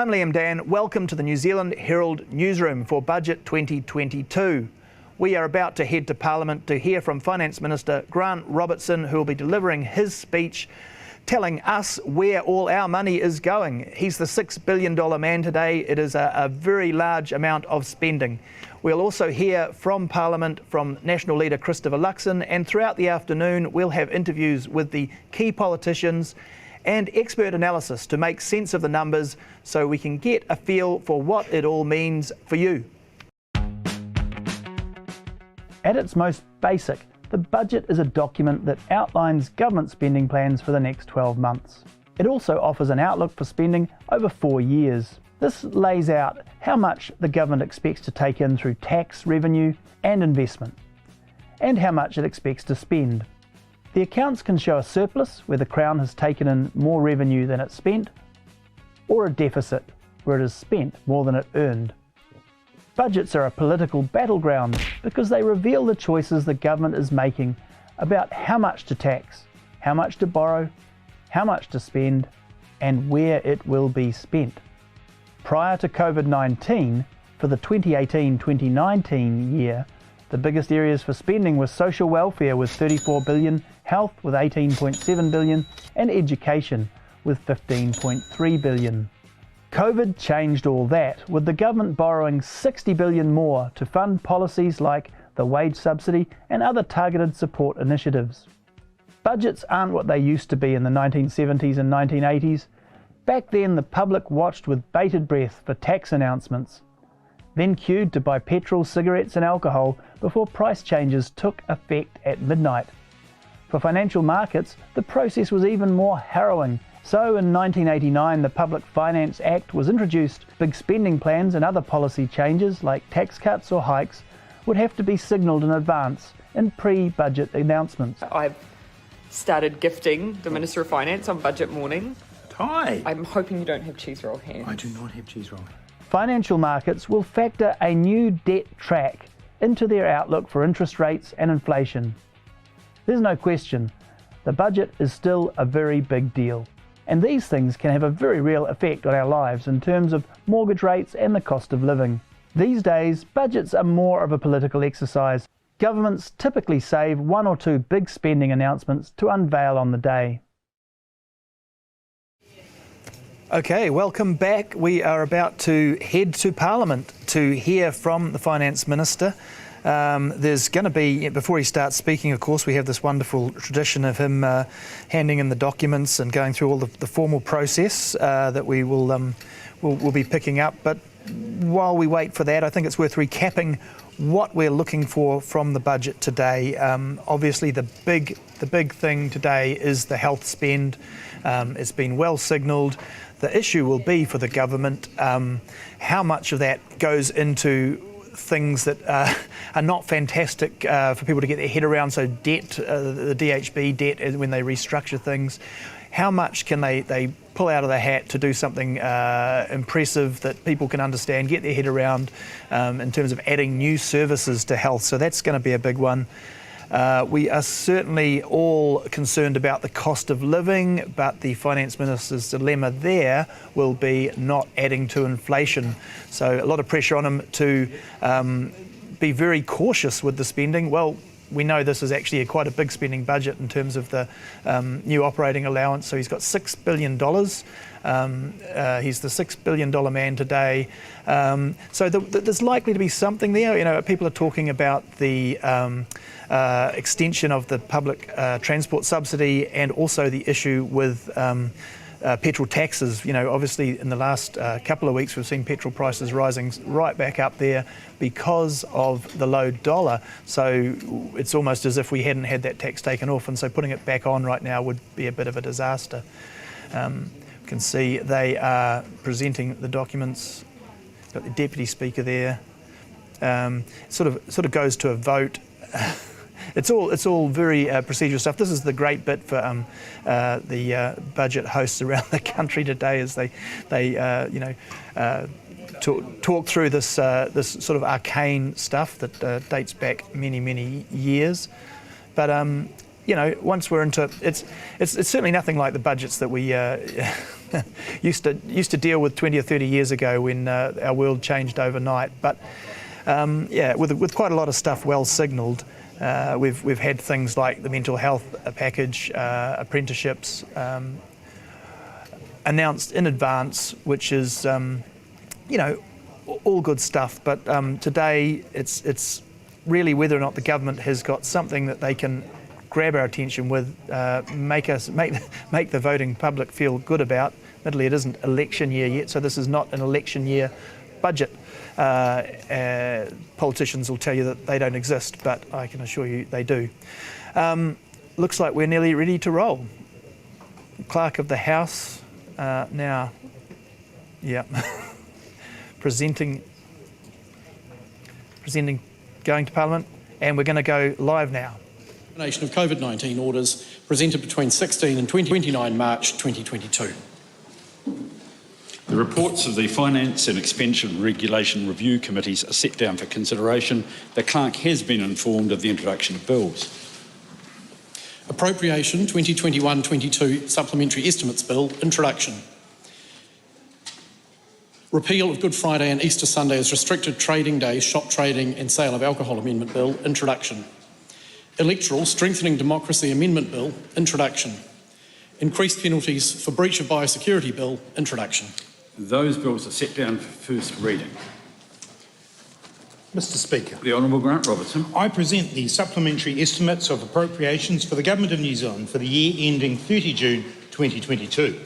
I'm Liam Dan. Welcome to the New Zealand Herald newsroom for Budget 2022. We are about to head to Parliament to hear from Finance Minister Grant Robertson, who will be delivering his speech telling us where all our money is going. He's the $6 billion man today. It is a very large amount of spending. We'll also hear from Parliament from National Leader Christopher Luxon, and throughout the afternoon we'll have interviews with the key politicians and expert analysis to make sense of the numbers so we can get a feel for what it all means for you. At its most basic, the budget is a document that outlines government spending plans for the next 12 months. It also offers an outlook for spending over 4 years. This lays out how much the government expects to take in through tax, revenue and investment, and how much it expects to spend. The accounts can show a surplus, where the Crown has taken in more revenue than it spent, or a deficit, where it has spent more than it earned. Budgets are a political battleground because they reveal the choices the government is making about how much to tax, how much to borrow, how much to spend, and where it will be spent. Prior to COVID-19, for the 2018-2019 year, the biggest areas for spending were social welfare with $34 billion, health with $18.7 billion, and education with $15.3 billion. COVID changed all that, with the government borrowing $60 billion more to fund policies like the wage subsidy and other targeted support initiatives. Budgets aren't what they used to be in the 1970s and 1980s. Back then, the public watched with bated breath for tax announcements, then queued to buy petrol, cigarettes and alcohol before price changes took effect at midnight. For financial markets, the process was even more harrowing. So in 1989, the Public Finance Act was introduced. Big spending plans and other policy changes like tax cuts or hikes would have to be signalled in advance in pre-budget announcements. I've started gifting the Minister of Finance on budget morning. Hi. I'm hoping you don't have cheese roll hands. I do not have cheese roll. Financial markets will factor a new debt track into their outlook for interest rates and inflation. There's no question, the budget is still a very big deal. And these things can have a very real effect on our lives in terms of mortgage rates and the cost of living. These days, budgets are more of a political exercise. Governments typically save 1 or 2 big spending announcements to unveil on the day. Okay, welcome back. We are about to head to Parliament to hear from the Finance Minister. There's going to be, before he starts speaking, of course, we have this wonderful tradition of him handing in the documents and going through all the formal process that we will be picking up. But while we wait for that, I think it's worth recapping what we're looking for from the budget today. Obviously, the big thing today is the health spend. It's been well signalled. The issue will be for the government how much of that goes into things that are not fantastic for people to get their head around. So debt, the DHB debt, when they restructure things, how much can they pull out of the hat to do something impressive that people can understand, get their head around in terms of adding new services to health. So that's going to be a big one. We are certainly all concerned about the cost of living, but the Finance Minister's dilemma there will be not adding to inflation. So a lot of pressure on him to be very cautious with the spending. Well, we know this is actually quite a big spending budget in terms of the new operating allowance. So he's got $6 billion. He's the $6 billion man today. So there's likely to be something there. You know, people are talking about the extension of the public transport subsidy and also the issue with petrol taxes. You know, obviously in the last couple of weeks we've seen petrol prices rising right back up there because of the low dollar. So it's almost as if we hadn't had that tax taken off, and so putting it back on right now would be a bit of a disaster. You can see they are presenting the documents. Got the Deputy Speaker there. Sort of goes to a vote. It's all very procedural stuff. This is the great bit for the budget hosts around the country today, as they talk through this sort of arcane stuff that dates back many years. But you know, once we're into it's certainly nothing like the budgets that we used to deal with 20 or 30 years ago when our world changed overnight. But yeah, with quite a lot of stuff well signalled, we've had things like the mental health package, apprenticeships announced in advance, which is you know, all good stuff. But today it's really whether or not the government has got something that they can grab our attention with, make the voting public feel good about. Admittedly, it isn't election year yet, so this is not an election year budget. Politicians will tell you that they don't exist, but I can assure you they do. Looks like we're nearly ready to roll. Clerk of the House now, yeah, presenting, going to Parliament, and we're going to go live now. Of COVID-19 orders presented between 16 and 29 March 2022. The reports of the Finance and Expenditure Regulation Review Committees are set down for consideration. The Clerk has been informed of the introduction of bills. Appropriation 2021-22 Supplementary Estimates Bill, introduction. Repeal of Good Friday and Easter Sunday as restricted trading days, shop trading and sale of alcohol amendment bill, introduction. Electoral Strengthening Democracy Amendment Bill, introduction. Increased penalties for breach of biosecurity bill, introduction. Those bills are set down for first reading. Mr Speaker, The Honourable Grant Robertson. I present the supplementary estimates of appropriations for the Government of New Zealand for the year ending 30 June 2022.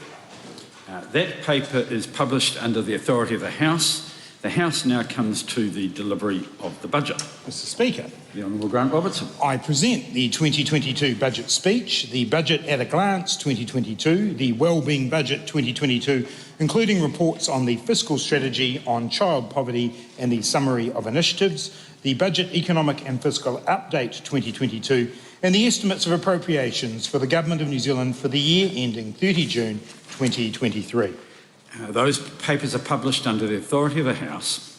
That paper is published under the authority of the House. The House now comes to the delivery of the budget. Mr Speaker, The Honourable Grant Robertson. I present the 2022 budget speech, the Budget at a Glance 2022, the Wellbeing Budget 2022, including reports on the fiscal strategy on child poverty and the summary of initiatives, the Budget Economic and Fiscal Update 2022, and the estimates of appropriations for the Government of New Zealand for the year ending 30 June 2023. Those papers are published under the authority of the House.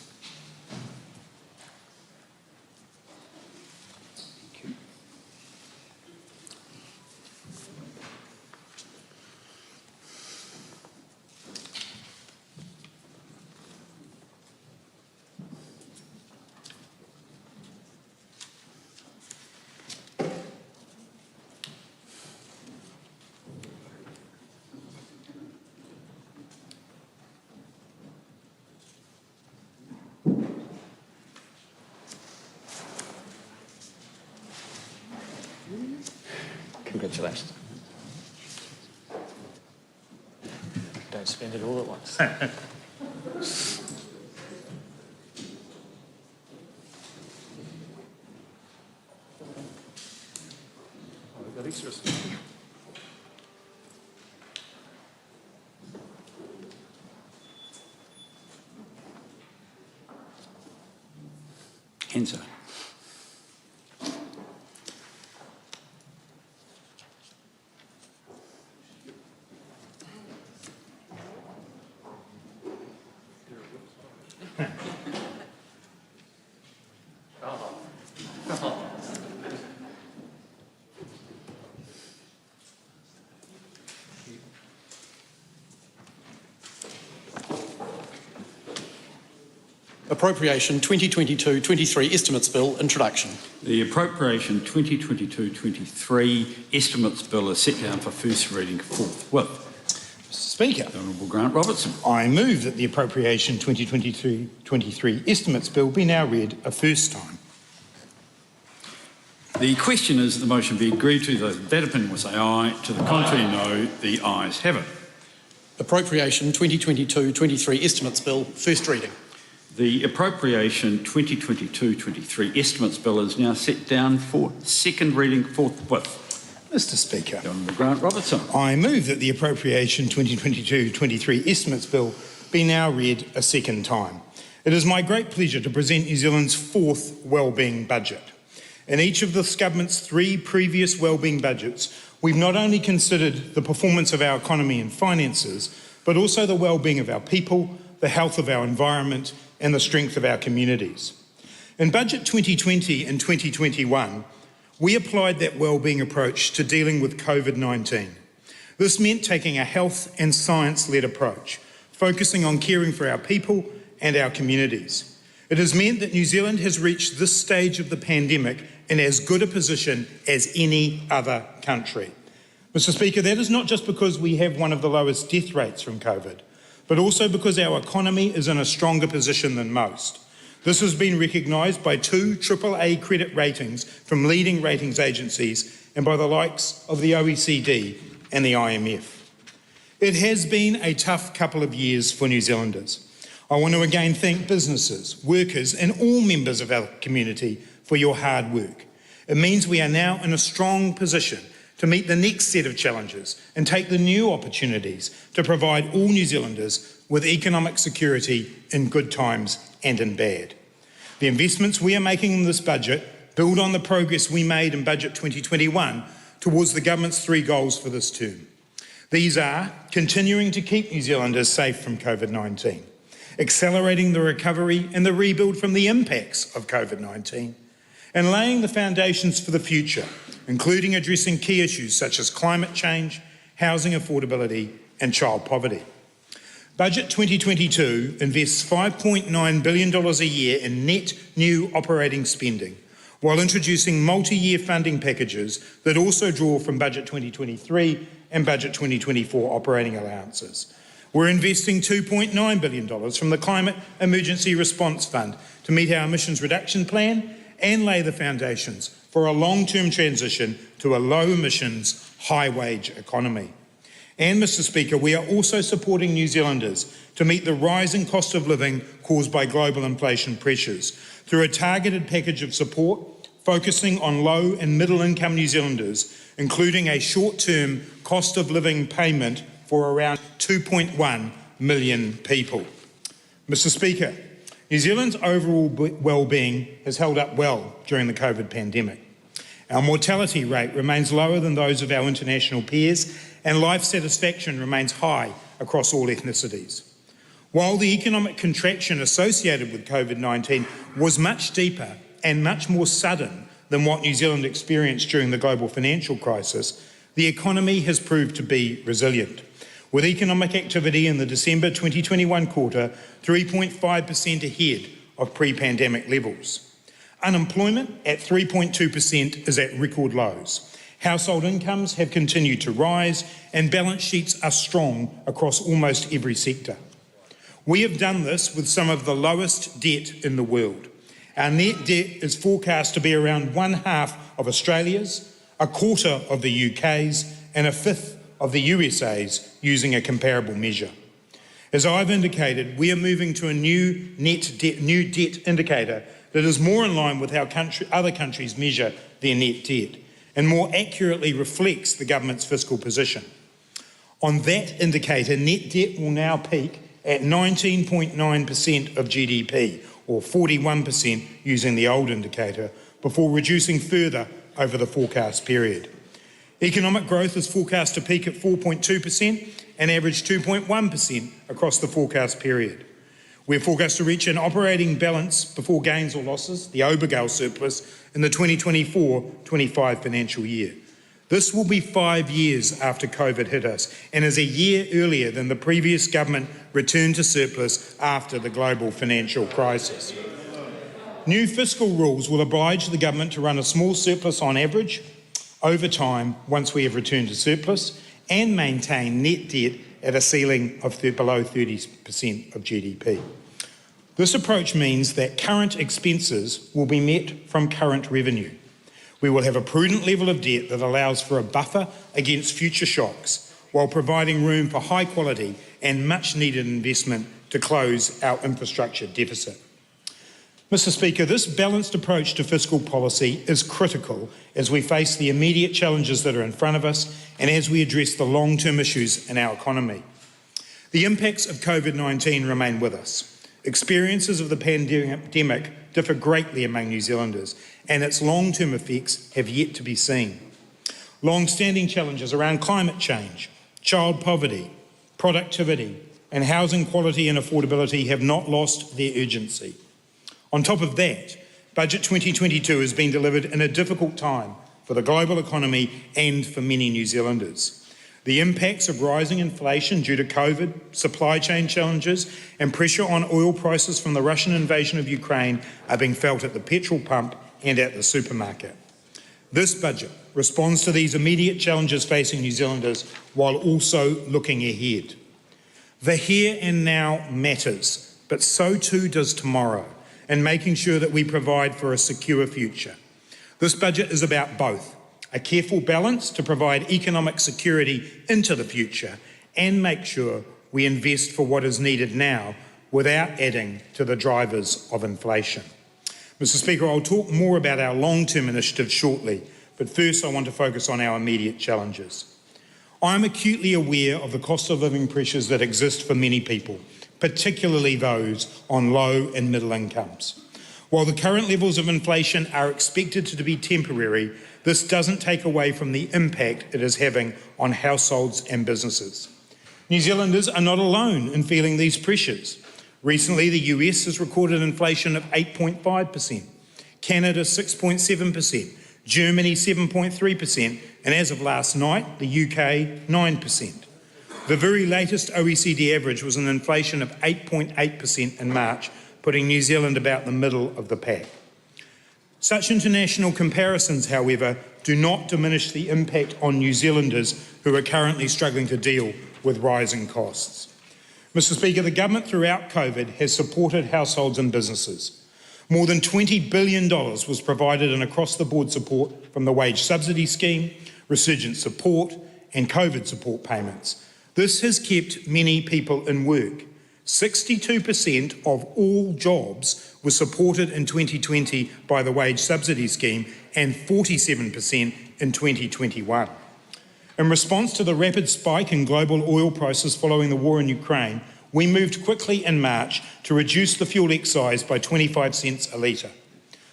Congratulations. Don't spend it all at once. We've got extras. Answer. Appropriation 2022-23 Estimates Bill, introduction. The Appropriation 2022-23 Estimates Bill is set down for first reading forthwith. Mr Speaker, The Honourable Grant Robertson. I move that the Appropriation 2022-23 Estimates Bill be now read a first time. The question is the motion be agreed to. Those of that opinion will say aye. To the contrary, no. The ayes have it. Appropriation 2022-23 Estimates Bill, first reading. The Appropriation 2022-23 Estimates Bill is now set down for second reading forthwith. Mr Speaker, The Honourable Grant Robertson. I move that the Appropriation 2022-23 Estimates Bill be now read a second time. It is my great pleasure to present New Zealand's fourth wellbeing budget. In each of this government's three previous wellbeing budgets, we've not only considered the performance of our economy and finances, but also the wellbeing of our people, the health of our environment, and the strength of our communities. In Budget 2020 and 2021, we applied that wellbeing approach to dealing with COVID-19. This meant taking a health and science-led approach, focusing on caring for our people and our communities. It has meant that New Zealand has reached this stage of the pandemic in as good a position as any other country. Mr. Speaker, that is not just because we have one of the lowest death rates from COVID, but also because our economy is in a stronger position than most. This has been recognised by 2 AAA credit ratings from leading ratings agencies and by the likes of the OECD and the IMF. It has been a tough couple of years for New Zealanders. I want to again thank businesses, workers and all members of our community for your hard work. It means we are now in a strong position to meet the next set of challenges and take the new opportunities to provide all New Zealanders with economic security in good times and in bad. The investments we are making in this budget build on the progress we made in Budget 2021 towards the government's 3 goals for this term. These are continuing to keep New Zealanders safe from COVID-19, accelerating the recovery and the rebuild from the impacts of COVID-19, and laying the foundations for the future, including addressing key issues such as climate change, housing affordability and child poverty. Budget 2022 invests $5.9 billion a year in net new operating spending, while introducing multi-year funding packages that also draw from Budget 2023 and Budget 2024 operating allowances. We're investing $2.9 billion from the Climate Emergency Response Fund to meet our emissions reduction plan and lay the foundations for a long-term transition to a low-emissions, high-wage economy. And, Mr. Speaker, we are also supporting New Zealanders to meet the rising cost of living caused by global inflation pressures through a targeted package of support focusing on low and middle income New Zealanders, including a short-term cost of living payment for around 2.1 million people. Mr. Speaker, New Zealand's overall well-being has held up well during the COVID pandemic. Our mortality rate remains lower than those of our international peers, and life satisfaction remains high across all ethnicities. While the economic contraction associated with COVID-19 was much deeper and much more sudden than what New Zealand experienced during the global financial crisis, the economy has proved to be resilient, with economic activity in the December 2021 quarter 3.5% ahead of pre-pandemic levels. Unemployment at 3.2% is at record lows. Household incomes have continued to rise and balance sheets are strong across almost every sector. We have done this with some of the lowest debt in the world. Our net debt is forecast to be around 1/2 of Australia's, 1/4 of the UK's and 1/5 of the USA's using a comparable measure. As I've indicated, we are moving to a new debt indicator that is more in line with how other countries measure their net debt and more accurately reflects the government's fiscal position. On that indicator, net debt will now peak at 19.9% of GDP, or 41% using the old indicator, before reducing further over the forecast period. Economic growth is forecast to peak at 4.2% and average 2.1% across the forecast period. We're forecast to reach an operating balance before gains or losses, the Obergale surplus, in the 2024-25 financial year. This will be 5 years after COVID hit us and is a year earlier than the previous government returned to surplus after the global financial crisis. New fiscal rules will oblige the government to run a small surplus on average over time once we have returned to surplus and maintain net debt at a ceiling of below 30% of GDP. This approach means that current expenses will be met from current revenue. We will have a prudent level of debt that allows for a buffer against future shocks while providing room for high quality and much needed investment to close our infrastructure deficit. Mr. Speaker, this balanced approach to fiscal policy is critical as we face the immediate challenges that are in front of us and as we address the long-term issues in our economy. The impacts of COVID-19 remain with us. Experiences of the pandemic differ greatly among New Zealanders, and its long-term effects have yet to be seen. Long-standing challenges around climate change, child poverty, productivity, and housing quality and affordability have not lost their urgency. On top of that, Budget 2022 has been delivered in a difficult time for the global economy and for many New Zealanders. The impacts of rising inflation due to COVID, supply chain challenges and pressure on oil prices from the Russian invasion of Ukraine are being felt at the petrol pump and at the supermarket. This budget responds to these immediate challenges facing New Zealanders while also looking ahead. The here and now matters, but so too does tomorrow, and making sure that we provide for a secure future. This budget is about both. A careful balance to provide economic security into the future and make sure we invest for what is needed now without adding to the drivers of inflation. Mr. Speaker, I'll talk more about our long-term initiatives shortly, but first I want to focus on our immediate challenges. I'm acutely aware of the cost of living pressures that exist for many people, particularly those on low and middle incomes. While the current levels of inflation are expected to be temporary, this doesn't take away from the impact it is having on households and businesses. New Zealanders are not alone in feeling these pressures. Recently, the US has recorded inflation of 8.5%, Canada 6.7%, Germany 7.3%, and as of last night, the UK 9%. The very latest OECD average was an inflation of 8.8% in March, putting New Zealand about the middle of the pack. Such international comparisons, however, do not diminish the impact on New Zealanders who are currently struggling to deal with rising costs. Mr. Speaker, the government throughout COVID has supported households and businesses. More than $20 billion was provided in across-the-board support from the wage subsidy scheme, resurgent support and COVID support payments. This has kept many people in work. 62% of all jobs were supported in 2020 by the wage subsidy scheme and 47% in 2021. In response to the rapid spike in global oil prices following the war in Ukraine, we moved quickly in March to reduce the fuel excise by 25 cents a litre.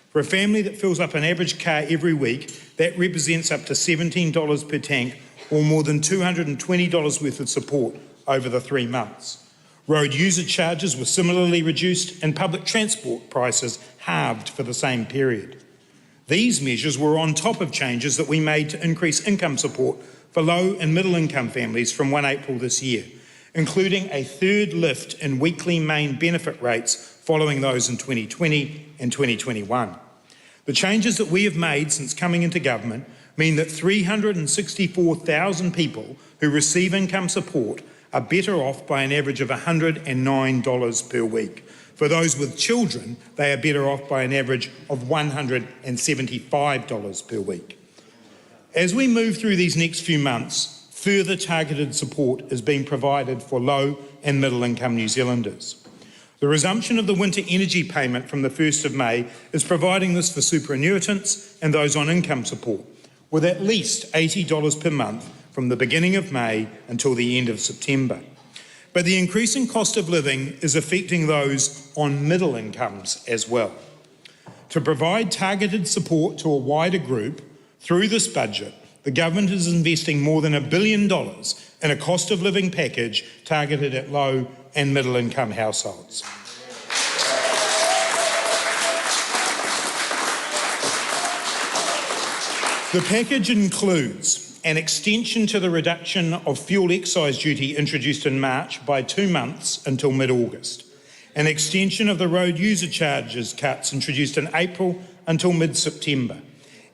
For a family that fills up an average car every week, that represents up to $17 per tank or more than $220 worth of support over the 3 months. Road user charges were similarly reduced and public transport prices halved for the same period. These measures were on top of changes that we made to increase income support for low and middle income families from 1 April this year, including a third lift in weekly main benefit rates following those in 2020 and 2021. The changes that we have made since coming into government mean that 364,000 people who receive income support are better off by an average of $109 per week. For those with children, they are better off by an average of $175 per week. As we move through these next few months, further targeted support is being provided for low and middle income New Zealanders. The resumption of the winter energy payment from the 1st of May is providing this for superannuitants and those on income support, with at least $80 per month from the beginning of May until the end of September. But the increasing cost of living is affecting those on middle incomes as well. To provide targeted support to a wider group, through this budget, the government is investing more than $1 billion in a cost of living package targeted at low and middle income households. The package includes an extension to the reduction of fuel excise duty introduced in March by 2 months until mid-August, an extension of the road user charges cuts introduced in April until mid-September,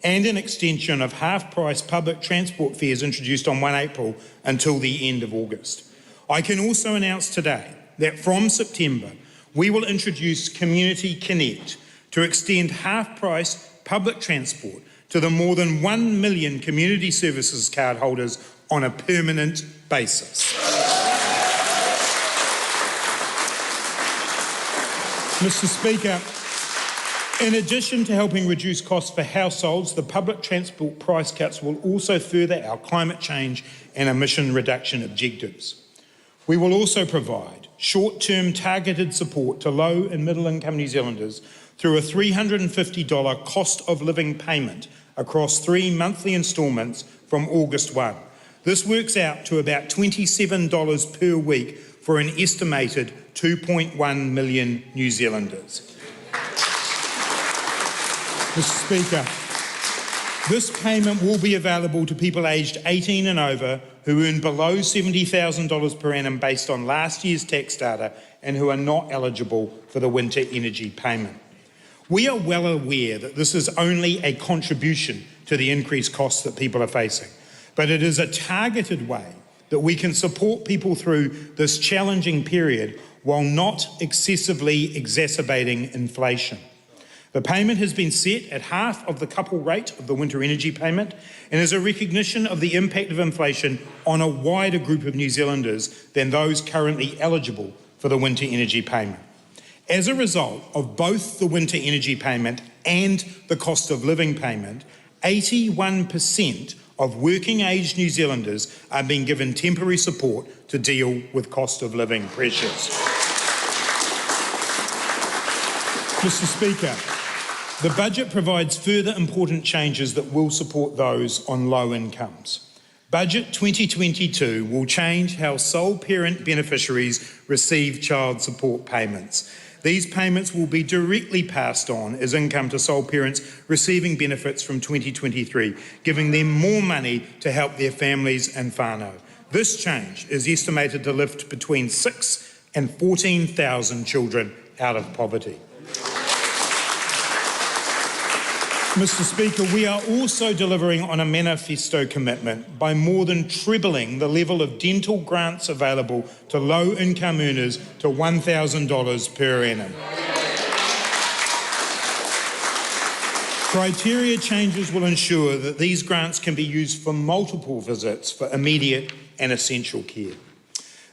and an extension of half-price public transport fares introduced on 1 April until the end of August. I can also announce today that from September, we will introduce Community Connect to extend half-price public transport to the more than 1 million community services card holders on a permanent basis. Mr. Speaker, in addition to helping reduce costs for households, the public transport price cuts will also further our climate change and emission reduction objectives. We will also provide short-term targeted support to low and middle income New Zealanders through a $350 cost of living payment across 3 monthly instalments from August 1. This works out to about $27 per week for an estimated 2.1 million New Zealanders. Mr. Speaker, this payment will be available to people aged 18 and over who earn below $70,000 per annum based on last year's tax data and who are not eligible for the winter energy payment. We are well aware that this is only a contribution to the increased costs that people are facing, but it is a targeted way that we can support people through this challenging period while not excessively exacerbating inflation. The payment has been set at half of the couple rate of the winter energy payment and is a recognition of the impact of inflation on a wider group of New Zealanders than those currently eligible for the winter energy payment. As a result of both the winter energy payment and the cost of living payment, 81% of working age New Zealanders are being given temporary support to deal with cost of living pressures. Mr. Speaker, the budget provides further important changes that will support those on low incomes. Budget 2022 will change how sole parent beneficiaries receive child support payments. These payments will be directly passed on as income to sole parents receiving benefits from 2023, giving them more money to help their families and whānau. This change is estimated to lift between 6,000 and 14,000 children out of poverty. Mr. Speaker, we are also delivering on a manifesto commitment by more than trebling the level of dental grants available to low-income earners to $1,000 per annum. Criteria changes will ensure that these grants can be used for multiple visits for immediate and essential care.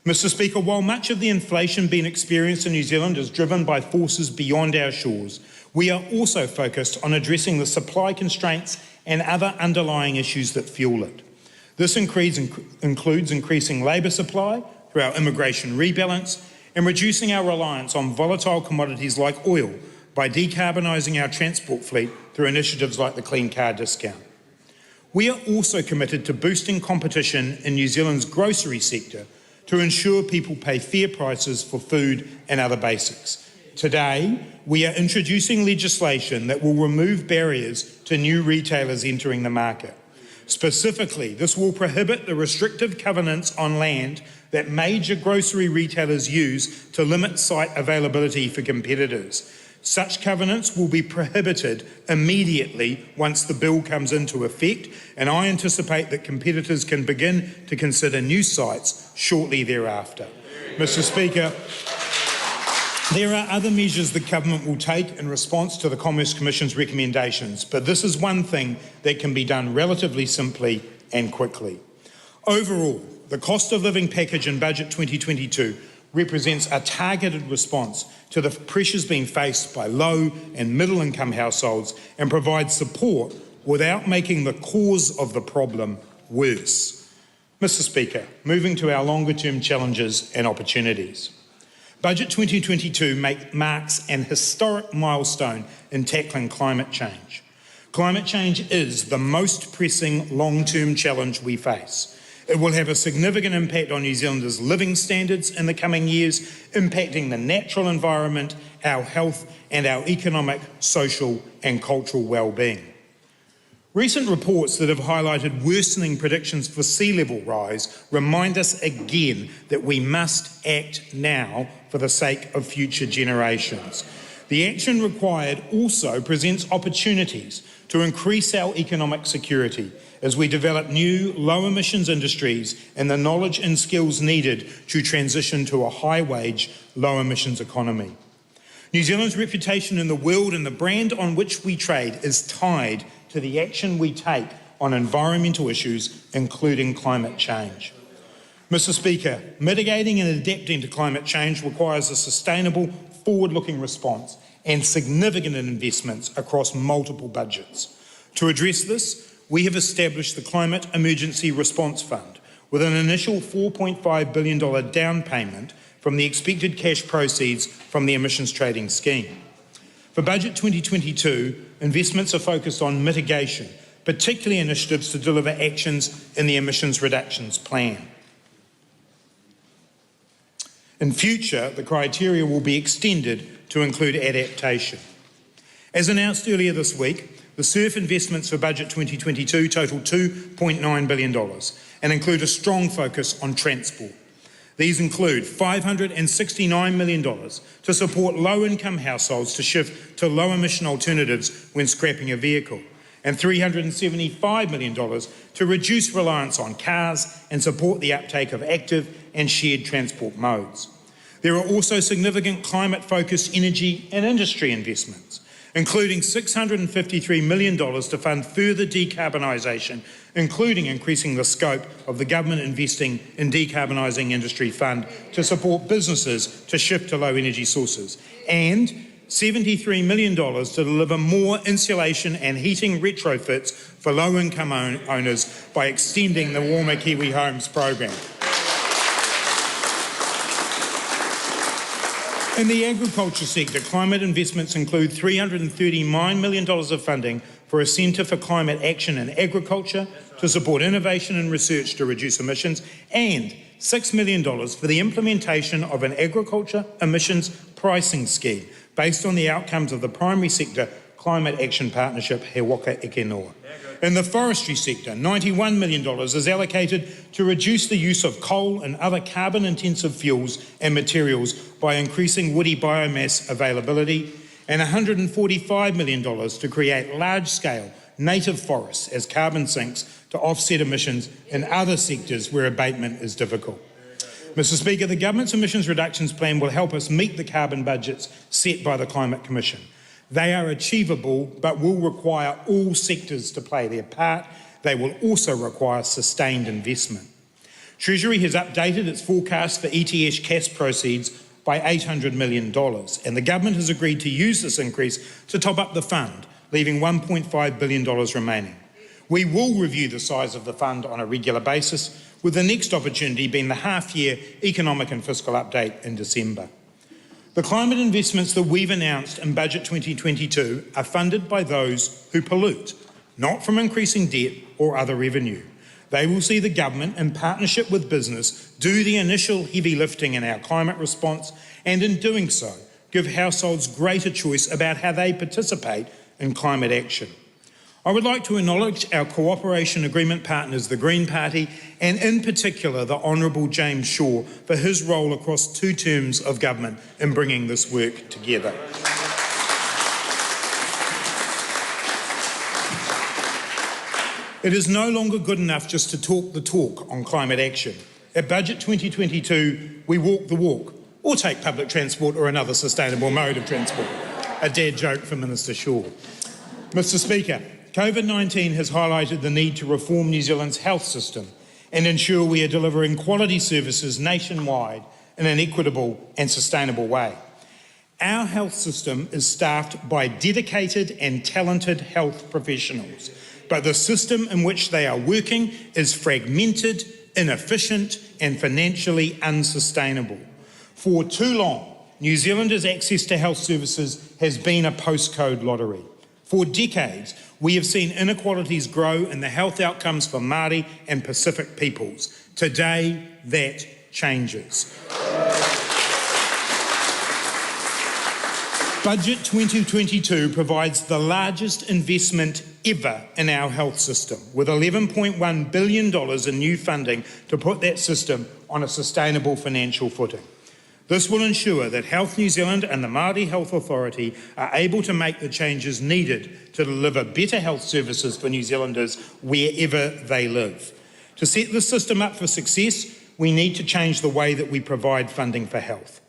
Mr. Speaker, while much of the inflation being experienced in New Zealand is driven by forces beyond our shores, we are also focused on addressing the supply constraints and other underlying issues that fuel it. This includes increasing labour supply through our immigration rebalance and reducing our reliance on volatile commodities like oil by decarbonising our transport fleet through initiatives like the Clean Car Discount. We are also committed to boosting competition in New Zealand's grocery sector to ensure people pay fair prices for food and other basics. Today, we are introducing legislation that will remove barriers to new retailers entering the market. Specifically, this will prohibit the restrictive covenants on land that major grocery retailers use to limit site availability for competitors. Such covenants will be prohibited immediately once the bill comes into effect, and I anticipate that competitors can begin to consider new sites shortly thereafter. Mr. Speaker, there are other measures the government will take in response to the Commerce Commission's recommendations, but this is one thing that can be done relatively simply and quickly. Overall, the cost of living package in Budget 2022 represents a targeted response to the pressures being faced by low and middle income households and provides support without making the cause of the problem worse. Mr. Speaker, moving to our longer term challenges and opportunities. Budget 2022 marks an historic milestone in tackling climate change. Climate change is the most pressing long-term challenge we face. It will have a significant impact on New Zealanders' living standards in the coming years, impacting the natural environment, our health, and our economic, social, and cultural well-being. Recent reports that have highlighted worsening predictions for sea level rise remind us again that we must act now for the sake of future generations. The action required also presents opportunities to increase our economic security as we develop new low-emissions industries and the knowledge and skills needed to transition to a high-wage, low-emissions economy. New Zealand's reputation in the world and the brand on which we trade is tied to the action we take on environmental issues, including climate change. Mr. Speaker, mitigating and adapting to climate change requires a sustainable, forward-looking response and significant investments across multiple budgets. To address this, we have established the Climate Emergency Response Fund with an initial $4.5 billion down payment from the expected cash proceeds from the emissions trading scheme. For Budget 2022, investments are focused on mitigation, particularly initiatives to deliver actions in the emissions reductions plan. In future, the criteria will be extended to include adaptation. As announced earlier this week, The SURF investments for budget 2022 total $2.9 billion and include a strong focus on transport. These include $569 million to support low-income households to shift to low-emission alternatives when scrapping a vehicle, and $375 million to reduce reliance on cars and support the uptake of active and shared transport modes. There are also significant climate-focused energy and industry investments, including $653 million to fund further decarbonisation, including increasing the scope of the government investing in Decarbonising Industry Fund to support businesses to shift to low energy sources, and $73 million to deliver more insulation and heating retrofits for low-income owners by extending the Warmer Kiwi Homes program. In the agriculture sector, climate investments include $339 million of funding for a Centre for Climate Action in Agriculture to support innovation and research to reduce emissions, and $6 million for the implementation of an agriculture emissions pricing scheme based on the outcomes of the primary sector Climate Action Partnership He Waka Eke Noa. In the forestry sector, $91 million is allocated to reduce the use of coal and other carbon-intensive fuels and materials by increasing woody biomass availability, and $145 million to create large-scale native forests as carbon sinks to offset emissions in other sectors where abatement is difficult. Mr Speaker, the Government's emissions reductions plan will help us meet the carbon budgets set by the Climate Commission. They are achievable but will require all sectors to play their part. They will also require sustained investment. Treasury has updated its forecast for ETS cash proceeds by $800 million, and the Government has agreed to use this increase to top up the fund, leaving $1.5 billion remaining. We will review the size of the fund on a regular basis, with the next opportunity being the half-year economic and fiscal update in December. The climate investments that we've announced in Budget 2022 are funded by those who pollute, not from increasing debt or other revenue. They will see the Government, in partnership with business, do the initial heavy lifting in our climate response, and in doing so, give households greater choice about how they participate in climate action. I would like to acknowledge our cooperation agreement partners, the Green Party, and in particular the Honourable James Shaw for his role across 2 terms of government in bringing this work together. It is no longer good enough just to talk the talk on climate action. At Budget 2022, we walk the walk, or take public transport or another sustainable mode of transport. A dad joke from Minister Shaw. Mr Speaker, COVID-19 has highlighted the need to reform New Zealand's health system and ensure we are delivering quality services nationwide in an equitable and sustainable way. Our health system is staffed by dedicated and talented health professionals, but the system in which they are working is fragmented, inefficient and financially unsustainable. For too long, New Zealanders' access to health services has been a postcode lottery. For decades, we have seen inequalities grow in the health outcomes for Maori and Pacific peoples. Today, that changes. Budget 2022 provides the largest investment ever in our health system, with $11.1 billion in new funding to put that system on a sustainable financial footing. This will ensure that Health New Zealand and the Māori Health Authority are able to make the changes needed to deliver better health services for New Zealanders wherever they live. To set this system up for success, we need to change the way that we provide funding for health.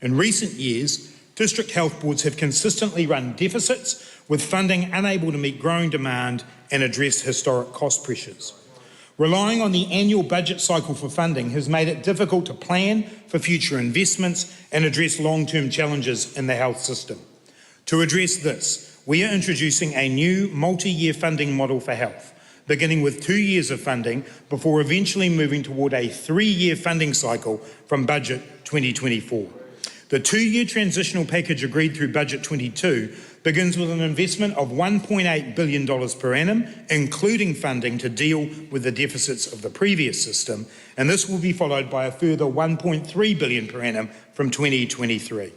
In recent years, district health boards have consistently run deficits, with funding unable to meet growing demand and address historic cost pressures. Relying on the annual budget cycle for funding has made it difficult to plan for future investments and address long-term challenges in the health system. To address this, we are introducing a new multi-year funding model for health, beginning with 2 years of funding before eventually moving toward a 3-year funding cycle from Budget 2024. The 2-year transitional package agreed through Budget 22 begins with an investment of $1.8 billion per annum, including funding to deal with the deficits of the previous system, and this will be followed by a further $1.3 billion per annum from 2023.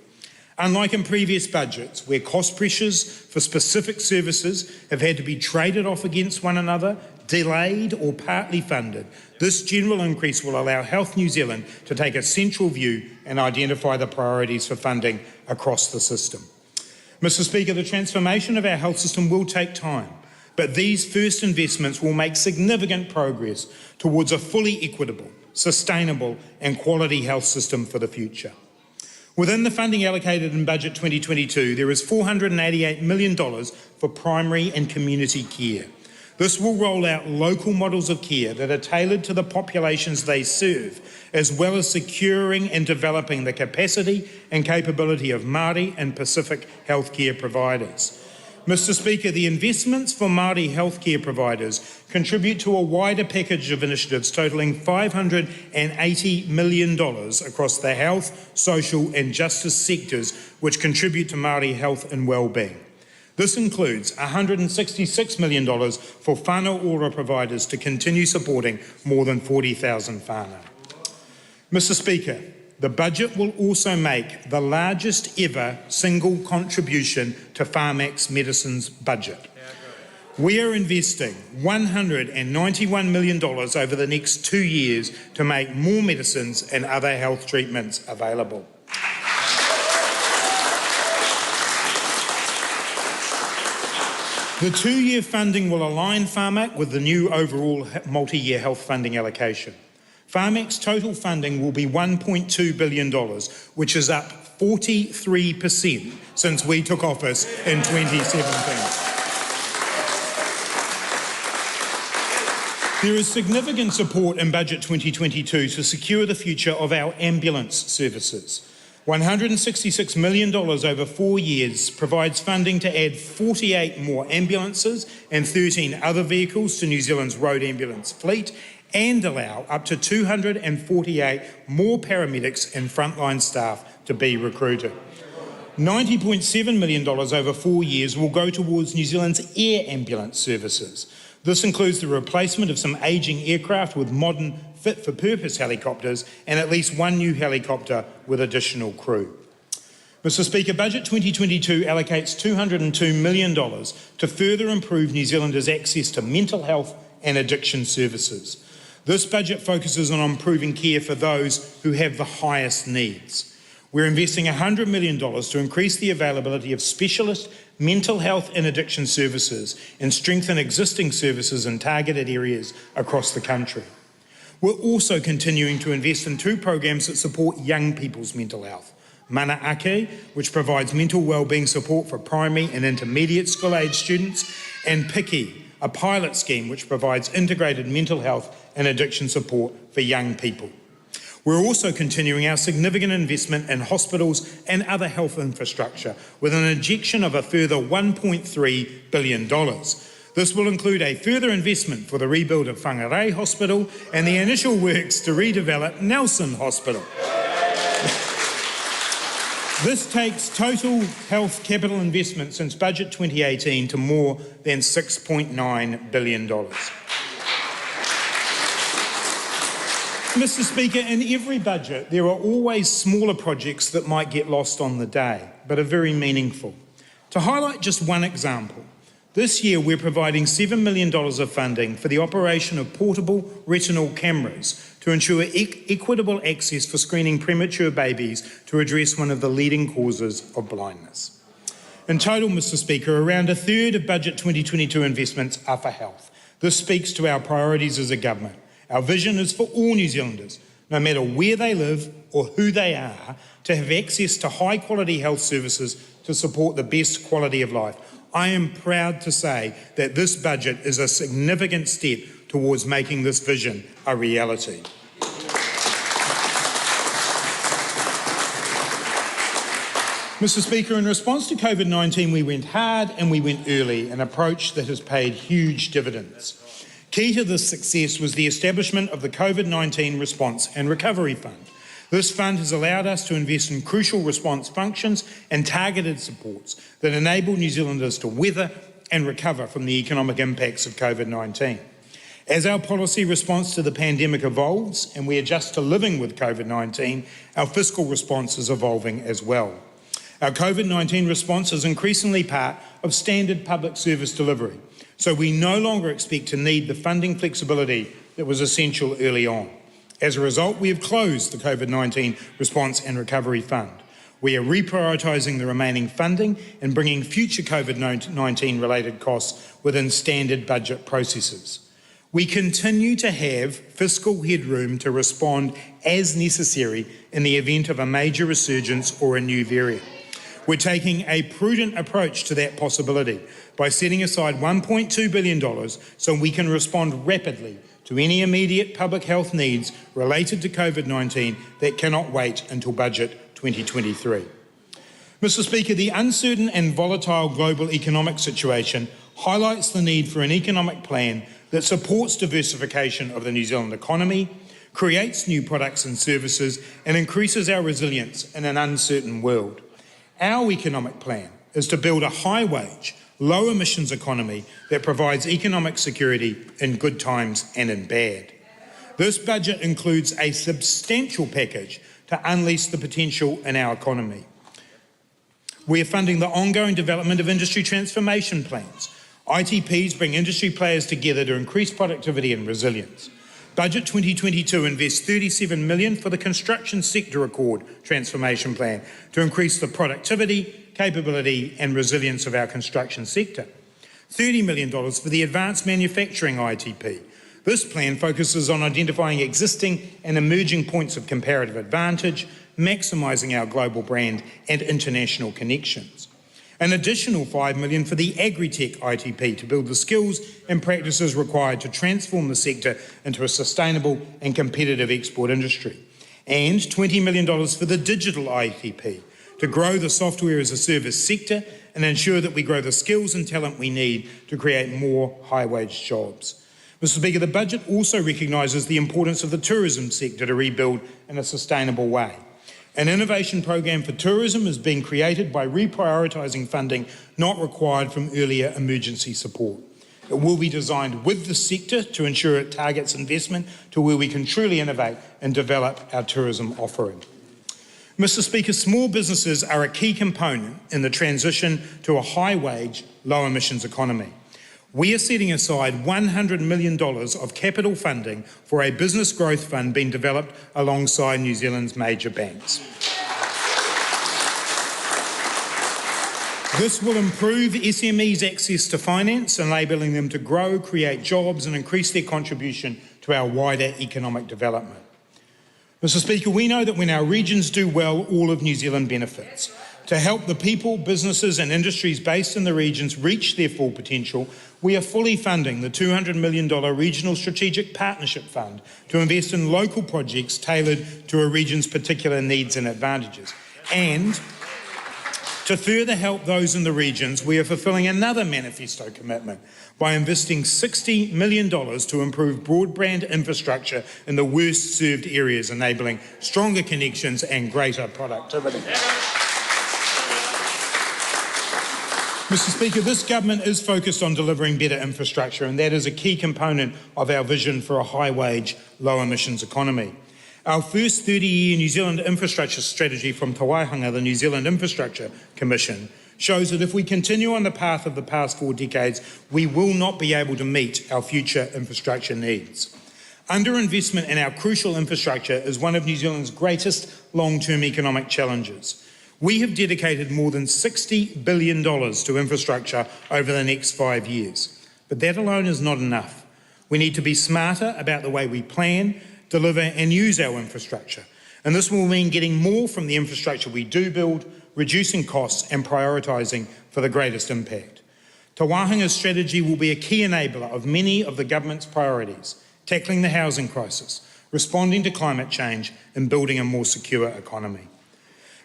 Unlike in previous budgets, where cost pressures for specific services have had to be traded off against one another, delayed or partly funded, this general increase will allow Health New Zealand to take a central view and identify the priorities for funding across the system. Mr. Speaker, the transformation of our health system will take time, but these first investments will make significant progress towards a fully equitable, sustainable and quality health system for the future. Within the funding allocated in Budget 2022, there is $488 million for primary and community care. This will roll out local models of care that are tailored to the populations they serve, as well as securing and developing the capacity and capability of Maori and Pacific healthcare providers. Mr. Speaker, the investments for Maori healthcare providers contribute to a wider package of initiatives totalling $580 million across the health, social and justice sectors which contribute to Maori health and wellbeing. This includes $166 million for whānau ora providers to continue supporting more than 40,000 whānau. Mr. Speaker, the budget will also make the largest ever single contribution to Pharmac's medicines budget. We are investing $191 million over the next 2 years to make more medicines and other health treatments available. The 2-year funding will align Pharmac with the new overall multi-year health funding allocation. Pharmac's total funding will be $1.2 billion, which is up 43% since we took office in 2017. There is significant support in Budget 2022 to secure the future of our ambulance services. $166 million over 4 years provides funding to add 48 more ambulances and 13 other vehicles to New Zealand's road ambulance fleet and allow up to 248 more paramedics and frontline staff to be recruited. $90.7 million over 4 years will go towards New Zealand's air ambulance services. This includes the replacement of some ageing aircraft with modern fit-for-purpose helicopters and at least one new helicopter with additional crew. Mr. Speaker, Budget 2022 allocates $202 million to further improve New Zealanders' access to mental health and addiction services. This budget focuses on improving care for those who have the highest needs. We're investing $100 million to increase the availability of specialist mental health and addiction services and strengthen existing services in targeted areas across the country. We're also continuing to invest in 2 programs that support young people's mental health. Mana Ake, which provides mental wellbeing support for primary and intermediate school-age students, and Piki, a pilot scheme which provides integrated mental health and addiction support for young people. We're also continuing our significant investment in hospitals and other health infrastructure with an injection of a further $1.3 billion. This will include a further investment for the rebuild of Whangarei Hospital and the initial works to redevelop Nelson Hospital. This takes total health capital investment since Budget 2018 to more than $6.9 billion. Mr. Speaker, in every budget there are always smaller projects that might get lost on the day, but are very meaningful. To highlight just one example, this year we're providing $7 million of funding for the operation of portable retinal cameras to ensure equitable access for screening premature babies to address one of the leading causes of blindness. In total, Mr. Speaker, around a third of Budget 2022 investments are for health. This speaks to our priorities as a government. Our vision is for all New Zealanders, no matter where they live or who they are, to have access to high-quality health services to support the best quality of life. I am proud to say that this budget is a significant step towards making this vision a reality. Mr. Speaker, in response to COVID-19, we went hard and we went early, an approach that has paid huge dividends. Key to this success was the establishment of the COVID-19 Response and Recovery Fund. This fund has allowed us to invest in crucial response functions and targeted supports that enable New Zealanders to weather and recover from the economic impacts of COVID-19. As our policy response to the pandemic evolves and we adjust to living with COVID-19, our fiscal response is evolving as well. Our COVID-19 response is increasingly part of standard public service delivery, so we no longer expect to need the funding flexibility that was essential early on. As a result, we have closed the COVID-19 Response and Recovery Fund. We are reprioritising the remaining funding and bringing future COVID-19 related costs within standard budget processes. We continue to have fiscal headroom to respond as necessary in the event of a major resurgence or a new variant. We're taking a prudent approach to that possibility by setting aside $1.2 billion so we can respond rapidly to any immediate public health needs related to COVID-19 that cannot wait until budget 2023. Mr. Speaker, the uncertain and volatile global economic situation highlights the need for an economic plan that supports diversification of the New Zealand economy, creates new products and services, and increases our resilience in an uncertain world. Our economic plan is to build a high-wage, low-emissions economy that provides economic security in good times and in bad. This budget includes a substantial package to unleash the potential in our economy. We are funding the ongoing development of industry transformation plans. ITPs bring industry players together to increase productivity and resilience. Budget 2022 invests $37 million for the construction sector accord transformation plan to increase the productivity, capability and resilience of our construction sector. $30 million for the advanced manufacturing ITP. This plan focuses on identifying existing and emerging points of comparative advantage, maximising our global brand and international connections. An additional $5 million for the Agritech ITP to build the skills and practices required to transform the sector into a sustainable and competitive export industry. And $20 million for the digital ITP to grow the software as a service sector and ensure that we grow the skills and talent we need to create more high-wage jobs. Mr. Speaker, the budget also recognises the importance of the tourism sector to rebuild in a sustainable way. An innovation program for tourism is being created by reprioritising funding not required from earlier emergency support. It will be designed with the sector to ensure it targets investment to where we can truly innovate and develop our tourism offering. Mr. Speaker, small businesses are a key component in the transition to a high-wage, low-emissions economy. We are setting aside $100 million of capital funding for a business growth fund being developed alongside New Zealand's major banks. This will improve SMEs' access to finance, enabling them to grow, create jobs and increase their contribution to our wider economic development. Mr. Speaker, we know that when our regions do well, all of New Zealand benefits. To help the people, businesses and industries based in the regions reach their full potential, we are fully funding the $200 million Regional Strategic Partnership Fund to invest in local projects tailored to a region's particular needs and advantages. And to further help those in the regions, we are fulfilling another manifesto commitment by investing $60 million to improve broadband infrastructure in the worst served areas, enabling stronger connections and greater productivity. Mr. Speaker, this government is focused on delivering better infrastructure, and that is a key component of our vision for a high-wage, low-emissions economy. Our first 30-year New Zealand infrastructure strategy from Te Waihanga, the New Zealand Infrastructure Commission, shows that if we continue on the path of the past 4 decades, we will not be able to meet our future infrastructure needs. Underinvestment in our crucial infrastructure is one of New Zealand's greatest long-term economic challenges. We have dedicated more than $60 billion to infrastructure over the next 5 years. But that alone is not enough. We need to be smarter about the way we plan, deliver and use our infrastructure. And this will mean getting more from the infrastructure we do build, reducing costs and prioritising for the greatest impact. Te Wahanga's strategy will be a key enabler of many of the government's priorities, tackling the housing crisis, responding to climate change and building a more secure economy.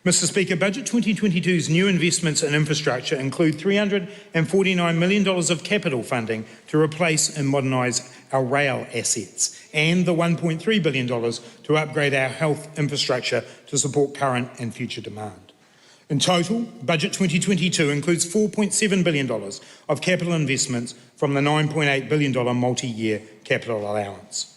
Mr. Speaker, Budget 2022's new investments in infrastructure include $349 million of capital funding to replace and modernise our rail assets and the $1.3 billion to upgrade our health infrastructure to support current and future demand. In total, Budget 2022 includes $4.7 billion of capital investments from the $9.8 billion multi-year capital allowance.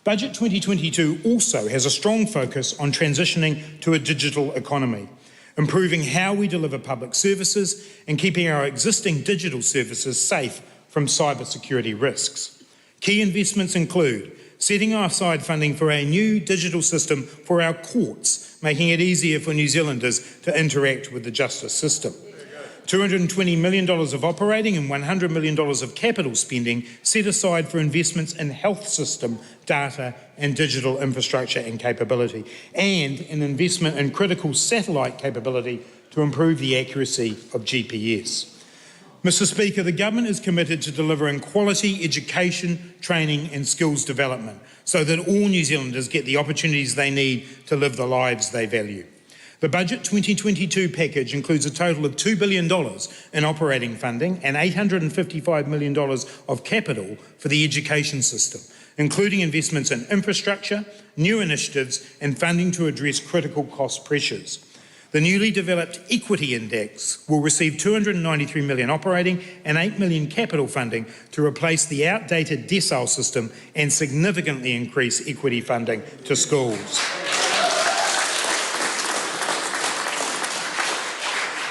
Budget 2022 also has a strong focus on transitioning to a digital economy. improving how we deliver public services and keeping our existing digital services safe from cybersecurity risks. Key investments include setting aside funding for a new digital system for our courts, making it easier for New Zealanders to interact with the justice system. $220 million of operating and $100 million of capital spending set aside for investments in health system, data and digital infrastructure and capability, and an investment in critical satellite capability to improve the accuracy of GPS. Mr. Speaker, the Government is committed to delivering quality education, training and skills development so that all New Zealanders get the opportunities they need to live the lives they value. The Budget 2022 package includes a total of $2 billion in operating funding and $855 million of capital for the education system, including investments in infrastructure, new initiatives and funding to address critical cost pressures. The newly developed Equity Index will receive $293 million operating and $8 million capital funding to replace the outdated decile system and significantly increase equity funding to schools.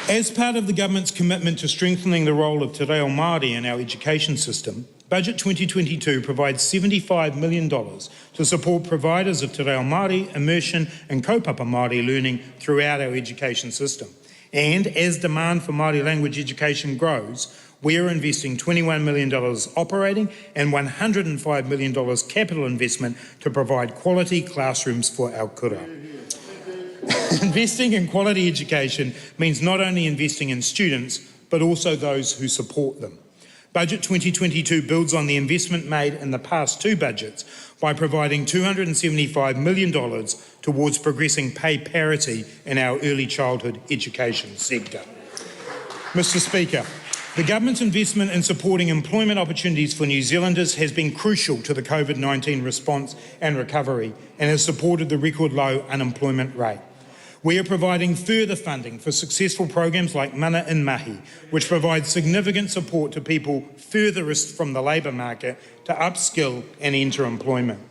As part of the Government's commitment to strengthening the role of Te Reo Māori in our education system, Budget 2022 provides $75 million to support providers of Te Reo Māori, immersion and kaupapa Māori learning throughout our education system. And as demand for Māori language education grows, we are investing $21 million operating and $105 million capital investment to provide quality classrooms for our kura. Investing in quality education means not only investing in students, but also those who support them. Budget 2022 builds on the investment made in the past two budgets by providing $275 million towards progressing pay parity in our early childhood education sector. Mr. Speaker, the Government's investment in supporting employment opportunities for New Zealanders has been crucial to the COVID-19 response and recovery and has supported the record low unemployment rate. We are providing further funding for successful programs like Mana in Mahi, which provides significant support to people furthest from the labour market to upskill and enter employment.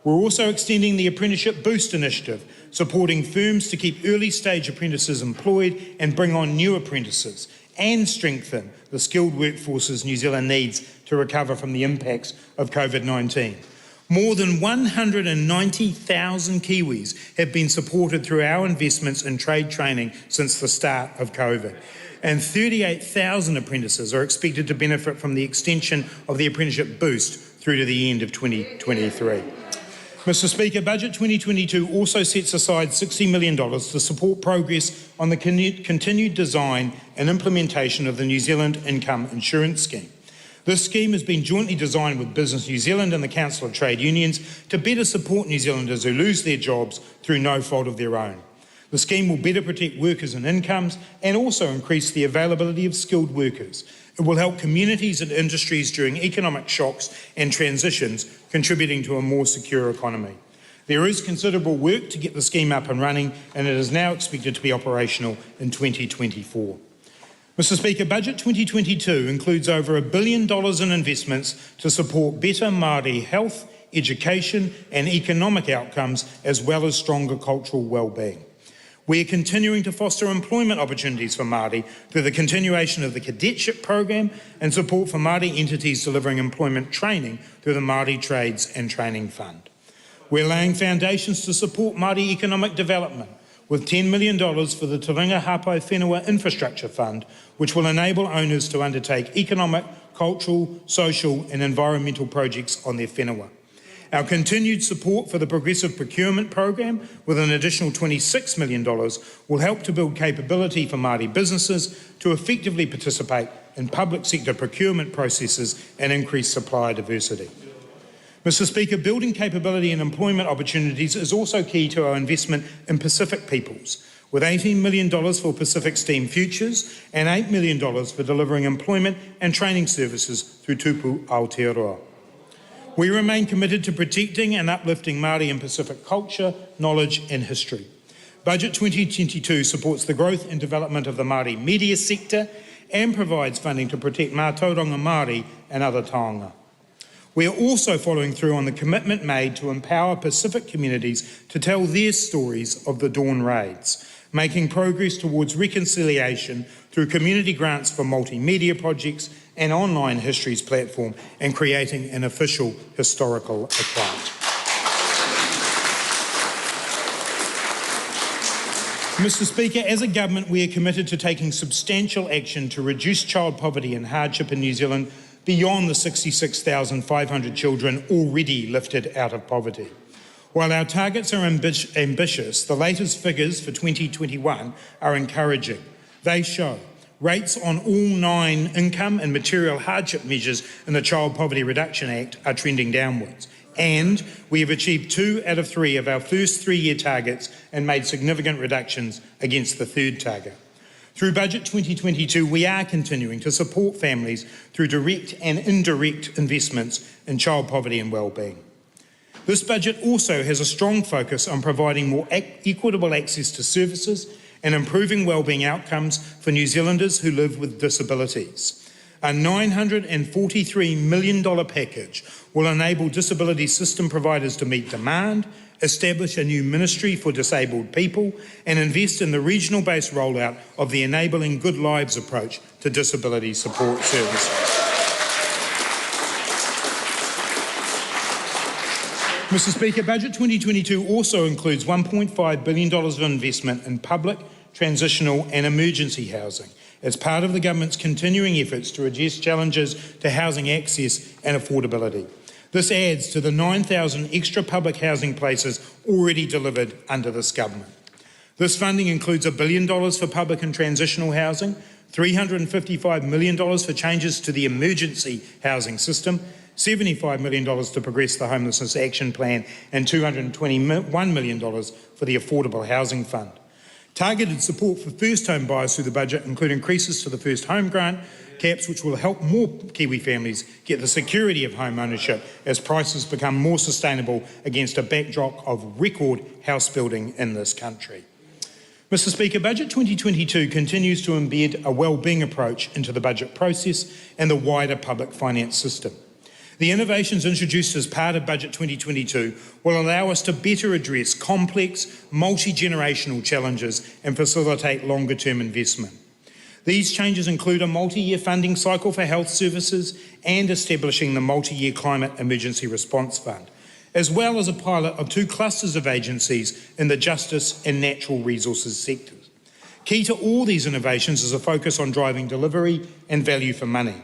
We're also extending the Apprenticeship Boost initiative, supporting firms to keep early stage apprentices employed and bring on new apprentices, and strengthen the skilled workforces New Zealand needs to recover from the impacts of COVID-19. More than 190,000 Kiwis have been supported through our investments in trade training since the start of COVID, and 38,000 apprentices are expected to benefit from the extension of the Apprenticeship Boost through to the end of 2023. Mr. Speaker, Budget 2022 also sets aside $60 million to support progress on the continued design and implementation of the New Zealand Income Insurance Scheme. This scheme has been jointly designed with Business New Zealand and the Council of Trade Unions to better support New Zealanders who lose their jobs through no fault of their own. The scheme will better protect workers and incomes and also increase the availability of skilled workers. It will help communities and industries during economic shocks and transitions, contributing to a more secure economy. There is considerable work to get the scheme up and running, and it is now expected to be operational in 2024. Mr. Speaker, Budget 2022 includes over $1 billion in investments to support better Māori health, education and economic outcomes, as well as stronger cultural well-being. We are continuing to foster employment opportunities for Māori through the continuation of the cadetship program and support for Māori entities delivering employment training through the Māori Trades and Training Fund. We're laying foundations to support Māori economic development with $10 million for the Te Ringa Hapai Whenua Infrastructure Fund, which will enable owners to undertake economic, cultural, social and environmental projects on their whenua. Our continued support for the Progressive Procurement Program, with an additional $26 million, will help to build capability for Māori businesses to effectively participate in public sector procurement processes and increase supplier diversity. Mr. Speaker, building capability and employment opportunities is also key to our investment in Pacific peoples, with $18 million for Pacific STEAM Futures and $8 million for delivering employment and training services through Tupu Aotearoa. We remain committed to protecting and uplifting Māori and Pacific culture, knowledge and history. Budget 2022 supports the growth and development of the Māori media sector and provides funding to protect Mātauranga Māori and other taonga. We are also following through on the commitment made to empower Pacific communities to tell their stories of the Dawn Raids. making progress towards reconciliation through community grants for multimedia projects and online histories platform, and creating an official historical account. Mr. Speaker, as a government, we are committed to taking substantial action to reduce child poverty and hardship in New Zealand beyond the 66,500 children already lifted out of poverty. While our targets are ambitious, the latest figures for 2021 are encouraging. They show rates on all 9 income and material hardship measures in the Child Poverty Reduction Act are trending downwards. And we have achieved 2 out of 3 of our first 3-year targets and made significant reductions against the third target. Through Budget 2022, we are continuing to support families through direct and indirect investments in child poverty and wellbeing. This budget also has a strong focus on providing more equitable access to services and improving wellbeing outcomes for New Zealanders who live with disabilities. A $943 million package will enable disability system providers to meet demand, establish a new ministry for disabled people, and invest in the regional-based rollout of the Enabling Good Lives approach to disability support services. Mr. Speaker, Budget 2022 also includes $1.5 billion of investment in public, transitional and emergency housing as part of the government's continuing efforts to address challenges to housing access and affordability. This adds to the 9,000 extra public housing places already delivered under this government. This funding includes $1 billion for public and transitional housing, $355 million for changes to the emergency housing system, $75 million to progress the Homelessness Action Plan, and $221 million for the Affordable Housing Fund. Targeted support for first home buyers through the budget include increases to the first home grant caps, which will help more Kiwi families get the security of home ownership as prices become more sustainable against a backdrop of record house building in this country. Mr. Speaker, Budget 2022 continues to embed a wellbeing approach into the budget process and the wider public finance system. The innovations introduced as part of Budget 2022 will allow us to better address complex, multi-generational challenges and facilitate longer-term investment. These changes include a multi-year funding cycle for health services and establishing the multi-year Climate Emergency Response Fund, as well as a pilot of 2 clusters of agencies in the justice and natural resources sectors. Key to all these innovations is a focus on driving delivery and value for money.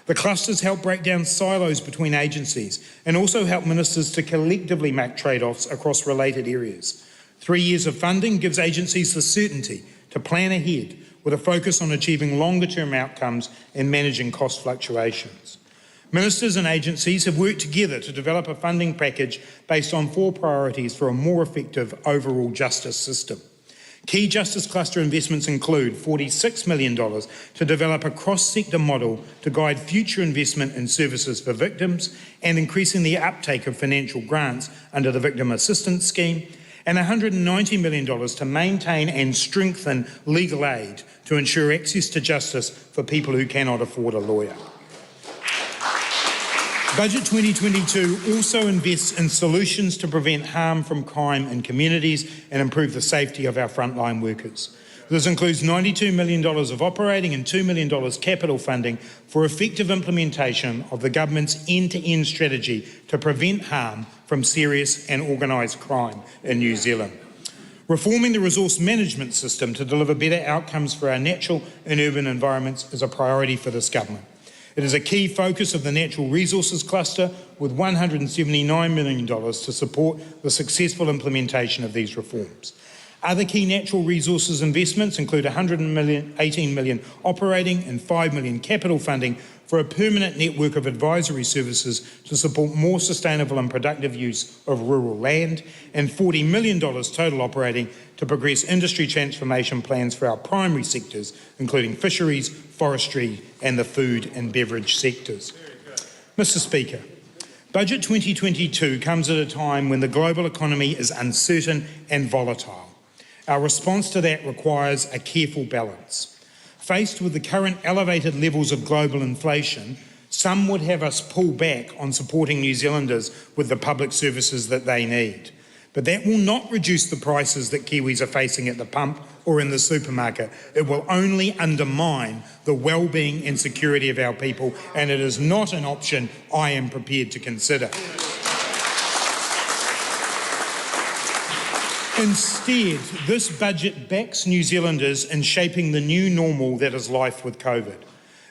The clusters help break down silos between agencies and also help ministers to collectively make trade-offs across related areas. 3 years of funding gives agencies the certainty to plan ahead with a focus on achieving longer-term outcomes and managing cost fluctuations. Ministers and agencies have worked together to develop a funding package based on 4 priorities for a more effective overall justice system. Key Justice Cluster investments include $46 million to develop a cross-sector model to guide future investment in services for victims and increasing the uptake of financial grants under the Victim Assistance Scheme, and $190 million to maintain and strengthen legal aid to ensure access to justice for people who cannot afford a lawyer. Budget 2022 also invests in solutions to prevent harm from crime in communities and improve the safety of our frontline workers. This includes $92 million of operating and $2 million capital funding for effective implementation of the government's end-to-end strategy to prevent harm from serious and organised crime in New Zealand. Reforming the resource management system to deliver better outcomes for our natural and urban environments is a priority for this government. It is a key focus of the Natural Resources Cluster, with $179 million to support the successful implementation of these reforms. Other key natural resources investments include $18 million operating and $5 million capital funding for a permanent network of advisory services to support more sustainable and productive use of rural land, and $40 million total operating to progress industry transformation plans for our primary sectors, including fisheries, forestry and the food and beverage sectors. Mr. Speaker, Budget 2022 comes at a time when the global economy is uncertain and volatile. Our response to that requires a careful balance. Faced with the current elevated levels of global inflation, some would have us pull back on supporting New Zealanders with the public services that they need. But that will not reduce the prices that Kiwis are facing at the pump or in the supermarket. It will only undermine the well-being and security of our people, and it is not an option I am prepared to consider. Instead, this budget backs New Zealanders in shaping the new normal that is life with COVID.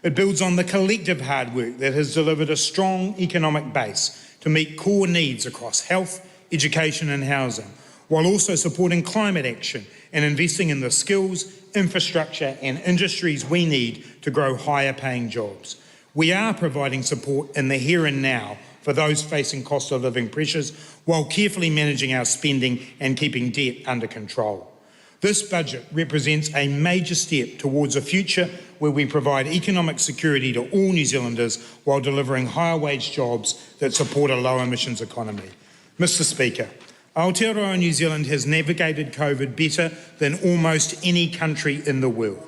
It builds on the collective hard work that has delivered a strong economic base to meet core needs across health, education and housing, while also supporting climate action and investing in the skills, infrastructure and industries we need to grow higher paying jobs. We are providing support in the here and now for those facing cost of living pressures, while carefully managing our spending and keeping debt under control. This budget represents a major step towards a future where we provide economic security to all New Zealanders while delivering higher wage jobs that support a low emissions economy. Mr Speaker, Aotearoa New Zealand has navigated COVID better than almost any country in the world.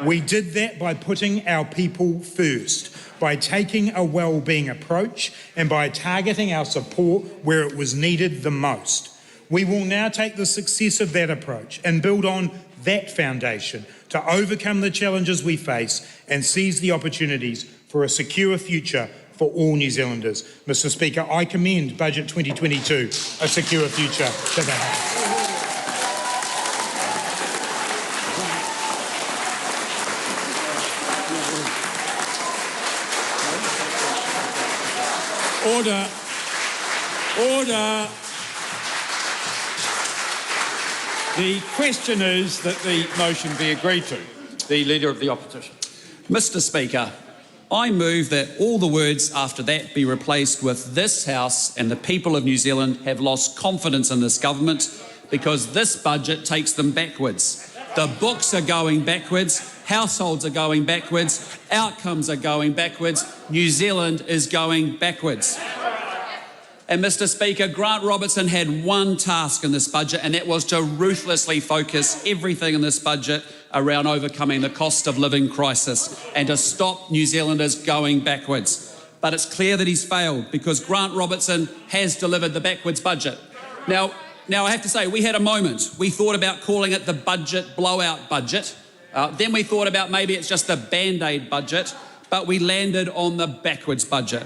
We did that by putting our people first, by taking a well-being approach and by targeting our support where it was needed the most. We will now take the success of that approach and build on that foundation to overcome the challenges we face and seize the opportunities for a secure future for all New Zealanders. Mr Speaker, I commend Budget 2022, A Secure Future, to the House. Order. Order. The question is that the motion be agreed to. The Leader of the Opposition. Mr Speaker, I move that all the words after that be replaced with "this House and the people of New Zealand have lost confidence in this government because this budget takes them backwards. The books are going backwards, households are going backwards, outcomes are going backwards, New Zealand is going backwards." And Mr Speaker, Grant Robertson had one task in this budget, and that was to ruthlessly focus everything in this budget around overcoming the cost of living crisis and to stop New Zealanders going backwards. But it's clear that he's failed because Grant Robertson has delivered the backwards budget. Now I have to say, we had a moment. We thought about calling it the budget blowout budget. Then we thought about maybe it's just the Band-Aid budget, but we landed on the backwards budget.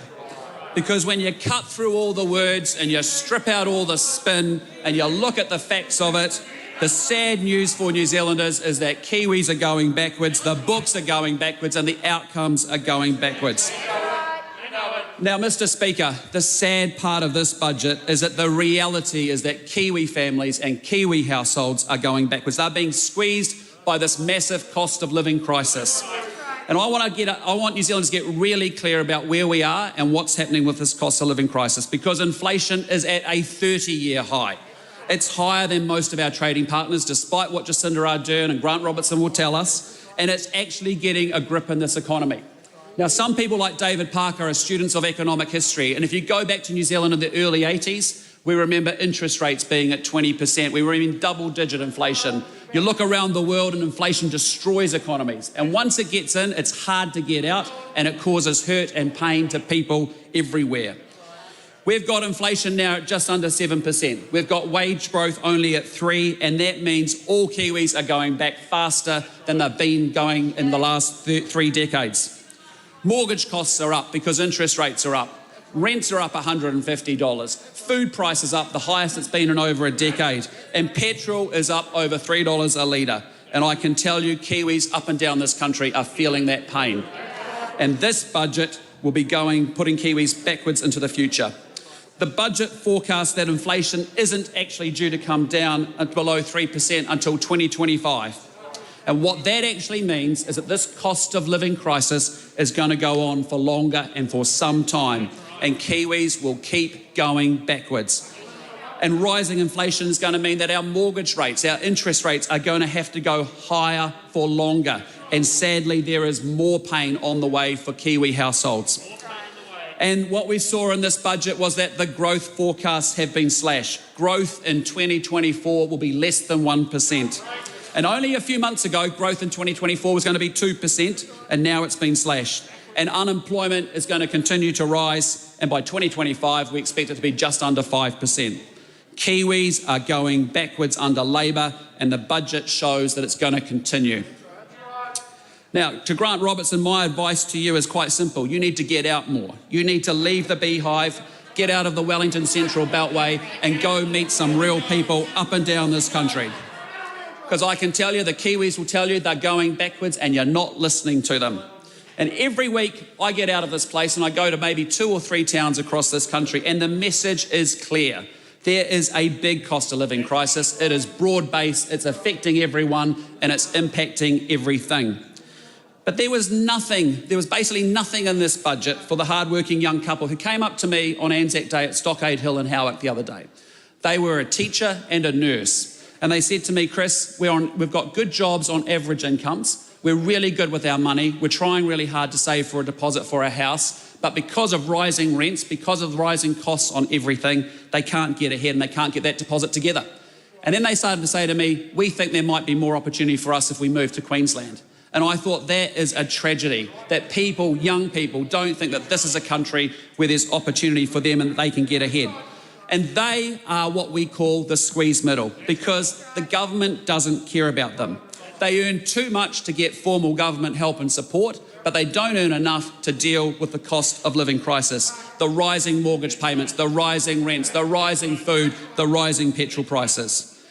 Because when you cut through all the words and you strip out all the spin and you look at the facts of it, the sad news for New Zealanders is that Kiwis are going backwards, the books are going backwards and the outcomes are going backwards. Now, Mr Speaker, the sad part of this budget is that the reality is that Kiwi families and Kiwi households are going backwards. They're being squeezed by this massive cost of living crisis. And I want New Zealanders to get really clear about where we are and what's happening with this cost of living crisis, because inflation is at a 30-year high. It's higher than most of our trading partners, despite what Jacinda Ardern and Grant Robertson will tell us, and it's actually getting a grip in this economy. Now, some people like David Parker are students of economic history, and if you go back to New Zealand in the early 80s, we remember interest rates being at 20%. We were in double-digit inflation. You look around the world and inflation destroys economies. And once it gets in, it's hard to get out, and it causes hurt and pain to people everywhere. We've got inflation now at just under 7%. We've got wage growth only at 3%, and that means all Kiwis are going back faster than they've been going in the last 3 decades. Mortgage costs are up because interest rates are up. Rents are up $150. Food prices up, the highest it's been in over a decade. And petrol is up over $3 a litre. And I can tell you, Kiwis up and down this country are feeling that pain. And this budget will be putting Kiwis backwards into the future. The budget forecasts that inflation isn't actually due to come down below 3% until 2025. And what that actually means is that this cost of living crisis is going to go on for longer and for some time. And Kiwis will keep going backwards. And rising inflation is going to mean that our mortgage rates, our interest rates are going to have to go higher for longer. And sadly, there is more pain on the way for Kiwi households. And what we saw in this budget was that the growth forecasts have been slashed. Growth in 2024 will be less than 1%. And only a few months ago, growth in 2024 was going to be 2%, and now it's been slashed. And unemployment is going to continue to rise, and by 2025, we expect it to be just under 5%. Kiwis are going backwards under Labor, and the budget shows that it's going to continue. Now, to Grant Robertson, my advice to you is quite simple. You need to get out more. You need to leave the beehive, get out of the Wellington Central Beltway and go meet some real people up and down this country. Because I can tell you, the Kiwis will tell you they're going backwards and you're not listening to them. And every week I get out of this place and I go to maybe 2 or 3 towns across this country, and the message is clear. There is a big cost of living crisis. It is broad-based, it's affecting everyone, and it's impacting everything. But there was basically nothing in this budget for the hard-working young couple who came up to me on Anzac Day at Stockade Hill in Howick the other day. They were a teacher and a nurse, and they said to me, Chris, we've got good jobs on average incomes, we're really good with our money, we're trying really hard to save for a deposit for a house, but because of rising rents, because of rising costs on everything, they can't get ahead and they can't get that deposit together. And then they started to say to me, we think there might be more opportunity for us if we move to Queensland. And I thought that is a tragedy, that people, young people, don't think that this is a country where there's opportunity for them and that they can get ahead. And they are what we call the squeeze middle, because the government doesn't care about them. They earn too much to get formal government help and support, but they don't earn enough to deal with the cost of living crisis, the rising mortgage payments, the rising rents, the rising food, the rising petrol prices.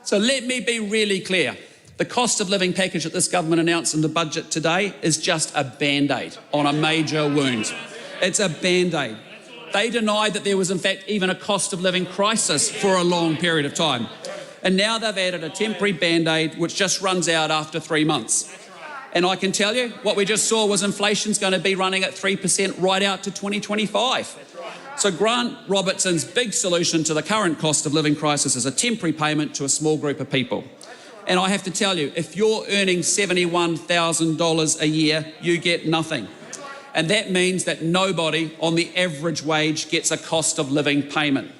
So let me be really clear. The cost of living package that this government announced in the budget today is just a band-aid on a major wound. It's a band-aid. They denied that there was in fact even a cost of living crisis for a long period of time. And now they've added a temporary band-aid which just runs out after 3 months. And I can tell you, what we just saw was inflation's going to be running at 3% right out to 2025. So Grant Robertson's big solution to the current cost of living crisis is a temporary payment to a small group of people. And I have to tell you, if you're earning $71,000 a year, you get nothing. And that means that nobody on the average wage gets a cost of living payment,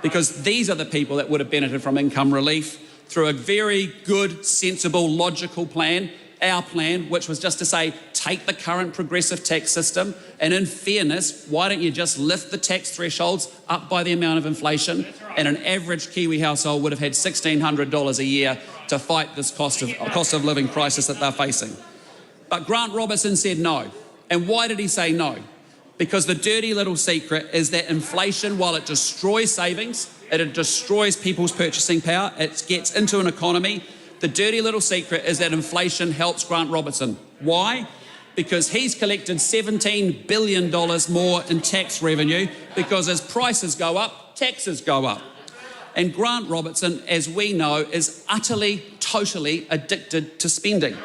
because these are the people that would have benefited from income relief through a very good, sensible, logical plan, our plan, which was just to say, take the current progressive tax system, and in fairness, why don't you just lift the tax thresholds up by the amount of inflation, and an average Kiwi household would have had $1,600 a year to fight this cost of living crisis that they're facing. But Grant Robertson said no. And why did he say no? Because the dirty little secret is that inflation, while it destroys savings, it destroys people's purchasing power, it gets into an economy, the dirty little secret is that inflation helps Grant Robertson. Why? Because he's collected $17 billion more in tax revenue, because as prices go up, taxes go up. And Grant Robertson, as we know, is utterly, totally addicted to spending.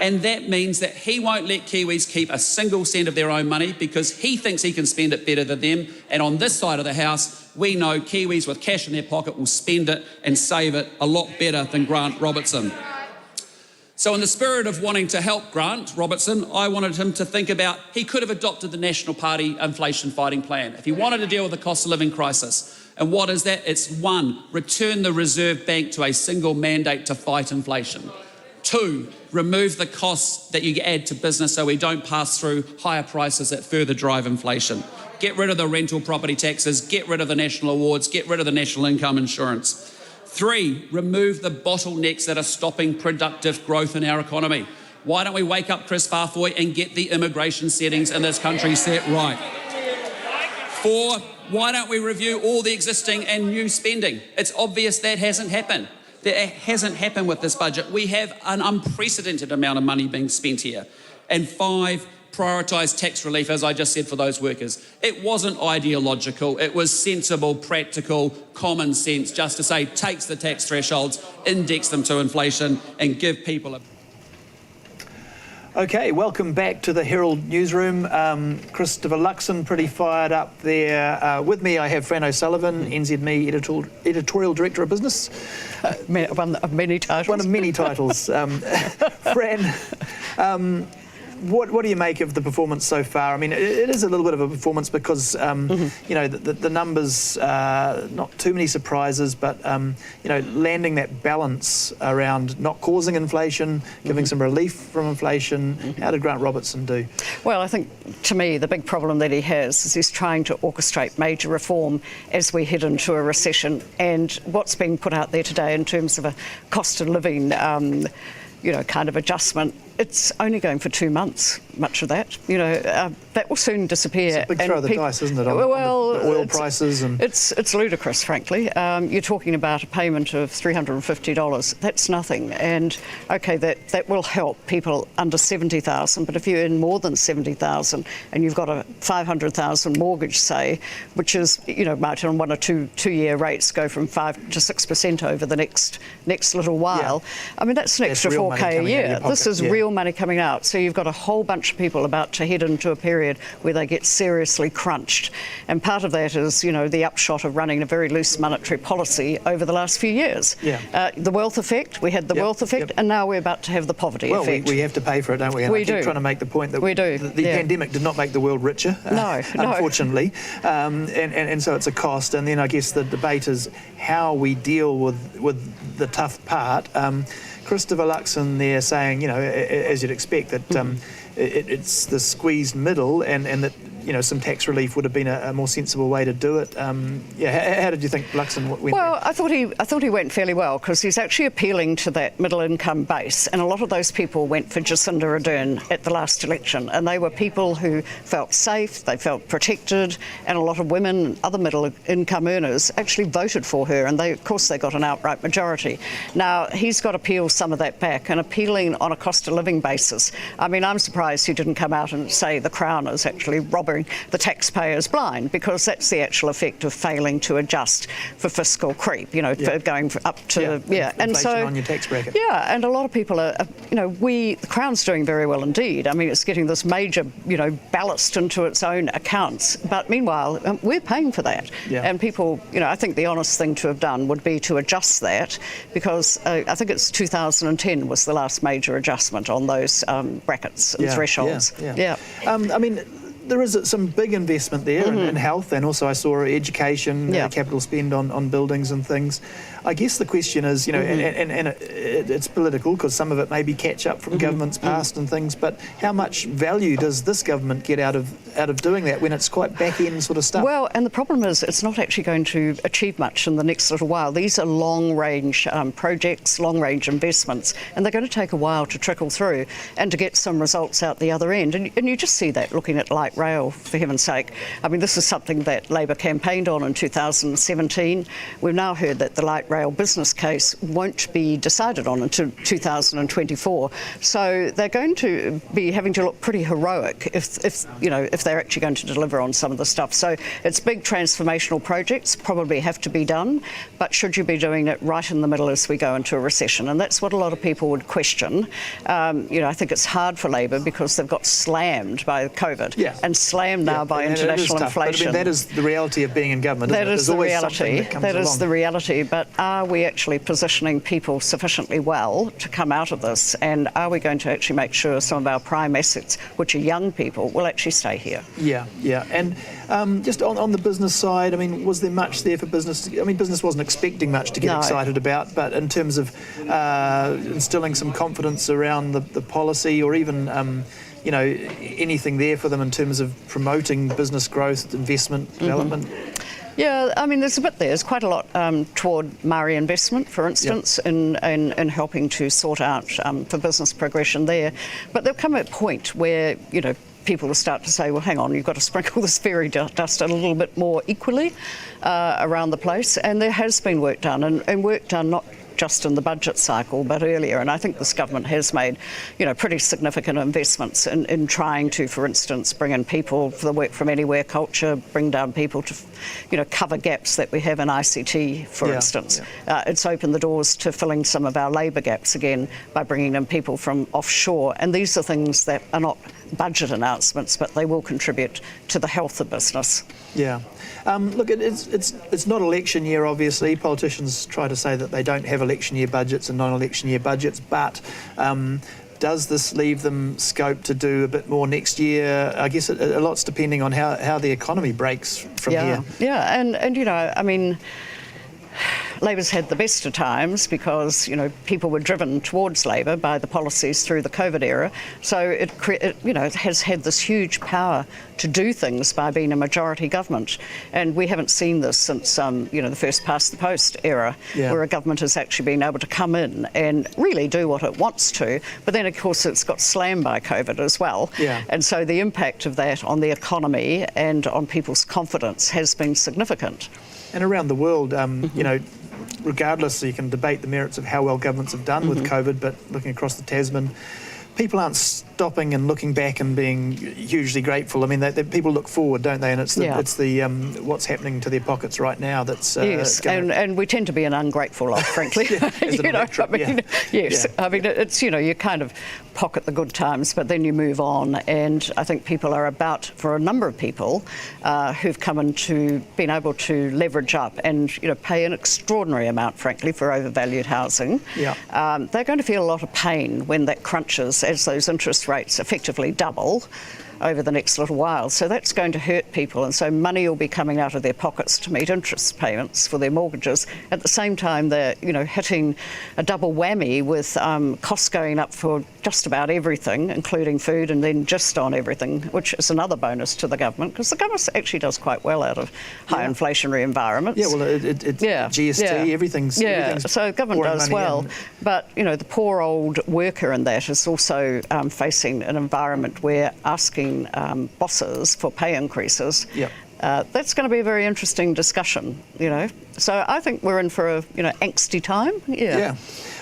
And that means that he won't let Kiwis keep a single cent of their own money because he thinks he can spend it better than them. And on this side of the house, we know Kiwis with cash in their pocket will spend it and save it a lot better than Grant Robertson. So in the spirit of wanting to help Grant Robertson, I wanted him to think about, he could have adopted the National Party inflation fighting plan if he wanted to deal with the cost of living crisis. And what is that? It's 1, return the Reserve Bank to a single mandate to fight inflation. 2, remove the costs that you add to business so we don't pass through higher prices that further drive inflation. Get rid of the rental property taxes, get rid of the national awards, get rid of the national income insurance. 3, remove the bottlenecks that are stopping productive growth in our economy. Why don't we wake up Chris Farfoy and get the immigration settings in this country set right? 4, why don't we review all the existing and new spending? It's obvious that hasn't happened. That hasn't happened with this budget. We have an unprecedented amount of money being spent here. And 5, prioritise tax relief, as I just said, for those workers. It wasn't ideological, it was sensible, practical, common sense, just to say, takes the tax thresholds, index them to inflation, and give people a... Okay, welcome back to the Herald newsroom. Christopher Luxon, pretty fired up there. With me, I have Fran O'Sullivan, NZME editorial director of business. One of many titles. One of many titles. Fran, What do you make of the performance so far? I mean, it is a little bit of a performance because, you know, the numbers, not too many surprises, but, you know, landing that balance around not causing inflation, giving some relief from inflation. How did Grant Robertson do? Well, I think, to me, the big problem that he has is he's trying to orchestrate major reform as we head into a recession. And what's being put out there today in terms of a cost of living, you know, kind of adjustment, it's only going for 2 months, much of that. You know, that will soon disappear. It's a big throw of the dice, isn't it, on the oil prices? And It's ludicrous, frankly. You're talking about a payment of $350. That's nothing. And, OK, that will help people under $70,000, but if you're in more than $70,000 and you've got a $500,000 mortgage, say, which is, you know, might on 1 or 2 two-year rates go from 5 to 6% over the next little while. I mean, that's an extra $4K a year. This is real money coming out. So you've got a whole bunch of people about to head into a period where they get seriously crunched. And part of that is, you know, the upshot of running a very loose monetary policy over the last few years. The wealth effect, we had the wealth effect, and now we're about to have the poverty effect. We have to pay for it, don't we? And we I keep trying to make the point that the pandemic did not make the world richer, unfortunately. And so it's a cost. And then I guess the debate is how we deal with the tough part. Christopher Luxon there saying, you know, as you'd expect, that it's the squeezed middle and that, you know, some tax relief would have been a more sensible way to do it. How did you think Luxon went? Well, I thought he went fairly well because he's actually appealing to that middle income base, and a lot of those people went for Jacinda Ardern at the last election, and they were people who felt safe, they felt protected, and a lot of women and other middle income earners actually voted for her, and of course they got an outright majority. Now he's got to peel some of that back, and appealing on a cost of living basis. I mean, I'm surprised he didn't come out and say the Crown is actually robbing the taxpayers blind, because that's the actual effect of failing to adjust for fiscal creep, you know, for going up to and so on your tax bracket. And a lot of people are, you know, the Crown's doing very well indeed. I mean, it's getting this major, you know, ballast into its own accounts, but meanwhile we're paying for that. And people, you know, I think the honest thing to have done would be to adjust that, because I think it's 2010 was the last major adjustment on those brackets and thresholds. I mean, there is some big investment there in health, and also I saw education, capital spend on buildings and things. I guess the question is, you know, and it's political because some of it may be catch up from governments past and things, but how much value does this government get out of doing that when it's quite back end sort of stuff? Well, and the problem is it's not actually going to achieve much in the next little while. These are long range projects, long range investments, and they're going to take a while to trickle through and to get some results out the other end. And you just see that looking at light rail, for heaven's sake. I mean, this is something that Labor campaigned on in 2017. We've now heard that the light rail business case won't be decided on until 2024. So they're going to be having to look pretty heroic if they're actually going to deliver on some of the stuff. So it's big transformational projects, probably have to be done, but should you be doing it right in the middle as we go into a recession? And that's what a lot of people would question. You know, I think it's hard for Labor because they've got slammed by COVID and slammed now by international inflation. But I mean, that is the reality of being in government. That is the reality. That is the reality. But are we actually positioning people sufficiently well to come out of this? And are we going to actually make sure some of our prime assets, which are young people, will actually stay here? And just on the business side, I mean, was there much there for business? I mean, business wasn't expecting much to get excited about, but in terms of instilling some confidence around the policy, or even you know, anything there for them in terms of promoting business growth, investment, development? Yeah, I mean, there's a bit there. There's quite a lot toward Maori investment, for instance, in helping to sort out for business progression there. But there'll come a point where, you know, people will start to say, well, hang on, you've got to sprinkle this fairy dust a little bit more equally around the place. And there has been work done, and work done not just in the budget cycle, but earlier. And I think this government has made, you know, pretty significant investments in trying to, for instance, bring in people for the work from anywhere culture, bring down people to, you know, cover gaps that we have in ICT, for instance. It's opened the doors to filling some of our labour gaps again by bringing in people from offshore. And these are things that are not budget announcements, but they will contribute to the health of business. Look, it's not election year, obviously. Politicians try to say that they don't have election year budgets and non-election year budgets, but Does this leave them scope to do a bit more next year? I guess a lot's depending on how the economy breaks from here. Yeah, and you know, I mean, Labor's had the best of times because, you know, people were driven towards Labor by the policies through the COVID era. So it has had this huge power to do things by being a majority government. And we haven't seen this since, the first past the post era, where a government has actually been able to come in and really do what it wants to. But then, of course, it's got slammed by COVID as well. Yeah. And so the impact of that on the economy and on people's confidence has been significant. And around the world, regardless, you can debate the merits of how well governments have done with COVID, but looking across the Tasman, people aren't stopping and looking back and being hugely grateful. I mean, people look forward, don't they? And it's the what's happening to their pockets right now that's yes, and we tend to be an ungrateful lot, frankly. Yes. I mean, it's you kind of pocket the good times, but then you move on. And I think people are about, for a number of people who've come into being able to leverage up and pay an extraordinary amount, frankly, for overvalued housing. Yeah. They're going to feel a lot of pain when that crunches as those interest rates effectively double over the next little while. So that's going to hurt people, and so money will be coming out of their pockets to meet interest payments for their mortgages. At the same time, they're hitting a double whammy with costs going up for just about everything, including food, and then just on everything, which is another bonus to the government, because the government actually does quite well out of high inflationary environments. Yeah, well, GST, everything's so government does well. But the poor old worker in that is also facing an environment where asking bosses for pay increases. That's going to be a very interesting discussion, So I think we're in for a angsty time. Yeah.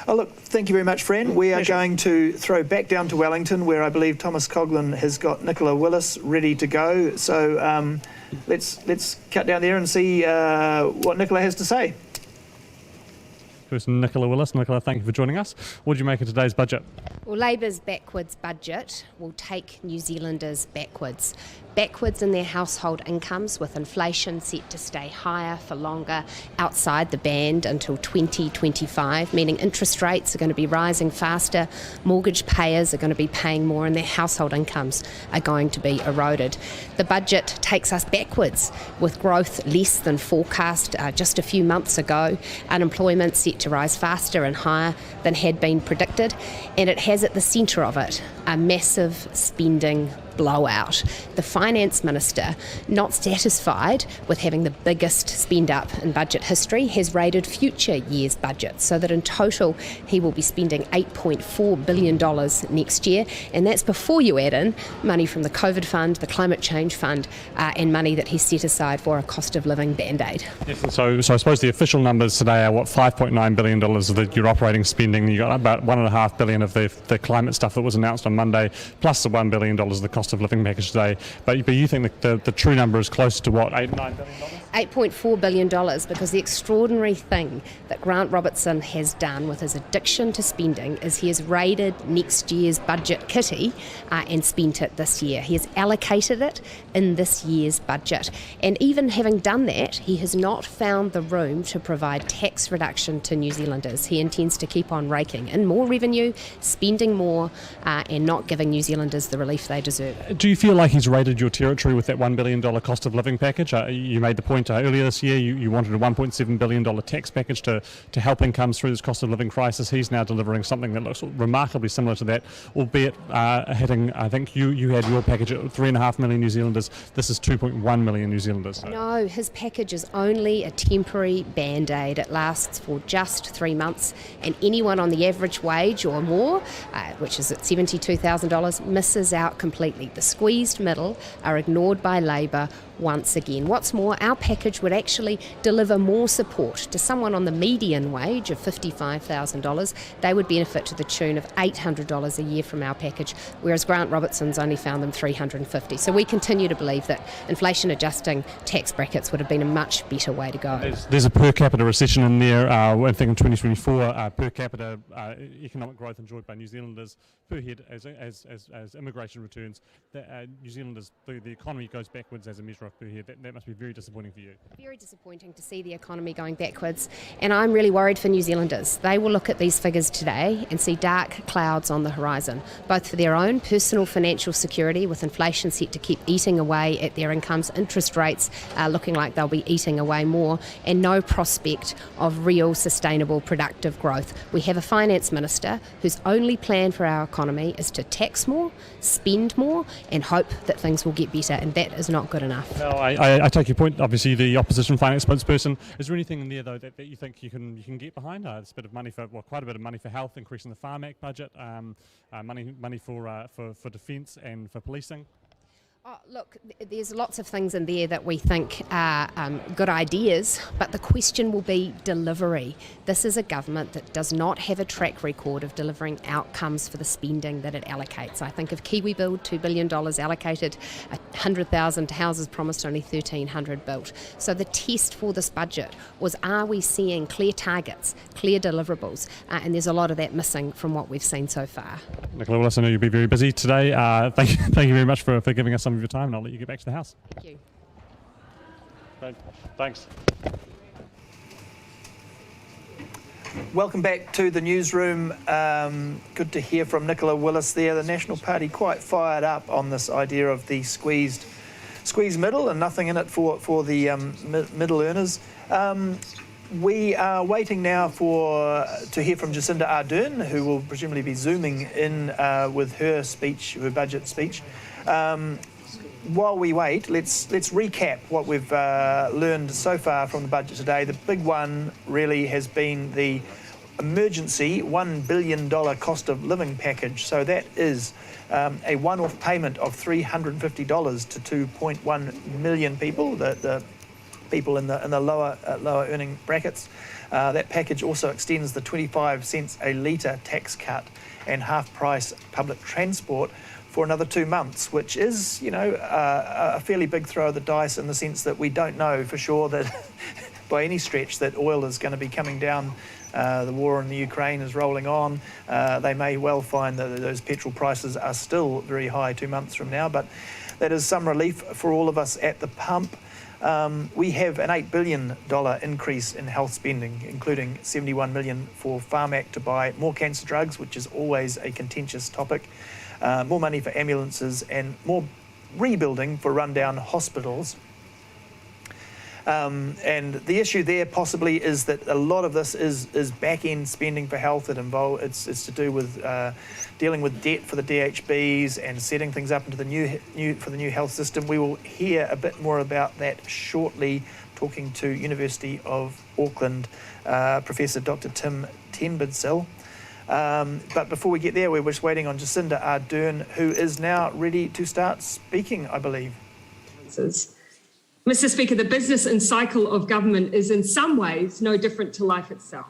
Oh, look, thank you very much, Fran. We are going to throw back down to Wellington, where I believe Thomas Coughlin has got Nicola Willis ready to go. So let's cut down there and see what Nicola has to say. First, Nicola Willis. Nicola, thank you for joining us. What did you make of today's budget? Well, Labor's backwards budget will take New Zealanders backwards in their household incomes, with inflation set to stay higher for longer outside the band until 2025, meaning interest rates are going to be rising faster, mortgage payers are going to be paying more, and their household incomes are going to be eroded. The budget takes us backwards, with growth less than forecast just a few months ago, unemployment set to rise faster and higher than had been predicted, and it has at the centre of it a massive spending blowout. The Finance Minister, not satisfied with having the biggest spend up in budget history, has rated future years' budgets so that in total he will be spending $8.4 billion next year, and that's before you add in money from the COVID fund, the Climate Change Fund, and money that he's set aside for a cost of living band-aid. Yes, so I suppose the official numbers today are $5.9 billion of your operating spending. You got about $1.5 billion of the climate stuff that was announced on Monday, plus the $1 billion of the cost of living package today. But you think the true number is close to what, $8 9 billion? $8.4 billion, because the extraordinary thing that Grant Robertson has done with his addiction to spending is he has raided next year's budget kitty and spent it this year. He has allocated it in this year's budget. And even having done that, he has not found the room to provide tax reduction to New Zealanders. He intends to keep on raking in more revenue, spending more, and not giving New Zealanders the relief they deserve. Do you feel like he's raided your territory with that $1 billion cost of living package? You made the point earlier this year you wanted a $1.7 billion tax package to help incomes through this cost of living crisis. He's now delivering something that looks remarkably similar to that, albeit hitting, I think you had your package at 3.5 million New Zealanders. This is 2.1 million New Zealanders. So. No, his package is only a temporary band-aid. It lasts for just 3 months, and anyone on the average wage or more, which is at $72,000, misses out completely. The squeezed middle are ignored by Labor once again. What's more, our package would actually deliver more support to someone on the median wage of $55,000. They would benefit to the tune of $800 a year from our package, whereas Grant Robertson's only found them $350. So we continue to believe that inflation adjusting tax brackets would have been a much better way to go. There's a per capita recession in there. I think in 2024, per capita economic growth enjoyed by New Zealanders per head as immigration returns. New Zealanders, the economy goes backwards as a measure of growth per year. That must be very disappointing for you. Very disappointing to see the economy going backwards, and I'm really worried for New Zealanders. They will look at these figures today and see dark clouds on the horizon, both for their own personal financial security, with inflation set to keep eating away at their incomes, interest rates looking like they'll be eating away more, and no prospect of real, sustainable, productive growth. We have a finance minister whose only plan for our economy is to tax more, spend more, and hope that things will get better, and that is not good enough. No, I take your point. Obviously, the opposition finance spokesperson. Is there anything in there though that you think you can get behind? There's a bit of money for quite a bit of money for health, increasing the Farm Act budget, money for defence and for policing. Oh, look, there's lots of things in there that we think are good ideas, but the question will be delivery. This is a government that does not have a track record of delivering outcomes for the spending that it allocates. I think of Kiwi Build, $2 billion allocated, 100,000 houses promised, only 1,300 built. So the test for this budget was, are we seeing clear targets, clear deliverables? And there's a lot of that missing from what we've seen so far. Nicola Willis, I know you'll be very busy today. Thank you very much for giving us some of your time, and I'll let you get back to the house. Thank you. Great. Thanks. Welcome back to the newsroom. Good to hear from Nicola Willis there. The National Party quite fired up on this idea of the squeezed middle and nothing in it for the middle earners. We are waiting now to hear from Jacinda Ardern, who will presumably be zooming in with her speech, her budget speech. While we wait, let's recap what we've learned so far from the budget today. The big one really has been the emergency $1 billion cost of living package. So that is a one-off payment of $350 to 2.1 million people, the people in the lower earning brackets. That package also extends the 25 cents a litre tax cut and half-price public transport for another 2 months, which is, a fairly big throw of the dice in the sense that we don't know for sure that by any stretch that oil is going to be coming down. The war in the Ukraine is rolling on. They may well find that those petrol prices are still very high 2 months from now, but that is some relief for all of us at the pump. We have an $8 billion increase in health spending, including $71 million for Farm Act to buy more cancer drugs, which is always a contentious topic. More money for ambulances and more rebuilding for rundown hospitals. And the issue there possibly is that a lot of this is back-end spending for health. It's to do with dealing with debt for the DHBs and setting things up into the new health system. We will hear a bit more about that shortly, talking to University of Auckland Professor Dr. Tim Tenbidsell. But before we get there, we're just waiting on Jacinda Ardern, who is now ready to start speaking, I believe. Mr. Speaker, the business and cycle of government is in some ways no different to life itself,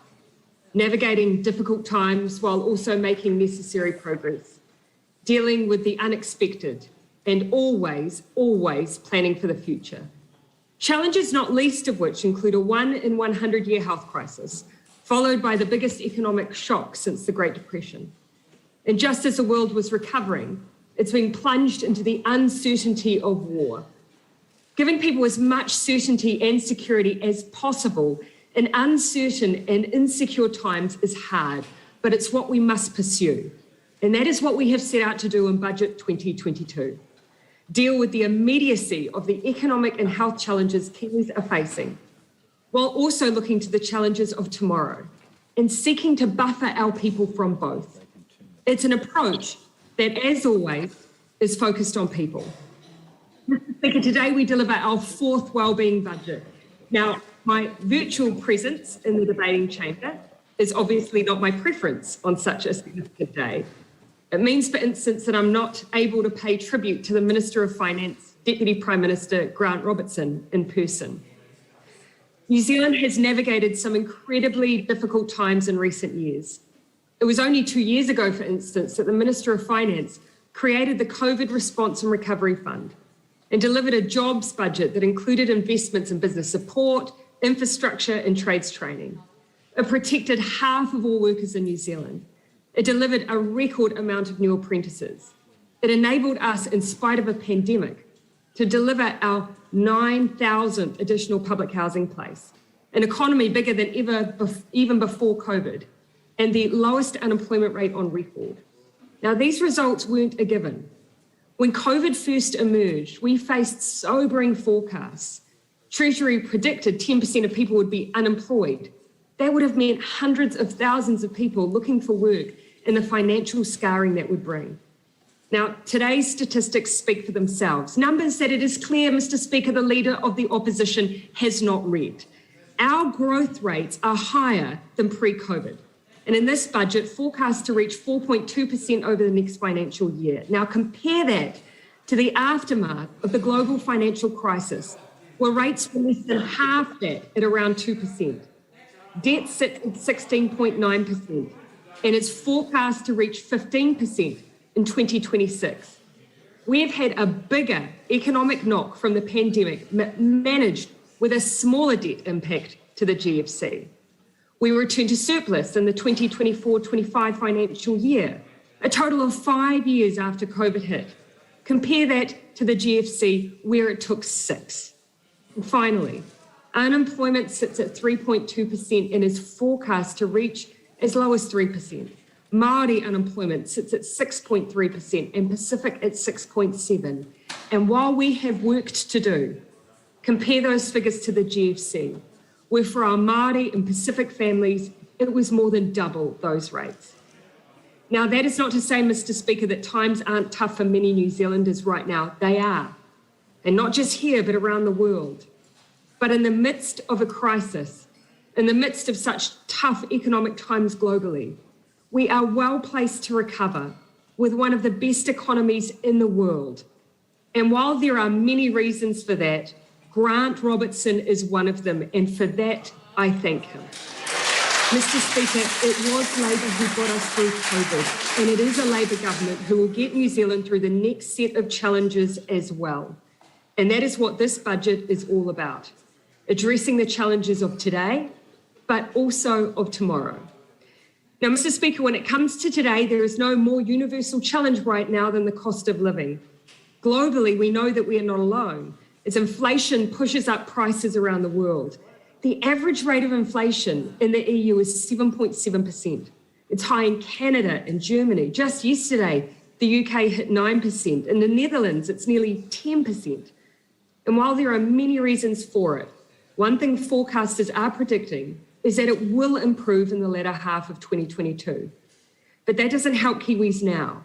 navigating difficult times while also making necessary progress, dealing with the unexpected and always planning for the future. Challenges not least of which include a 1 in 100 year health crisis, followed by the biggest economic shock since the Great Depression. And just as the world was recovering, it's been plunged into the uncertainty of war. Giving people as much certainty and security as possible in uncertain and insecure times is hard, but it's what we must pursue. And that is what we have set out to do in Budget 2022. Deal with the immediacy of the economic and health challenges Kiwis are facing, while also looking to the challenges of tomorrow and seeking to buffer our people from both. It's an approach that, as always, is focused on people. Mr. Speaker, today we deliver our fourth wellbeing budget. Now, my virtual presence in the debating chamber is obviously not my preference on such a significant day. It means, for instance, that I'm not able to pay tribute to the Minister of Finance, Deputy Prime Minister Grant Robertson, in person. New Zealand has navigated some incredibly difficult times in recent years. It was only 2 years ago, for instance, that the Minister of Finance created the COVID Response and Recovery Fund and delivered a jobs budget that included investments in business support, infrastructure and trades training. It protected half of all workers in New Zealand. It delivered a record amount of new apprentices. It enabled us, in spite of a pandemic, to deliver our 9,000th additional public housing place, an economy bigger than ever, even before COVID, and the lowest unemployment rate on record. Now, these results weren't a given. When COVID first emerged, we faced sobering forecasts. Treasury predicted 10% of people would be unemployed. That would have meant hundreds of thousands of people looking for work and the financial scarring that would bring. Now, today's statistics speak for themselves. Numbers that it is clear, Mr. Speaker, the Leader of the Opposition has not read. Our growth rates are higher than pre-COVID, and in this budget, forecast to reach 4.2% over the next financial year. Now, compare that to the aftermath of the global financial crisis, where rates were less than half that at around 2%. Debt sits at 16.9%, and it's forecast to reach 15% in 2026. We have had a bigger economic knock from the pandemic managed with a smaller debt impact to the GFC. We returned to surplus in the 2024-25 financial year, a total of 5 years after COVID hit. Compare that to the GFC, where it took 6. And finally, unemployment sits at 3.2% and is forecast to reach as low as 3%. Maori unemployment sits at 6.3% and Pacific at 6.7%. And while we have work to do, compare those figures to the GFC, where for our Maori and Pacific families, it was more than double those rates. Now, that is not to say, Mr. Speaker, that times aren't tough for many New Zealanders right now. They are. And not just here, but around the world. But in the midst of a crisis, in the midst of such tough economic times globally, we are well placed to recover with one of the best economies in the world. And while there are many reasons for that, Grant Robertson is one of them, and for that, I thank him. Mr. Speaker, it was Labour who got us through COVID, and it is a Labour government who will get New Zealand through the next set of challenges as well. And that is what this budget is all about, addressing the challenges of today, but also of tomorrow. Now, Mr. Speaker, when it comes to today, there is no more universal challenge right now than the cost of living. Globally, we know that we are not alone, as inflation pushes up prices around the world. The average rate of inflation in the EU is 7.7%. It's high in Canada and Germany. Just yesterday, the UK hit 9%. In the Netherlands, it's nearly 10%. And while there are many reasons for it, one thing forecasters are predicting is that it will improve in the latter half of 2022. But that doesn't help Kiwis now.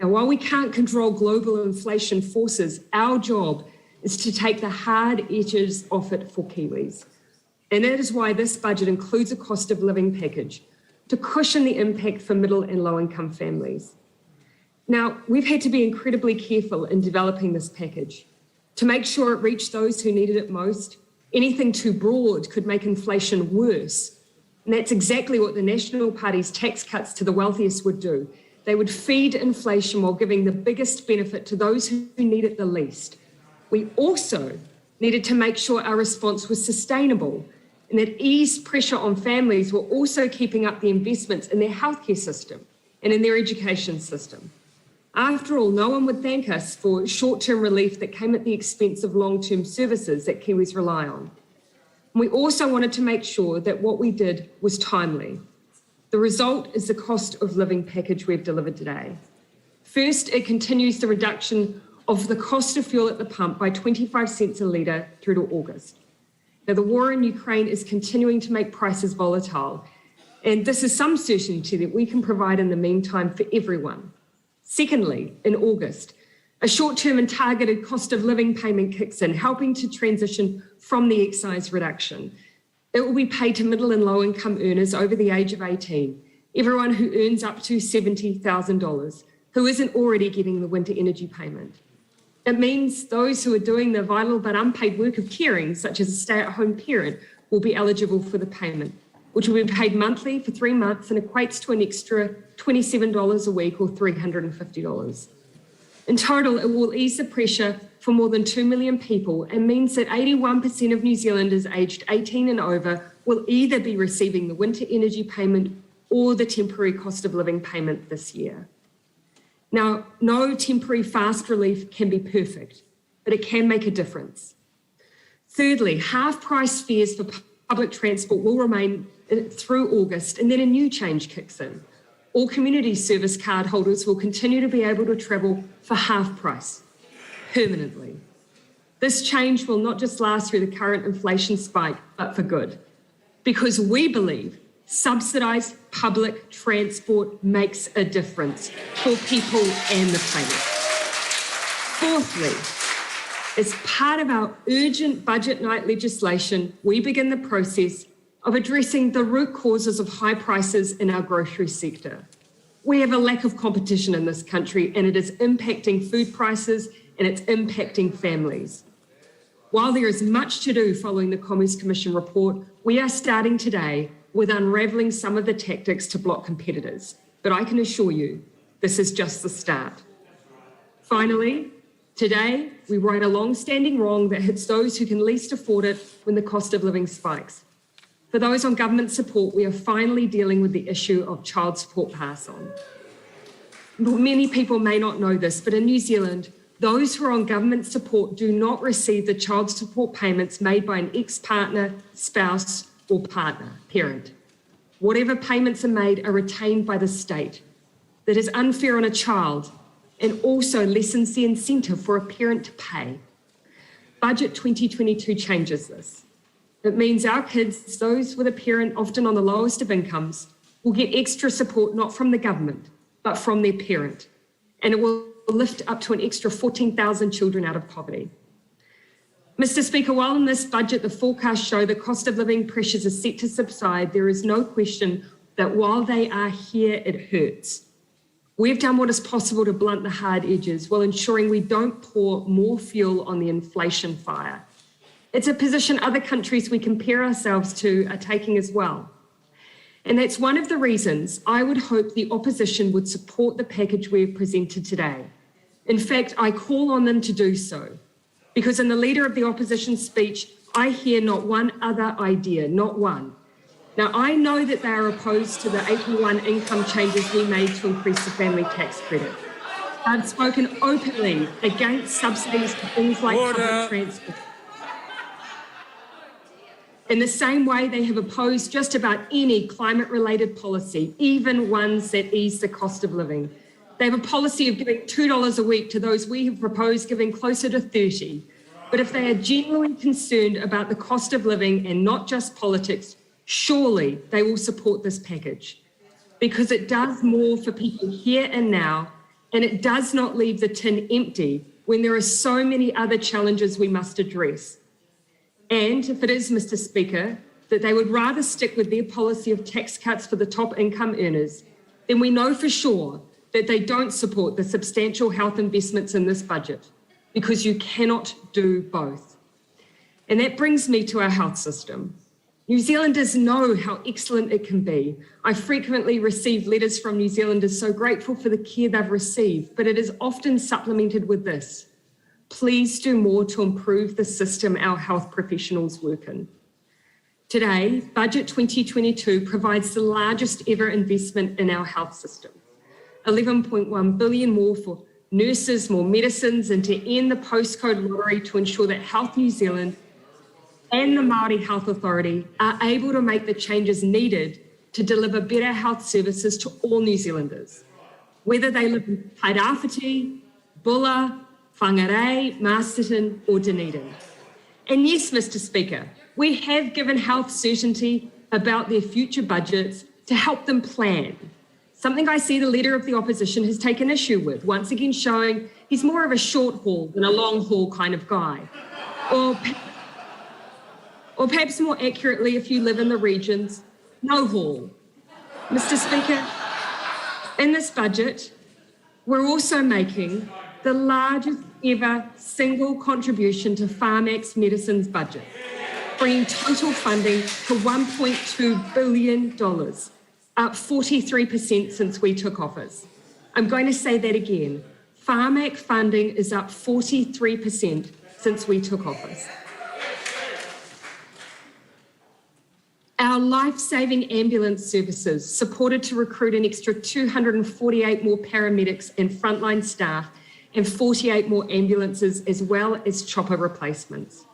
Now, while we can't control global inflation forces, our job is to take the hard edges off it for Kiwis. And that is why this budget includes a cost of living package to cushion the impact for middle and low income families. Now, we've had to be incredibly careful in developing this package to make sure it reached those who needed it most. Anything too broad could make inflation worse. And that's exactly what the National Party's tax cuts to the wealthiest would do. They would feed inflation while giving the biggest benefit to those who need it the least. We also needed to make sure our response was sustainable and that eased pressure on families while also keeping up the investments in their healthcare system and in their education system. After all, no one would thank us for short-term relief that came at the expense of long-term services that Kiwis rely on. And we also wanted to make sure that what we did was timely. The result is the cost of living package we've delivered today. First, it continues the reduction of the cost of fuel at the pump by 25 cents a litre through to August. Now, the war in Ukraine is continuing to make prices volatile, and this is some certainty that we can provide in the meantime for everyone. Secondly, in August, a short-term and targeted cost of living payment kicks in, helping to transition from the excise reduction. It will be paid to middle and low income earners over the age of 18, everyone who earns up to $70,000, who isn't already getting the winter energy payment. It means those who are doing the vital but unpaid work of caring, such as a stay-at-home parent, will be eligible for the payment, which will be paid monthly for 3 months and equates to an extra $27 a week or $350. In total, it will ease the pressure for more than 2 million people and means that 81% of New Zealanders aged 18 and over will either be receiving the winter energy payment or the temporary cost of living payment this year. Now, no temporary fast relief can be perfect, but it can make a difference. Thirdly, half-price fares for public transport will remain through August, and then a new change kicks in. All community service card holders will continue to be able to travel for half price, permanently. This change will not just last through the current inflation spike, but for good, because we believe subsidised public transport makes a difference for people and the planet. Fourthly, as part of our urgent budget night legislation, we begin the process of addressing the root causes of high prices in our grocery sector. We have a lack of competition in this country, and it is impacting food prices and it's impacting families. While there is much to do following the Commerce Commission report, we are starting today with unravelling some of the tactics to block competitors. But I can assure you, this is just the start. Finally, today, we right a long-standing wrong that hits those who can least afford it when the cost of living spikes. For those on government support, we are finally dealing with the issue of child support pass-on. Many people may not know this, but in New Zealand, those who are on government support do not receive the child support payments made by an ex-partner, spouse, or parent. Whatever payments are made are retained by the state. That is unfair on a child and also lessens the incentive for a parent to pay. Budget 2022 changes this. It means our kids, those with a parent often on the lowest of incomes, will get extra support not from the government, but from their parent. And it will lift up to an extra 14,000 children out of poverty. Mr. Speaker, while in this budget the forecasts show the cost of living pressures are set to subside, there is no question that while they are here, it hurts. We've done what is possible to blunt the hard edges while ensuring we don't pour more fuel on the inflation fire. It's a position other countries we compare ourselves to are taking as well. And that's one of the reasons I would hope the opposition would support the package we have presented today. In fact, I call on them to do so, because in the Leader of the Opposition speech, I hear not one other idea, not one. Now, I know that they are opposed to the April 1 income changes we made to increase the family tax credit. I've spoken openly against subsidies to things like public transport. In the same way, they have opposed just about any climate-related policy, even ones that ease the cost of living. They have a policy of giving $2 a week to those we have proposed giving closer to 30. But if they are genuinely concerned about the cost of living and not just politics, surely they will support this package, because it does more for people here and now, and it does not leave the tin empty when there are so many other challenges we must address. And if it is, Mr. Speaker, that they would rather stick with their policy of tax cuts for the top income earners, then we know for sure that they don't support the substantial health investments in this budget, because you cannot do both. And that brings me to our health system. New Zealanders know how excellent it can be. I frequently receive letters from New Zealanders so grateful for the care they've received, but it is often supplemented with this: please do more to improve the system our health professionals work in. Today, Budget 2022 provides the largest ever investment in our health system. 11.1 billion more for nurses, more medicines, and to end the postcode lottery to ensure that Health New Zealand and the Maori Health Authority are able to make the changes needed to deliver better health services to all New Zealanders, whether they live in Tairāwhiti, Bulla, Whangarei, Masterton or Dunedin. And yes, Mr. Speaker, we have given health certainty about their future budgets to help them plan, something I see the Leader of the Opposition has taken issue with, once again showing he's more of a short haul than a long haul kind of guy. Or perhaps more accurately, if you live in the regions, no haul. Mr. Speaker, in this budget, we're also making the largest ever single contribution to Pharmac's medicines budget, bringing total funding to $1.2 billion, up 43% since we took office. I'm going to say that again. Pharmac funding is up 43% since we took office. Our life-saving ambulance services, supported to recruit an extra 248 more paramedics and frontline staff, and 48 more ambulances, as well as chopper replacements.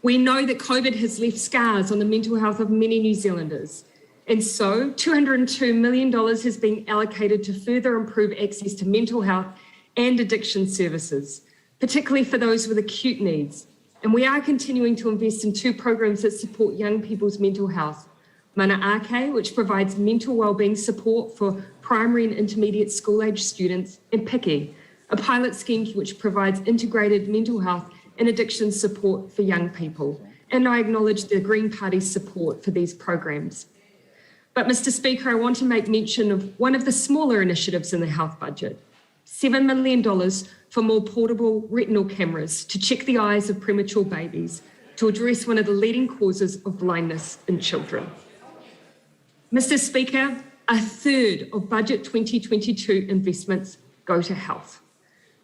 We know that COVID has left scars on the mental health of many New Zealanders, and so $202 million has been allocated to further improve access to mental health and addiction services, particularly for those with acute needs. And we are continuing to invest in 2 programs that support young people's mental health. Mana Ake, which provides mental wellbeing support for primary and intermediate school-age students, and Piki, a pilot scheme which provides integrated mental health and addiction support for young people. And I acknowledge the Green Party's support for these programs. But Mr. Speaker, I want to make mention of one of the smaller initiatives in the health budget, $7 million for more portable retinal cameras to check the eyes of premature babies to address one of the leading causes of blindness in children. Mr. Speaker, a third of Budget 2022 investments go to health.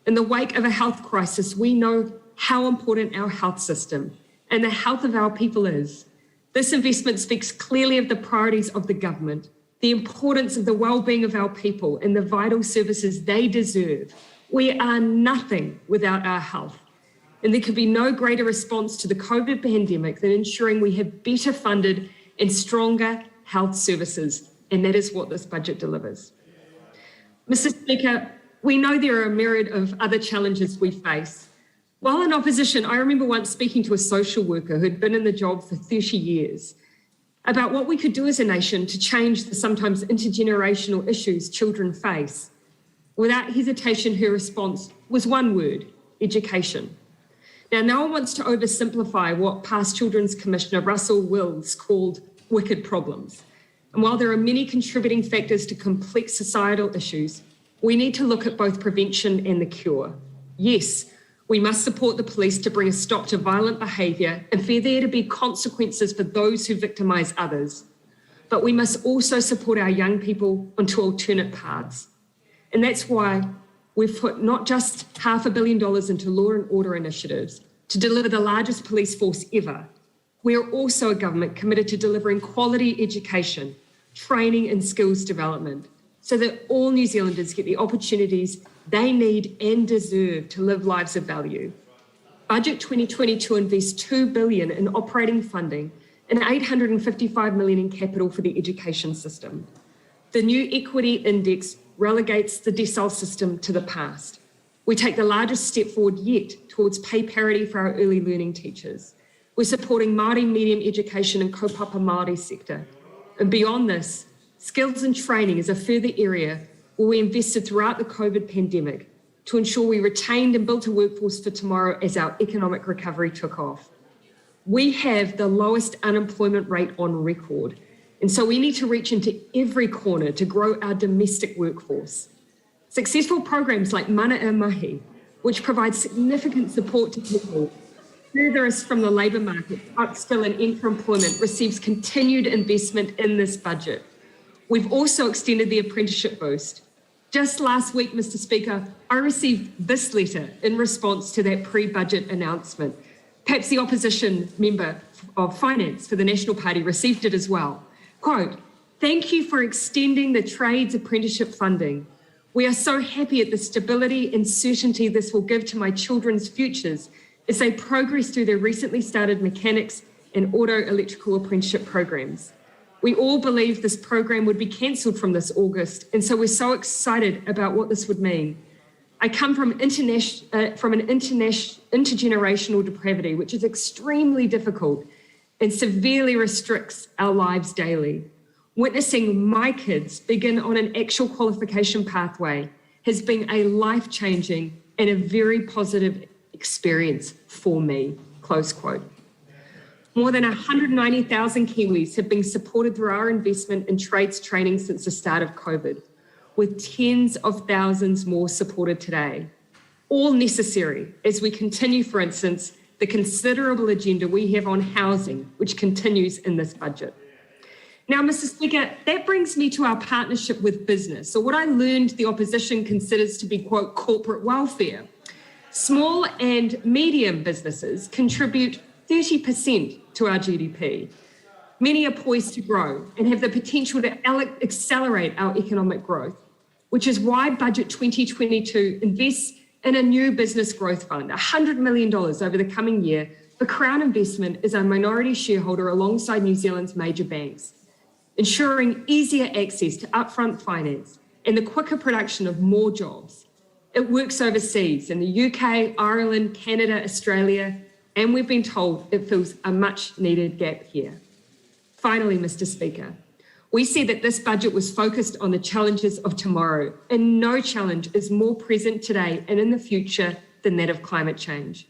In the wake of a health crisis, we know how important our health system and the health of our people is. This investment speaks clearly of the priorities of the government, the importance of the well-being of our people and the vital services they deserve. We are nothing without our health. And there can be no greater response to the COVID pandemic than ensuring we have better funded and stronger health services. And that is what this budget delivers. Mr. Speaker, we know there are a myriad of other challenges we face. While in opposition, I remember once speaking to a social worker who'd been in the job for 30 years about what we could do as a nation to change the sometimes intergenerational issues children face. Without hesitation, her response was one word: education. Now, no one wants to oversimplify what past Children's Commissioner Russell Wills called wicked problems. And while there are many contributing factors to complex societal issues, we need to look at both prevention and the cure. Yes, we must support the police to bring a stop to violent behaviour and for there to be consequences for those who victimise others. But we must also support our young people onto alternate paths. And that's why we've put not just $500 million into law and order initiatives to deliver the largest police force ever. We are also a government committed to delivering quality education, training and skills development so that all New Zealanders get the opportunities they need and deserve to live lives of value. Budget 2022 invests $2 billion in operating funding and $855 million in capital for the education system. The new equity index relegates the decile system to the past. We take the largest step forward yet towards pay parity for our early learning teachers. We're supporting Māori medium education and kaupapa Māori sector. And beyond this, skills and training is a further area where we invested throughout the COVID pandemic to ensure we retained and built a workforce for tomorrow as our economic recovery took off. We have the lowest unemployment rate on record, and so we need to reach into every corner to grow our domestic workforce. Successful programs like Mana e Mahi, which provide significant support to people furthest from the labour market, upskill and enter employment, receives continued investment in this budget. We've also extended the apprenticeship boost. Just last week, Mr. Speaker, I received this letter in response to that pre-budget announcement. Perhaps the opposition member of finance for the National Party received it as well. Quote, "Thank you for extending the trades apprenticeship funding. We are so happy at the stability and certainty this will give to my children's futures as they progress through their recently started mechanics and auto electrical apprenticeship programs. We all believe this program would be cancelled from this August, and so we're so excited about what this would mean. I come from an intergenerational depravity, which is extremely difficult and severely restricts our lives daily. Witnessing my kids begin on an actual qualification pathway has been a life-changing and a very positive experience for me," close quote. More than 190,000 Kiwis have been supported through our investment in trades training since the start of COVID, with tens of thousands more supported today. All necessary as we continue, for instance, the considerable agenda we have on housing, which continues in this budget. Now, Mr. Speaker, that brings me to our partnership with business, or what I learned the opposition considers to be, quote, corporate welfare. Small and medium businesses contribute 30% to our GDP. Many are poised to grow and have the potential to accelerate our economic growth, which is why Budget 2022 invests and a new business growth fund, $100 million over the coming year for Crown Investment as a minority shareholder alongside New Zealand's major banks, ensuring easier access to upfront finance and the quicker production of more jobs. It works overseas in the UK, Ireland, Canada, Australia, and we've been told it fills a much needed gap here. Finally, Mr. Speaker, we said that this budget was focused on the challenges of tomorrow, and no challenge is more present today and in the future than that of climate change.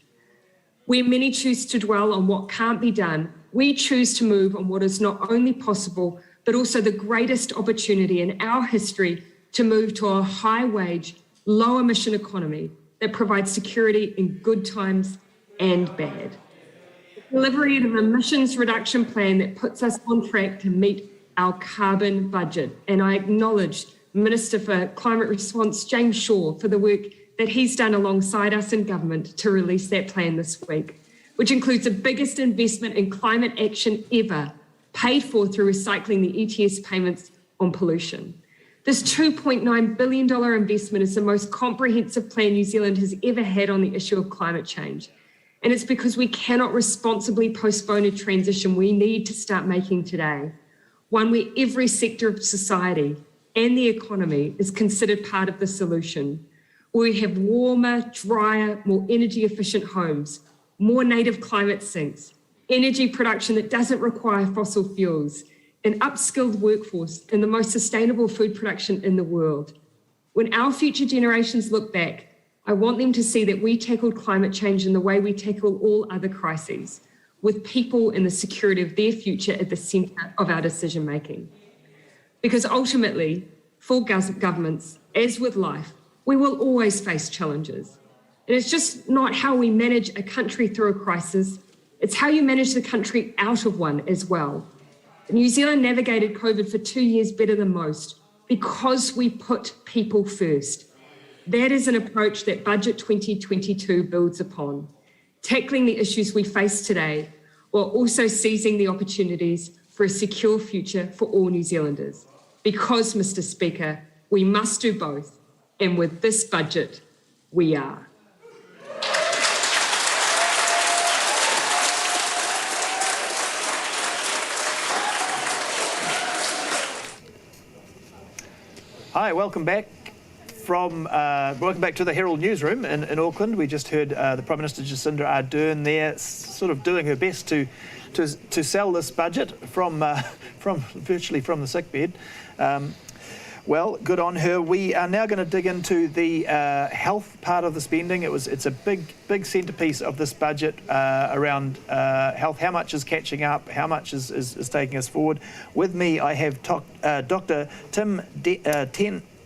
Where many choose to dwell on what can't be done, we choose to move on what is not only possible, but also the greatest opportunity in our history to move to a high-wage, low-emission economy that provides security in good times and bad. Delivery of an emissions reduction plan that puts us on track to meet our carbon budget. And I acknowledge Minister for Climate Response, James Shaw, for the work that he's done alongside us in government to release that plan this week, which includes the biggest investment in climate action ever, paid for through recycling the ETS payments on pollution. This $2.9 billion investment is the most comprehensive plan New Zealand has ever had on the issue of climate change. And it's because we cannot responsibly postpone a transition we need to start making today, one where every sector of society and the economy is considered part of the solution, where we have warmer, drier, more energy efficient homes, more native climate sinks, energy production that doesn't require fossil fuels, an upskilled workforce, and the most sustainable food production in the world. When our future generations look back, I want them to see that we tackled climate change in the way we tackle all other crises, with people and the security of their future at the centre of our decision making. Because ultimately, for governments, as with life, we will always face challenges. And it's just not how we manage a country through a crisis, it's how you manage the country out of one as well. New Zealand navigated COVID for 2 years better than most because we put people first. That is an approach that Budget 2022 builds upon, tackling the issues we face today while also seizing the opportunities for a secure future for all New Zealanders. Because, Mr. Speaker, we must do both. And with this budget, we are. Hi, welcome back to the Herald newsroom in Auckland. We just heard the Prime Minister Jacinda Ardern there, sort of doing her best to sell this budget from virtually from the sickbed. Well, good on her. We are now going to dig into the health part of the spending. It's a big centrepiece of this budget around health. How much is catching up? How much is taking us forward? With me, I have Dr. Tim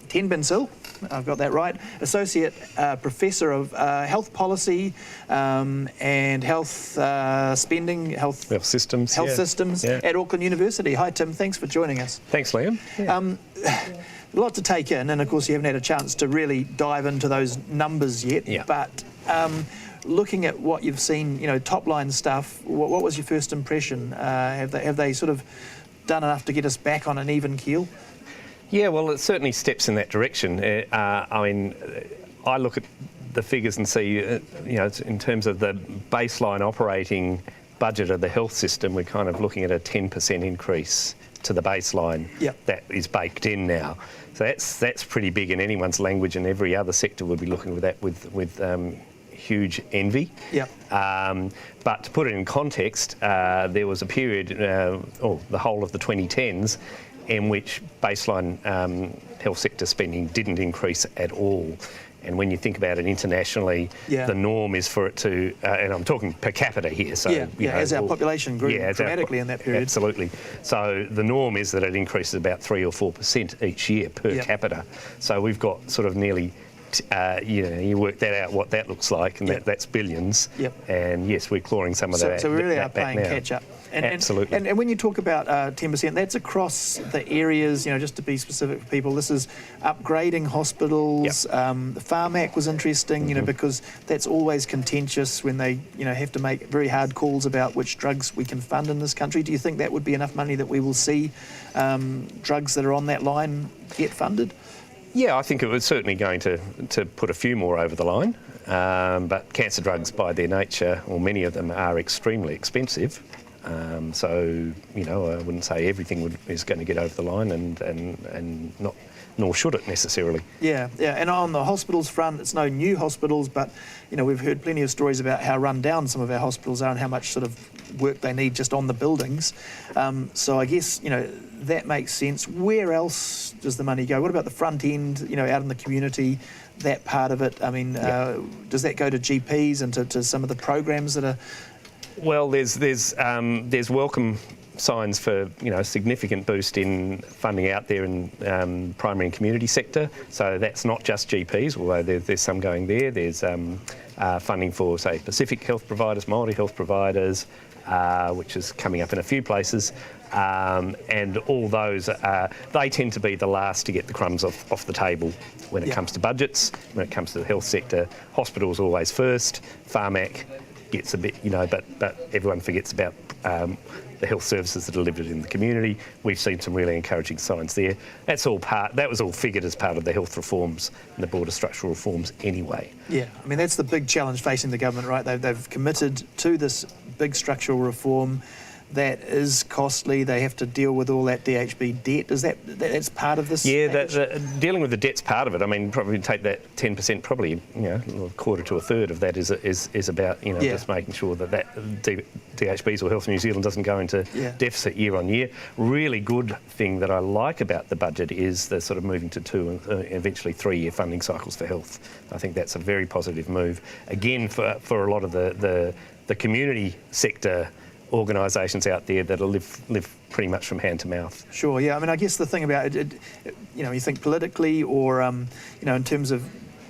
Tenbensil. I've got that right. Associate Professor of Health Policy and Health Spending, Health Systems at Auckland University. Hi, Tim. Thanks for joining us. Thanks, Liam. A lot to take in, and of course you haven't had a chance to really dive into those numbers yet. Yeah. But looking at what you've seen, top line stuff, what was your first impression? Have they sort of done enough to get us back on an even keel? Yeah, well, it certainly steps in that direction. I mean, I look at the figures and see, in terms of the baseline operating budget of the health system, we're kind of looking at a 10% increase to the baseline. Yep. That is baked in now. So that's pretty big in anyone's language, and every other sector would be looking at that with huge envy. Yep. But to put it in context, there was a period, the whole of the 2010s, in which baseline health sector spending didn't increase at all. And when you think about it internationally, the norm is for it to, and I'm talking per capita here, so as our population grew dramatically in that period. Absolutely. So the norm is that it increases about 3 or 4% each year per capita. So we've got sort of nearly, you work that out what that looks like, and that's billions. Yep. And yes, we're clawing some of that. So we really are playing catch up. Absolutely. And when you talk about 10%, that's across the areas, just to be specific for people. This is upgrading hospitals. The Farm Act was interesting, because that's always contentious when they, have to make very hard calls about which drugs we can fund in this country. Do you think that would be enough money that we will see drugs that are on that line get funded? Yeah, I think it was certainly going to put a few more over the line, but cancer drugs by their nature, or many of them, are extremely expensive. So, you know, I wouldn't say everything is going to get over the line, and not, nor should it necessarily. Yeah, and on the hospitals front, it's no new hospitals, but, you know, we've heard plenty of stories about how run down some of our hospitals are and how much sort of work they need just on the buildings. So I guess, you know, that makes sense. Where else does the money go? What about the front end, you know, out in the community, that part of it? I mean, does that go to GPs and to some of the programs that are... Well, there's welcome signs for, you know, significant boost in funding out there in primary and community sector. So that's not just GPs, although there's some going there. There's funding for, say, Pacific health providers, Maori health providers, which is coming up in a few places. And all those, they tend to be the last to get the crumbs off the table when it comes to budgets, when it comes to the health sector. Hospitals always first, Pharmac gets a bit, you know, but everyone forgets about the health services that are delivered in the community. We've seen some really encouraging signs there. That was all figured as part of the health reforms and the broader structural reforms anyway. Yeah, I mean, that's the big challenge facing the government, right? They've committed to this big structural reform that is costly. They have to deal with all that DHB debt. That's part of this? Yeah, dealing with the debt's part of it. I mean, probably take that 10%, probably, you know, a quarter to a third of that is about, you know, just making sure that DHBs or Health New Zealand doesn't go into deficit year on year. Really good thing that I like about the budget is the sort of moving to 2 and eventually 3-year funding cycles for health. I think that's a very positive move. Again, for a lot of the community sector organisations out there that live pretty much from hand to mouth. Sure, yeah. I mean, I guess the thing about it, you know, you think politically or, you know, in terms of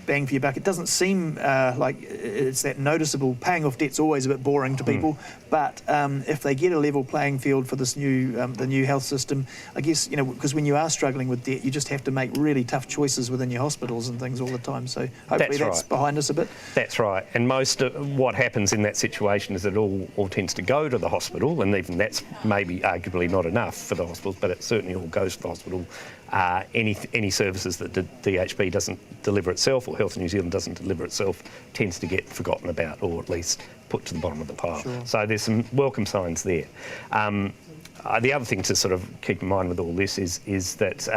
bang for your buck, it doesn't seem like it's that noticeable. Paying off debt's always a bit boring to people, but if they get a level playing field for this new the new health system, I guess, you know, because when you are struggling with debt, you just have to make really tough choices within your hospitals and things all the time. So hopefully that's behind us a bit. That's right. And most of what happens in that situation is it all tends to go to the hospital, and even that's maybe arguably not enough for the hospitals, but it certainly all goes to the hospital. Any services that DHB doesn't deliver itself or Health New Zealand doesn't deliver itself tends to get forgotten about, or at least put to the bottom of the pile. Sure. So there's some welcome signs there. The other thing to sort of keep in mind with all this is that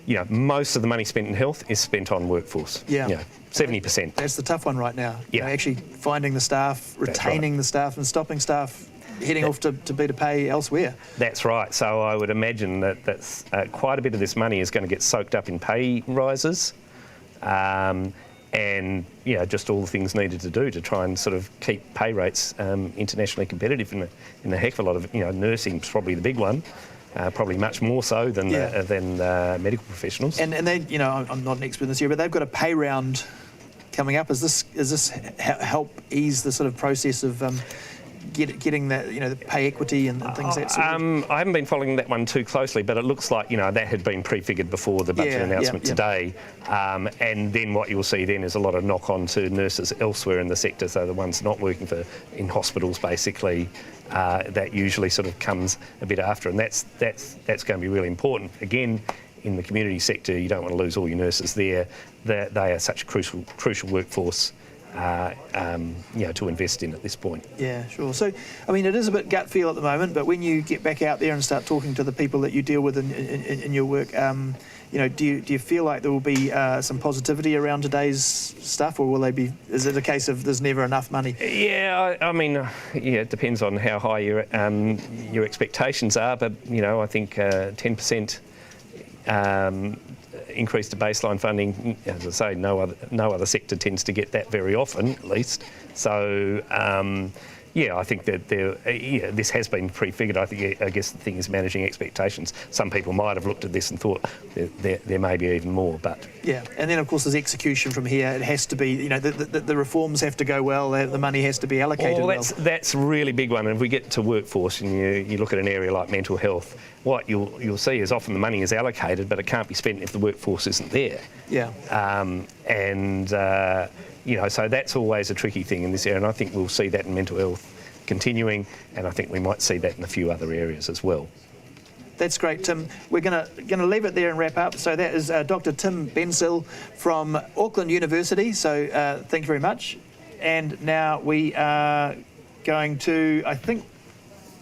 you know, most of the money spent in health is spent on workforce. Yeah. You know, 70%. That's the tough one right now. Yeah. You know, actually finding the staff, retaining the staff, and stopping staff heading off to pay elsewhere. That's right. So I would imagine that's quite a bit of this money is going to get soaked up in pay rises, and, you know, just all the things needed to do to try and sort of keep pay rates internationally competitive in a heck of a lot of, you know, nursing's probably the big one. Probably much more so than medical professionals. And they, you know, I'm not an expert in this area, but they've got a pay round coming up. Is this help ease the sort of process of getting that, you know, the pay equity and things that sort of... I haven't been following that one too closely, but it looks like, you know, that had been prefigured before the budget announcement today. And then what you'll see then is a lot of knock-on to nurses elsewhere in the sector, so the ones not working in hospitals, basically. That usually sort of comes a bit after, and that's going to be really important. Again, in the community sector, you don't want to lose all your nurses there. They are such a crucial workforce, you know, to invest in at this point. Yeah, sure. So, I mean, it is a bit gut feel at the moment, but when you get back out there and start talking to the people that you deal with in your work, you know, do you feel like there will be some positivity around today's stuff, or will they be? Is it a case of there's never enough money? Yeah, I mean, it depends on how high your expectations are, but, you know, I think 10%. Increase to baseline funding, as I say, no other sector tends to get that very often, at least. So, yeah, I think that this has been prefigured. I guess the thing is managing expectations. Some people might have looked at this and thought there may be even more, but... Yeah, and then, of course, there's execution from here. It has to be, you know, the reforms have to go well, the money has to be allocated well. That's a really big one. And if we get to workforce and you look at an area like mental health, what you'll see is often the money is allocated, but it can't be spent if the workforce isn't there. Yeah. You know, so that's always a tricky thing in this area, and I think we'll see that in mental health continuing, and I think we might see that in a few other areas as well. That's great, Tim. We're going to leave it there and wrap up. So that is Dr. Tim Bensil from Auckland University. So thank you very much. And now we are going to, I think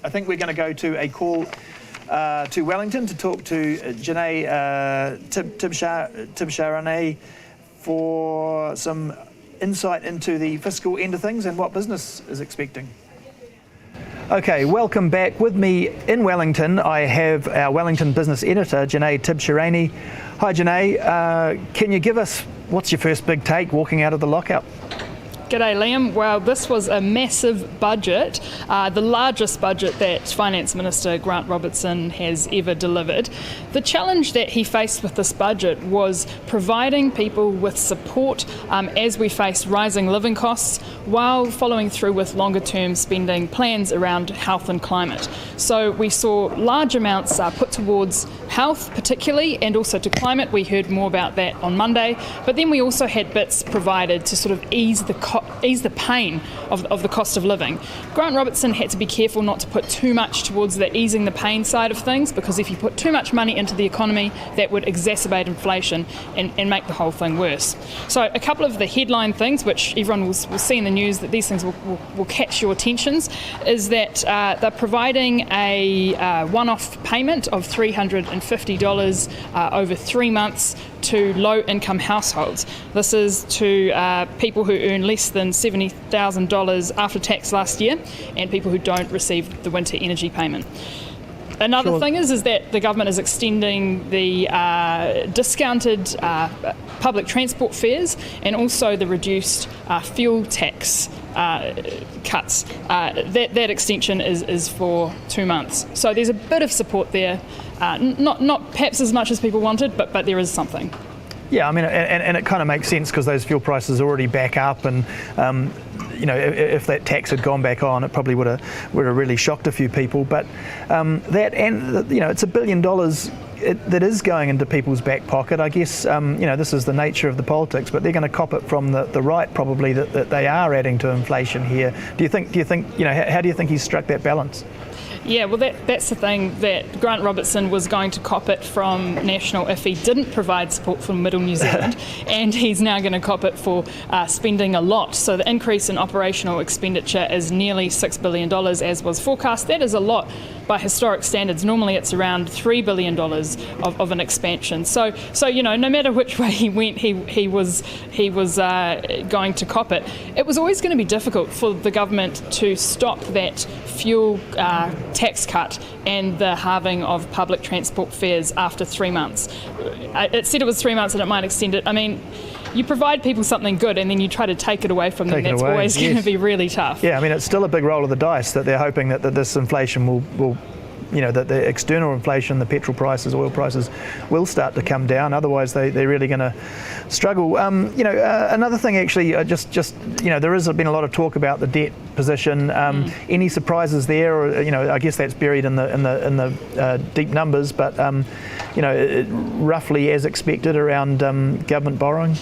we're going to go to a call to Wellington to talk to Janae Tibsharane for some insight into the fiscal end of things and what business is expecting. Okay, welcome back. With me in Wellington, I have our Wellington business editor, Janae Tibsharane. Hi, Janae. Can you give us, what's your first big take walking out of the lockout? G'day, Liam. Well, this was a massive budget, the largest budget that Finance Minister Grant Robertson has ever delivered. The challenge that he faced with this budget was providing people with support as we face rising living costs while following through with longer-term spending plans around health and climate. So we saw large amounts put towards health particularly, and also to climate. We heard more about that on Monday, but then we also had bits provided to sort of ease the pain of the cost of living. Grant Robertson had to be careful not to put too much towards the easing the pain side of things, because if you put too much money into the economy, that would exacerbate inflation and make the whole thing worse. So a couple of the headline things, which everyone will see in the news, that these things will catch your attentions, is that they're providing a one-off payment of $350 over 3 months to low-income households. This is to people who earn less than $70,000 after tax last year, and people who don't receive the winter energy payment. Another thing is that the government is extending the discounted public transport fares and also the reduced fuel tax cuts. That extension is for 2 months. So there's a bit of support there, not perhaps as much as people wanted, but there is something. Yeah, I mean, and it kind of makes sense because those fuel prices are already back up, and if that tax had gone back on, it probably would have really shocked a few people. But it's $1 billion that is going into people's back pocket. I guess this is the nature of the politics, but they're going to cop it from the right probably that they are adding to inflation here. Do you think how do you think he's struck that balance? Yeah, well, that's the thing, that Grant Robertson was going to cop it from National if he didn't provide support for Middle New Zealand, and he's now going to cop it for spending a lot. So the increase in operational expenditure is nearly $6 billion, as was forecast. That is a lot by historic standards. Normally it's around $3 billion of an expansion. So no matter which way he went, he was going to cop it. It was always going to be difficult for the government to stop that fuel tax cut and the halving of public transport fares after 3 months. It said it was 3 months and it might extend it. I mean, you provide people something good and then you try to take it away from them. That's always going to be really tough. Yeah, I mean, it's still a big roll of the dice that they're hoping that this inflation will that the external inflation, the petrol prices, oil prices, will start to come down. Otherwise, they're really going to struggle. Another thing, actually, there has been a lot of talk about the debt position. Any surprises there? Or, I guess that's buried in the deep numbers, but roughly as expected around government borrowing.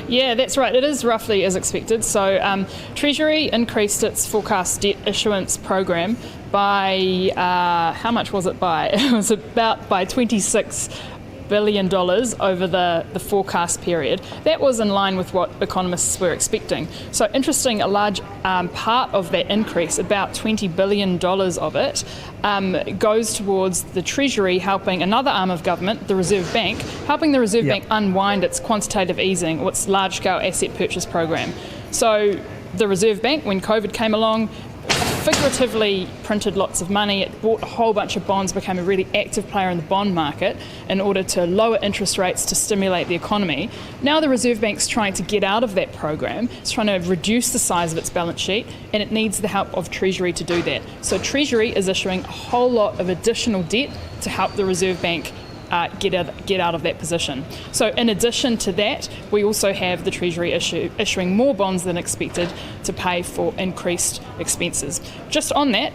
Yeah, that's right. It is roughly as expected. So Treasury increased its forecast debt issuance program by, how much was it by? It was by $26 billion over the forecast period. That was in line with what economists were expecting. So interesting, a large part of that increase, about $20 billion of it, goes towards the Treasury helping another arm of government, the Reserve Bank, helping the Reserve Bank unwind its quantitative easing, or its large-scale asset purchase program. So the Reserve Bank, when COVID came along, figuratively printed lots of money. It bought a whole bunch of bonds, became a really active player in the bond market in order to lower interest rates to stimulate the economy. Now the Reserve Bank's trying to get out of that program. It's trying to reduce the size of its balance sheet, and it needs the help of Treasury to do that. So Treasury is issuing a whole lot of additional debt to help the Reserve Bank get out of that position. So in addition to that, we also have the Treasury issuing more bonds than expected to pay for increased expenses. Just on that,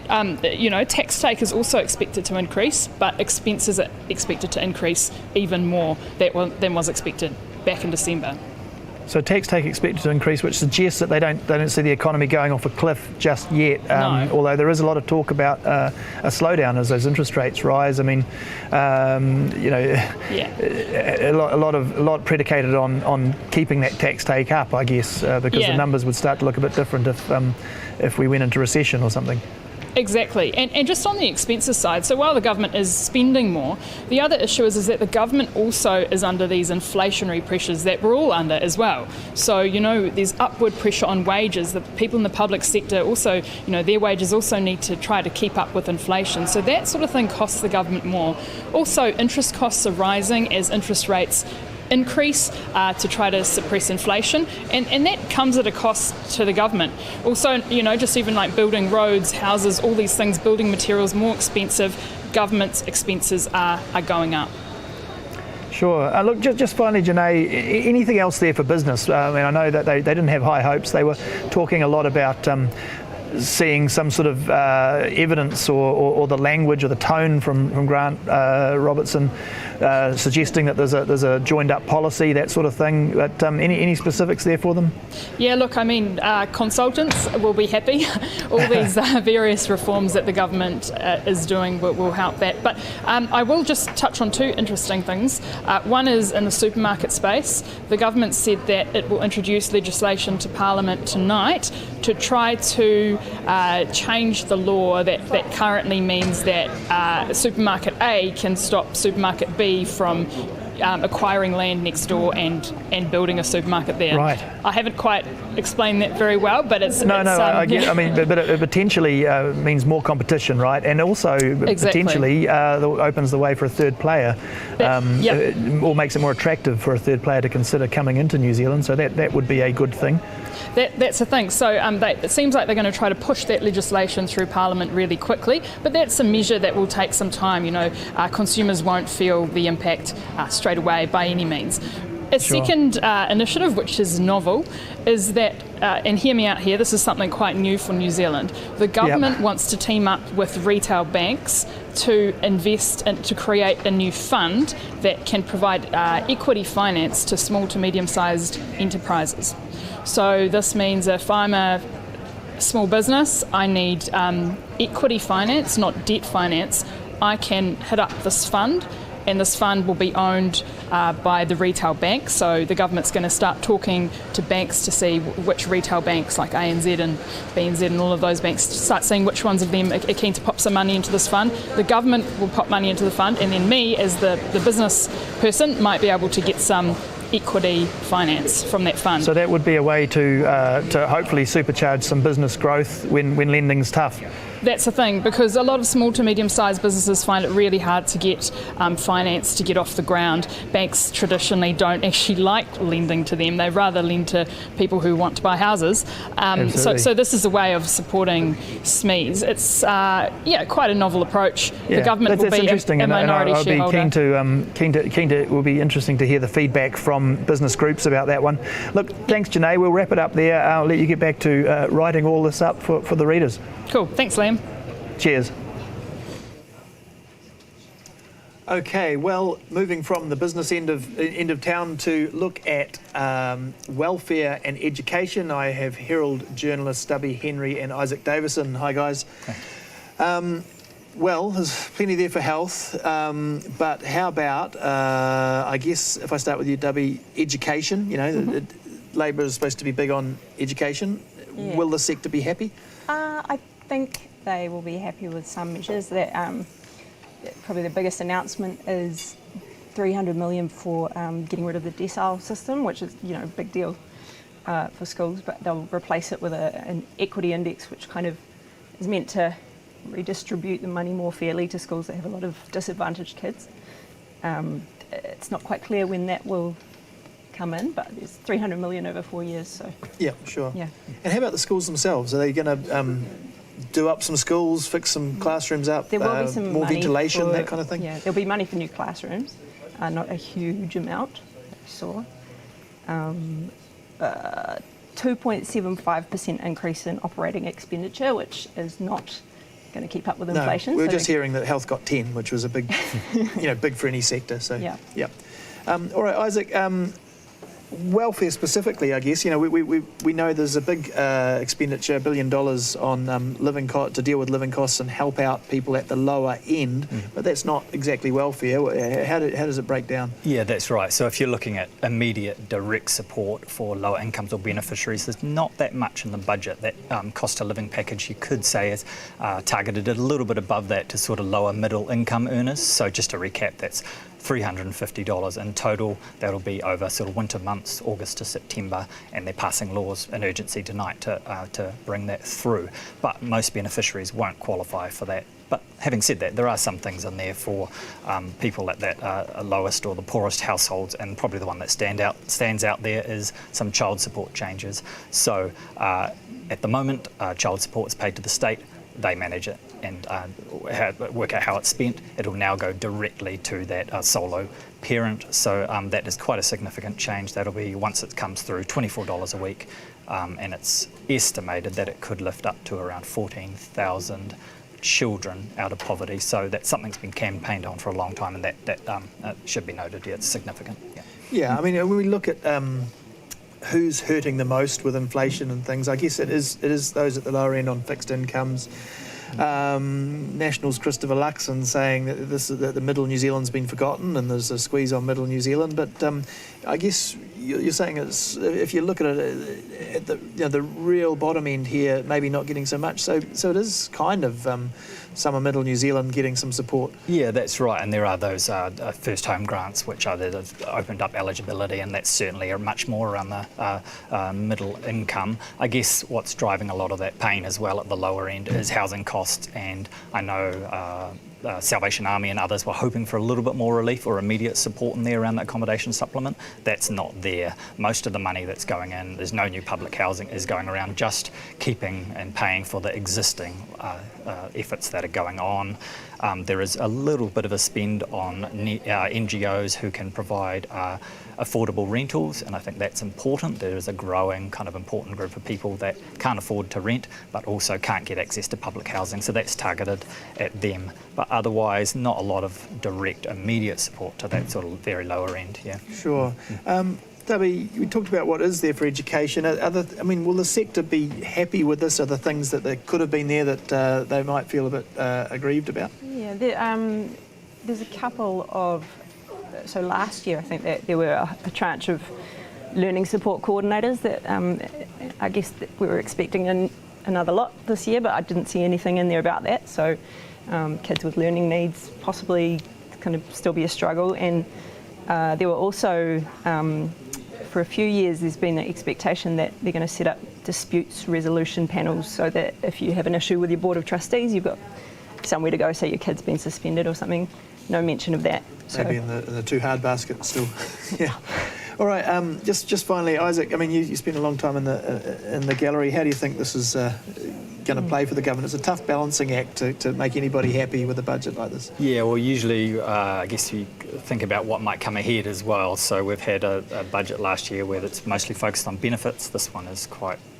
tax take is also expected to increase, but expenses are expected to increase even more than was expected back in December. So tax take expected to increase, which suggests that they don't see the economy going off a cliff just yet. No. Although there is a lot of talk about a slowdown as those interest rates rise. I mean, a lot predicated on keeping that tax take up, I guess, because the numbers would start to look a bit different if we went into recession or something. Exactly, and just on the expenses side, so while the government is spending more, the other issue is that the government also is under these inflationary pressures that we're all under as well. So, there's upward pressure on wages. The people in the public sector also, their wages also need to try to keep up with inflation. So that sort of thing costs the government more. Also, interest costs are rising as interest rates increase to try to suppress inflation, and that comes at a cost to the government. Also, just even like building roads, houses, all these things, building materials, more expensive. Government's expenses are going up. Sure. Look, just finally, Janae, anything else there for business? I know that they didn't have high hopes. They were talking a lot about seeing some sort of evidence or the language or the tone from Grant Robertson suggesting that there's a joined up policy, that sort of thing. But any specifics there for them? Yeah, look, consultants will be happy. All these various reforms that the government is doing will help that. But I will just touch on two interesting things. One is in the supermarket space. The government said that it will introduce legislation to Parliament tonight to try to change the law that currently means that supermarket A can stop supermarket B from acquiring land next door and building a supermarket there. Right. I haven't quite explained that very well, but I get. But it potentially means more competition, right? And also potentially opens the way for a third player, or makes it more attractive for a third player to consider coming into New Zealand. So that would be a good thing. That's the thing. So it seems like they're going to try to push that legislation through Parliament really quickly, but that's a measure that will take some time. Consumers won't feel the impact straight away by any means. A second initiative, which is novel, is that, and hear me out here, this is something quite new for New Zealand. The government wants to team up with retail banks to invest and to create a new fund that can provide equity finance to small to medium-sized enterprises. So this means if I'm a small business, I need equity finance, not debt finance. I can hit up this fund, and this fund will be owned by the retail bank. So the government's going to start talking to banks to see which retail banks, like ANZ and BNZ and all of those banks, start seeing which ones of them are keen to pop some money into this fund. The government will pop money into the fund, and then me, as the business person, might be able to get some equity finance from that fund. So that would be a way to hopefully supercharge some business growth when lending's tough. That's the thing, because a lot of small to medium-sized businesses find it really hard to get finance to get off the ground. Banks traditionally don't actually like lending to them. They rather lend to people who want to buy houses. So this is a way of supporting SMEs. It's quite a novel approach. Yeah, the government will be interesting, a minority shareholder. It will be interesting to hear the feedback from business groups about that one. Look, thanks, Janae. We'll wrap it up there. I'll let you get back to writing all this up for the readers. Cool. Thanks, Liam. Cheers. Okay, well, moving from the business end of town to look at welfare and education, I have Herald journalists Stubby Henry and Isaac Davison. Hi, guys. Well, there's plenty there for health, but how about, I guess, if I start with you, Dubby, education? Labor is supposed to be big on education. Yeah. Will the sector be happy? I think they will be happy with some measures. That probably the biggest announcement is 300 million for getting rid of the decile system, which is a big deal for schools. But they'll replace it with an equity index, which kind of is meant to redistribute the money more fairly to schools that have a lot of disadvantaged kids. It's not quite clear when that will come in, but there's 300 million over 4 years. So yeah, sure. Yeah. And how about the schools themselves? Are they going to do up some schools, fix some classrooms up, there will be some more money ventilation, that kind of thing? Yeah, there'll be money for new classrooms, not a huge amount that we saw. 2.75% increase in operating expenditure, which is not going to keep up with inflation. No, we were just hearing that health got 10, which was a big, big for any sector. So yeah. All right, Isaac. welfare specifically, I guess, we know there's a big expenditure, $1 billion on to deal with living costs and help out people at the lower end, but that's not exactly welfare. How does it break down? Yeah, that's right. So if you're looking at immediate direct support for lower incomes or beneficiaries, there's not that much in the budget. That cost of living package, you could say, is targeted a little bit above that to sort of lower middle income earners. So just to recap, that's $350 in total. That'll be over sort of winter months, August to September, and they're passing laws in urgency tonight to bring that through. But most beneficiaries won't qualify for that. But having said that, there are some things in there for people at that lowest or the poorest households, and probably the one that stands out there is some child support changes. So at the moment, child support is paid to the state. They manage it and work out how it's spent. It'll now go directly to that solo parent. So that is quite a significant change. That'll be, once it comes through, $24 a week, and it's estimated that it could lift up to around 14,000 children out of poverty. So that's something that's been campaigned on for a long time, and that should be noted. Yeah, it's significant. Yeah, I mean, when we look at who's hurting the most with inflation and things, I guess it is those at the lower end on fixed incomes. National's Christopher Luxon saying that the middle New Zealand's been forgotten and there's a squeeze on middle New Zealand, but I guess you're saying it's, if you look at it at the real bottom end here, maybe not getting so much. So it is kind of some of middle New Zealand getting some support. Yeah, that's right, and there are those first home grants which are that have opened up eligibility, and that's certainly much more around the middle income. I guess what's driving a lot of that pain as well at the lower end is housing costs, and I know Salvation Army and others were hoping for a little bit more relief or immediate support in there around the accommodation supplement. That's not there. Most of the money that's going in, there's no new public housing, is going around just keeping and paying for the existing efforts that are going on. There is a little bit of a spend on NGOs who can provide affordable rentals, and I think that's important. There is a growing kind of important group of people that can't afford to rent but also can't get access to public housing, so that's targeted at them. But otherwise, not a lot of direct immediate support to that sort of very lower end. Yeah. Sure. Debbie, we talked about what is there for education. Will the sector be happy with this? Are there things that there could have been there that they might feel a bit aggrieved about? Yeah, there's a couple of. So last year, I think that there were a tranche of learning support coordinators that I guess that we were expecting another lot this year, but I didn't see anything in there about that. So kids with learning needs possibly kind of still be a struggle. And there were also, for a few years, there's been the expectation that they're going to set up disputes resolution panels so that if you have an issue with your board of trustees, you've got somewhere to go, say your kid's been suspended or something. No mention of that. Maybe in the too hard basket still. Yeah. All right. Just finally, Isaac. I mean, you spent a long time in the gallery. How do you think this is going to play for the government? It's a tough balancing act to make anybody happy with a budget like this. Yeah. Well, usually, I guess you think about what might come ahead as well. So we've had a budget last year where it's mostly focused on benefits. This one is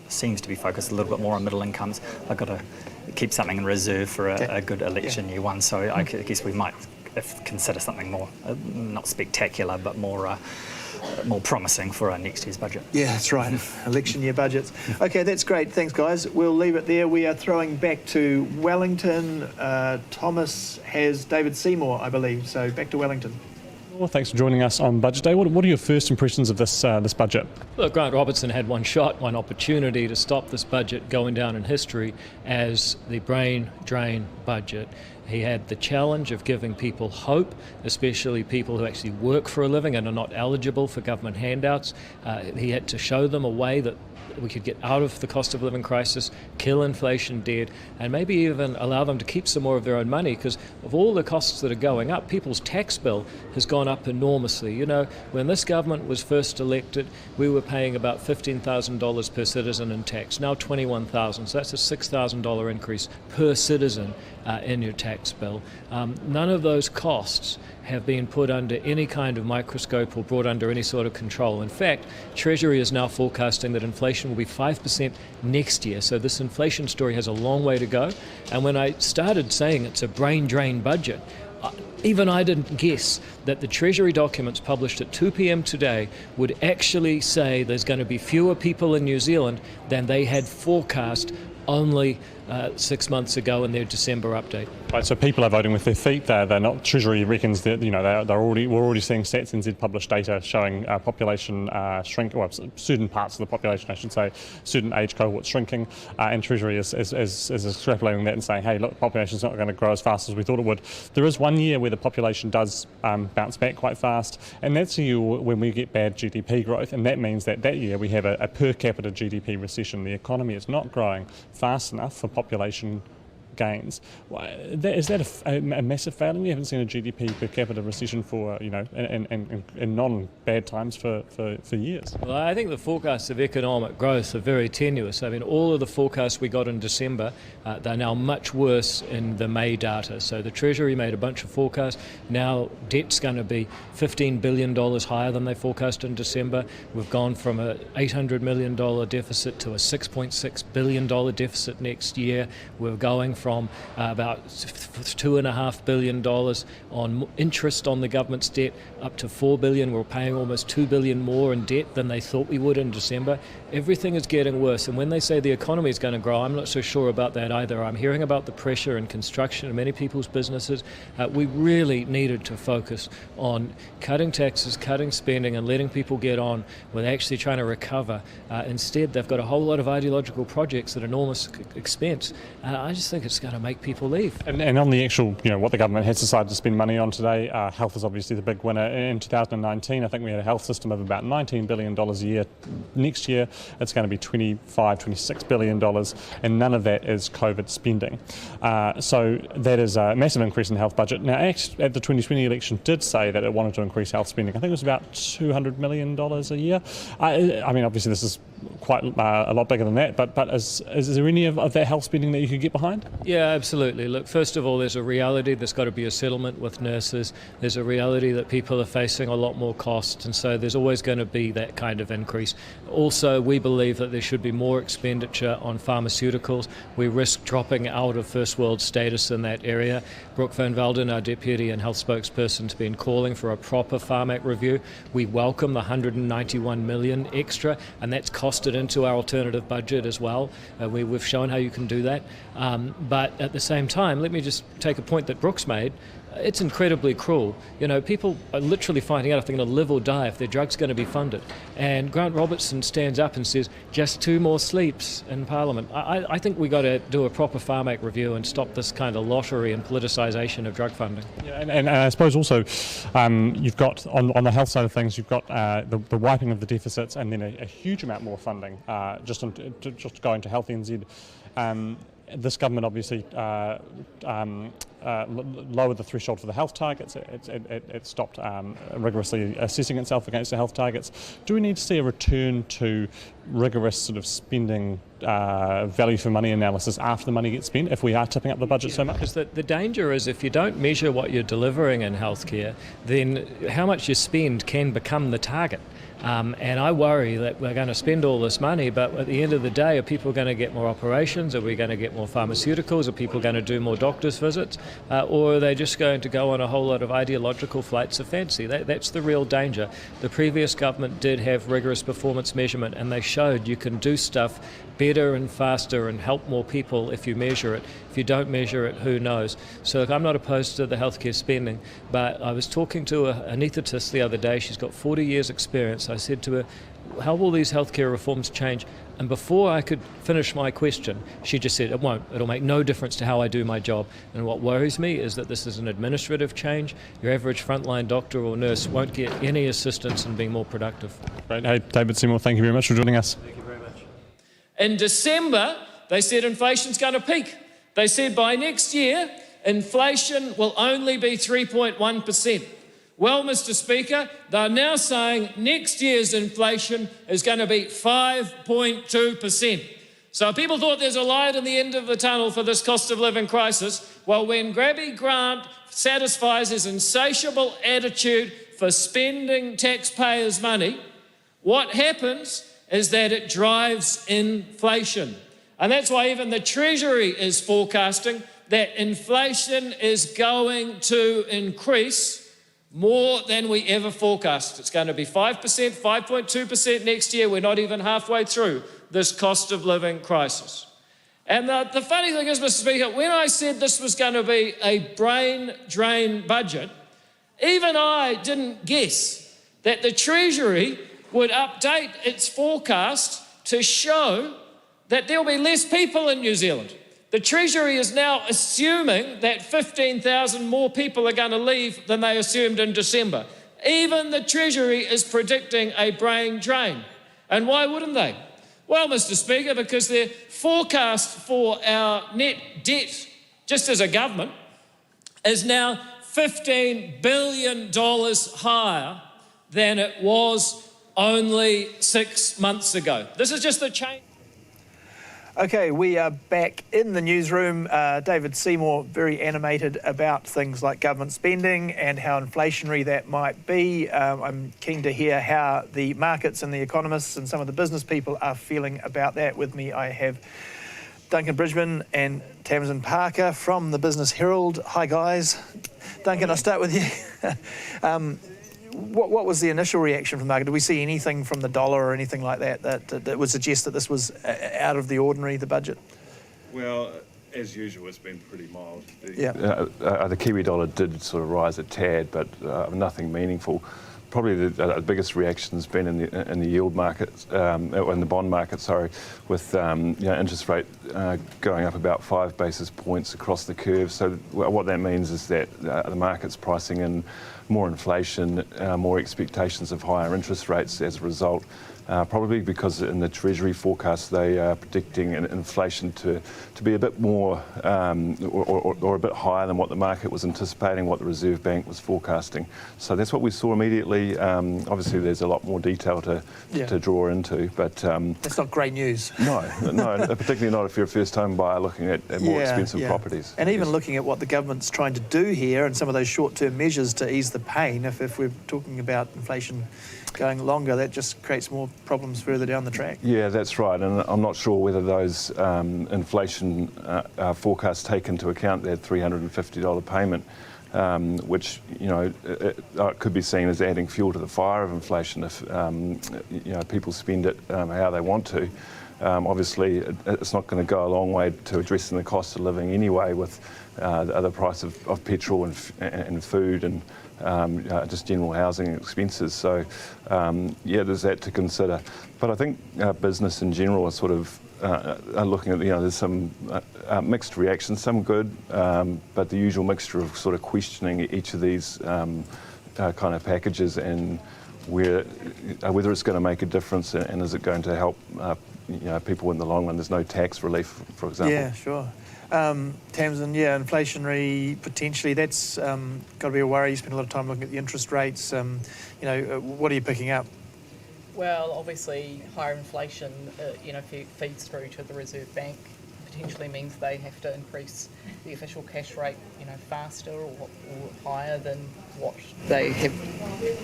seems to be focused a little bit more on middle incomes. I've got to keep something in reserve for a good election year one. So I guess we might consider something more, not spectacular, but more promising for our next year's budget. Yeah, that's right. Election year budgets. Okay, that's great. Thanks, guys. We'll leave it there. We are throwing back to Wellington. Thomas has David Seymour, I believe. So back to Wellington. Well, thanks for joining us on Budget Day. What are your first impressions of this budget? Look, Grant Robertson had one shot, one opportunity to stop this budget going down in history as the brain drain budget. He had the challenge of giving people hope, especially people who actually work for a living and are not eligible for government handouts. He had to show them a way that we could get out of the cost of living crisis, kill inflation dead, and maybe even allow them to keep some more of their own money, because of all the costs that are going up, people's tax bill has gone up enormously. You know, when this government was first elected, we were paying about $15,000 per citizen in tax, now $21,000, so that's a $6,000 increase per citizen in your tax bill. None of those costs have been put under any kind of microscope or brought under any sort of control. In fact, Treasury is now forecasting that inflation will be 5% next year. So this inflation story has a long way to go. And when I started saying it's a brain drain budget, Even I didn't guess that the Treasury documents published at 2 p.m. today would actually say there's going to be fewer people in New Zealand than they had forecast only 6 months ago in their December update. Right, so people are voting with their feet. They're not. Treasury reckons that we're already seeing Stats NZ published data showing population shrink. Well, certain parts of the population, I should say, certain age cohorts shrinking, and Treasury is extrapolating that and saying, hey, look, the population's not going to grow as fast as we thought it would. There is 1 year where the population does bounce back quite fast, and that's the year when we get bad GDP growth, and that means that year we have a per capita GDP recession. The economy is not growing fast enough for population gains. Is that a massive failing? We haven't seen a GDP per capita recession for, in non-bad times for years. Well, I think the forecasts of economic growth are very tenuous. I mean, all of the forecasts we got in December, they're now much worse in the May data. So the Treasury made a bunch of forecasts. Now debt's going to be $15 billion higher than they forecast in December. We've gone from a $800 million deficit to a $6.6 billion deficit next year. We're going from about $2.5 billion on interest on the government's debt up to $4 billion. We're paying almost $2 billion more in debt than they thought we would in December. Everything is getting worse, and when they say the economy is going to grow, I'm not so sure about that either. I'm hearing about the pressure in construction and many people's businesses. We really needed to focus on cutting taxes, cutting spending, and letting people get on with actually trying to recover. Instead, they've got a whole lot of ideological projects at enormous expense. I just think it's going to make people leave. And on the actual, what the government has decided to spend money on today, health is obviously the big winner. In 2019, I think we had a health system of about $19 billion a year. Next year, it's going to be $26 billion, and none of that is COVID spending. So that is a massive increase in the health budget. Now, ACT at the 2020 election did say that it wanted to increase health spending. I think it was about $200 million a year. I mean, obviously this is quite a lot bigger than that, but is there any of that health spending that you could get behind? Yeah, absolutely. Look, first of all, there's a reality there's got to be a settlement with nurses. There's a reality that people are facing a lot more costs, and so there's always going to be that kind of increase. Also, we believe that there should be more expenditure on pharmaceuticals. We risk dropping out of first world status in that area. Brooke van Velden, our deputy and health spokesperson, has been calling for a proper Pharmac review. We welcome the $191 million extra, and that's costed into our alternative budget as well. We've shown how you can do that. But at the same time, let me just take a point that Brooks made. It's incredibly cruel. People are literally finding out if they're going to live or die, if their drug's going to be funded. And Grant Robertson stands up and says, just 2 more sleeps in Parliament. I think we've got to do a proper Pharmac review and stop this kind of lottery and politicisation of drug funding. Yeah, and I suppose also you've got, on the health side of things, you've got the wiping of the deficits, and then a huge amount more funding just going to Health NZ. This government obviously lowered the threshold for the health targets. It stopped rigorously assessing itself against the health targets. Do we need to see a return to rigorous sort of spending value for money analysis after the money gets spent if we are tipping up the budget so much? Because the danger is if you don't measure what you're delivering in healthcare, then how much you spend can become the target. And I worry that we're going to spend all this money, but at the end of the day, are people going to get more operations? Are we going to get more pharmaceuticals? Are people going to do more doctor's visits? Or are they just going to go on a whole lot of ideological flights of fancy? That's the real danger. The previous government did have rigorous performance measurement, and they showed you can do stuff better and faster and help more people if you measure it. If you don't measure it, who knows? So look, I'm not opposed to the healthcare spending, but I was talking to an anaesthetist the other day. She's got 40 years experience. I said to her, how will these healthcare reforms change? And before I could finish my question, she just said, it won't. It'll make no difference to how I do my job. And what worries me is that this is an administrative change. Your average frontline doctor or nurse won't get any assistance in being more productive. Great. Hey, David Seymour, thank you very much for joining us. Thank you very much. In December, they said inflation's going to peak. They said by next year, inflation will only be 3.1%. Well, Mr. Speaker, they're now saying next year's inflation is going to be 5.2%. So people thought there's a light at the end of the tunnel for this cost of living crisis. Well, when Grabby Grant satisfies his insatiable attitude for spending taxpayers' money, what happens is that it drives inflation. And that's why even the Treasury is forecasting that inflation is going to increase more than we ever forecast. It's going to be 5%, 5.2% next year. We're not even halfway through this cost of living crisis. And the funny thing is, Mr. Speaker, when I said this was going to be a brain drain budget, even I didn't guess that the Treasury would update its forecast to show that there'll be less people in New Zealand. The Treasury is now assuming that 15,000 more people are going to leave than they assumed in December. Even the Treasury is predicting a brain drain. And why wouldn't they? Well, Mr. Speaker, because their forecast for our net debt, just as a government, is now $15 billion higher than it was only 6 months ago. This is just the change. Okay, we are back in the newsroom. David Seymour, very animated about things like government spending and how inflationary that might be. I'm keen to hear how the markets and the economists and some of the business people are feeling about that. With me, I have Duncan Bridgman and Tamsin Parker from the Business Herald. Hi, guys. Duncan, I'll start with you. What was the initial reaction from the market? Did we see anything from the dollar or anything like that would suggest that this was out of the ordinary, the budget? Well, as usual, it's been pretty mild. The Kiwi dollar did sort of rise a tad, but nothing meaningful. Probably the biggest reaction has been in the yield market, in the bond market, sorry, with interest rate going up about 5 basis points across the curve. So what that means is that the market's pricing in more inflation, more expectations of higher interest rates as a result. Probably because in the Treasury forecast they are predicting inflation to be a bit more or a bit higher than what the market was anticipating, what the Reserve Bank was forecasting. So that's what we saw immediately. Obviously there's a lot more detail to draw into, but that's not great news. No, particularly not if you're a first-home buyer looking at more expensive properties. And even looking at what the government's trying to do here and some of those short-term measures to ease the pain, if we're talking about inflation going longer, that just creates more problems further down the track. Yeah, that's right, and I'm not sure whether those inflation forecasts take into account that $350 payment, which it could be seen as adding fuel to the fire of inflation if people spend it how they want to. Obviously, it's not going to go a long way to addressing the cost of living anyway, with the other price of petrol and food and just general housing expenses. So, there's that to consider. But I think business in general are sort of looking at, there's some mixed reactions, some good, but the usual mixture of sort of questioning each of these kind of packages and whether it's going to make a difference and is it going to help people in the long run. There's no tax relief, for example. Yeah, sure. Tamsin, inflationary potentially, that's got to be a worry. You spend a lot of time looking at the interest rates. What are you picking up? Well, obviously, higher inflation, feeds through to the Reserve Bank. Potentially means they have to increase the official cash rate, faster or higher than what they have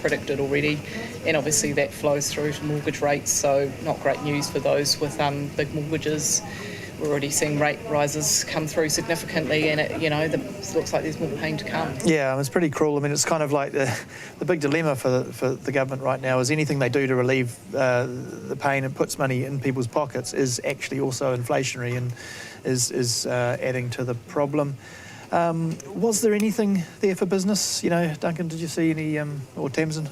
predicted already. And obviously that flows through to mortgage rates, so not great news for those with big mortgages. We're already seeing rate rises come through significantly, and it looks like there's more pain to come. Yeah, it's pretty cruel. I mean, it's kind of like the big dilemma for the government right now is anything they do to relieve the pain and puts money in people's pockets is actually also inflationary and is adding to the problem. Was there anything there for business? Duncan, did you see any, or Tamsin,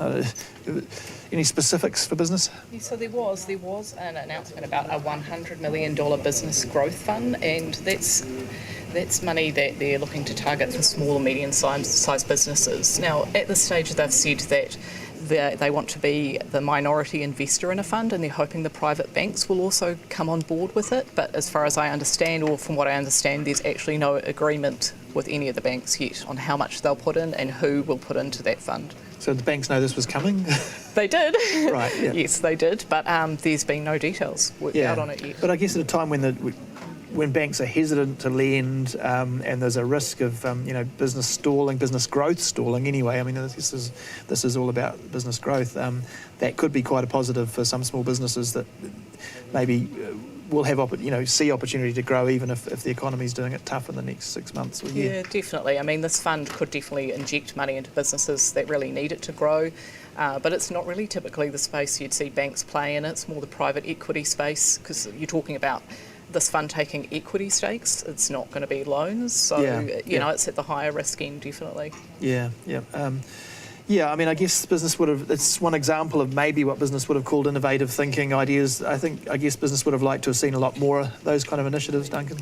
any specifics for business? Yeah, so there was an announcement about a $100 million business growth fund, and that's money that they're looking to target for small and medium-sized businesses. Now, at this stage, they've said that they want to be the minority investor in a fund, and they're hoping the private banks will also come on board with it. But as far as I understand, or from what I understand, there's actually no agreement with any of the banks yet on how much they'll put in and who will put into that fund. So the banks know this was coming? They did. Right, yeah. Yes, they did, but there's been no details worked out on it yet. But I guess at a time when banks are hesitant to lend and there's a risk of business stalling, business growth stalling anyway. I mean, this is all about business growth. That could be quite a positive for some small businesses that maybe will have see opportunity to grow even if the economy's doing it tough in the next 6 months or year. Yeah, definitely. I mean, this fund could definitely inject money into businesses that really need it to grow, but it's not really typically the space you'd see banks play in. It's more the private equity space, because you're talking about this fund taking equity stakes. It's not going to be loans, so you know, it's at the higher risk end, definitely. Yeah. I mean, I guess business would have, it's one example of maybe what business would have called innovative thinking ideas. I guess business would have liked to have seen a lot more of those kind of initiatives, Duncan.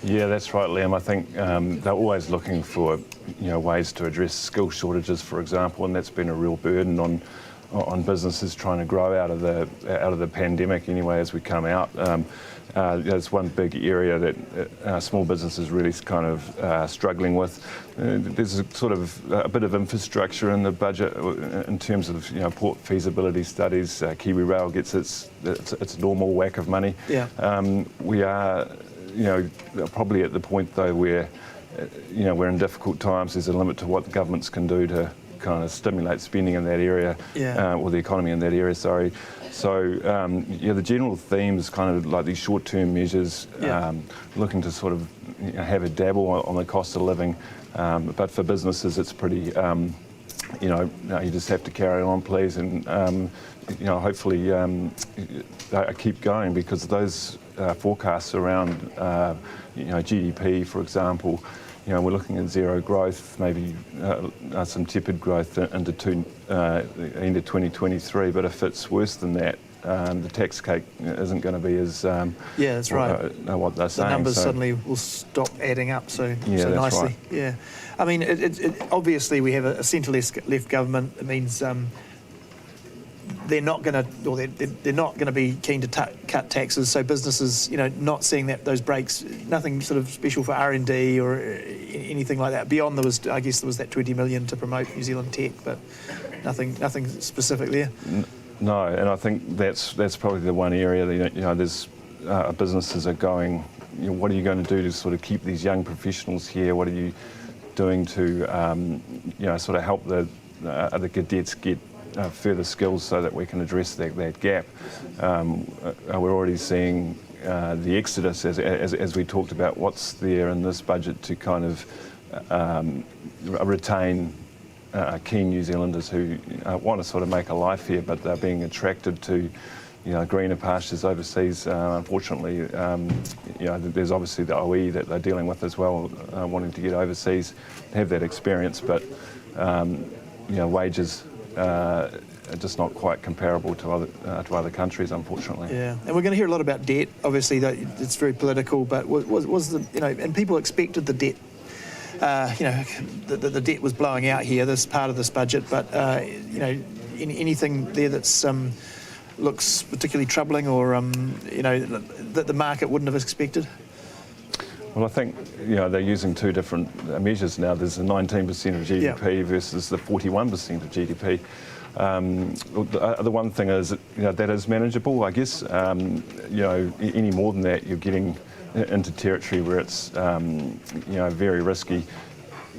Yeah, that's right, Liam. I think they're always looking for, ways to address skill shortages, for example, and that's been a real burden on businesses trying to grow out of the pandemic anyway as we come out. There's one big area that small businesses really kind of struggling with. There's a bit of infrastructure in the budget in terms of port feasibility studies. Kiwi Rail gets its normal whack of money. We are probably at the point though where we're in difficult times. There's a limit to what the governments can do to kind of stimulate spending in that area, or the economy in that area, sorry. So, the general theme is kind of like these short-term measures, looking to sort of have a dabble on the cost of living, but for businesses it's pretty, you just have to carry on, please, and, hopefully keep going, because those forecasts around, GDP, for example, we're looking at zero growth, maybe some tepid growth into 2023. But if it's worse than that, the tax cake isn't going to be as that's right. What they're saying. The numbers suddenly will stop adding up so nicely. Right. Yeah, I mean, obviously we have a centre-left government. It means they're not going to be keen to cut taxes. So businesses, not seeing those breaks, nothing sort of special for R&D or anything like that. Beyond there was that 20 million to promote New Zealand tech, but nothing specific there. No, and I think that's probably the one area that there's businesses are going. What are you going to do to sort of keep these young professionals here? What are you doing to sort of help the cadets get further skills so that we can address that gap? We're already seeing the exodus, as we talked about. What's there in this budget to kind of retain keen New Zealanders who want to sort of make a life here, but they're being attracted to greener pastures overseas. Unfortunately, there's obviously the OE that they're dealing with as well, wanting to get overseas, have that experience, but wages are just not quite comparable to other countries, unfortunately. Yeah, and we're going to hear a lot about debt. Obviously, it's very political, but was the and people expected the debt. The debt was blowing out here, this part of this budget, but anything there that's looks particularly troubling, or that the market wouldn't have expected? Well, I think they're using two different measures now. There's the 19% of GDP versus the 41% of GDP. The one thing is that is manageable, I guess. Any more than that, you're getting into territory where it's very risky.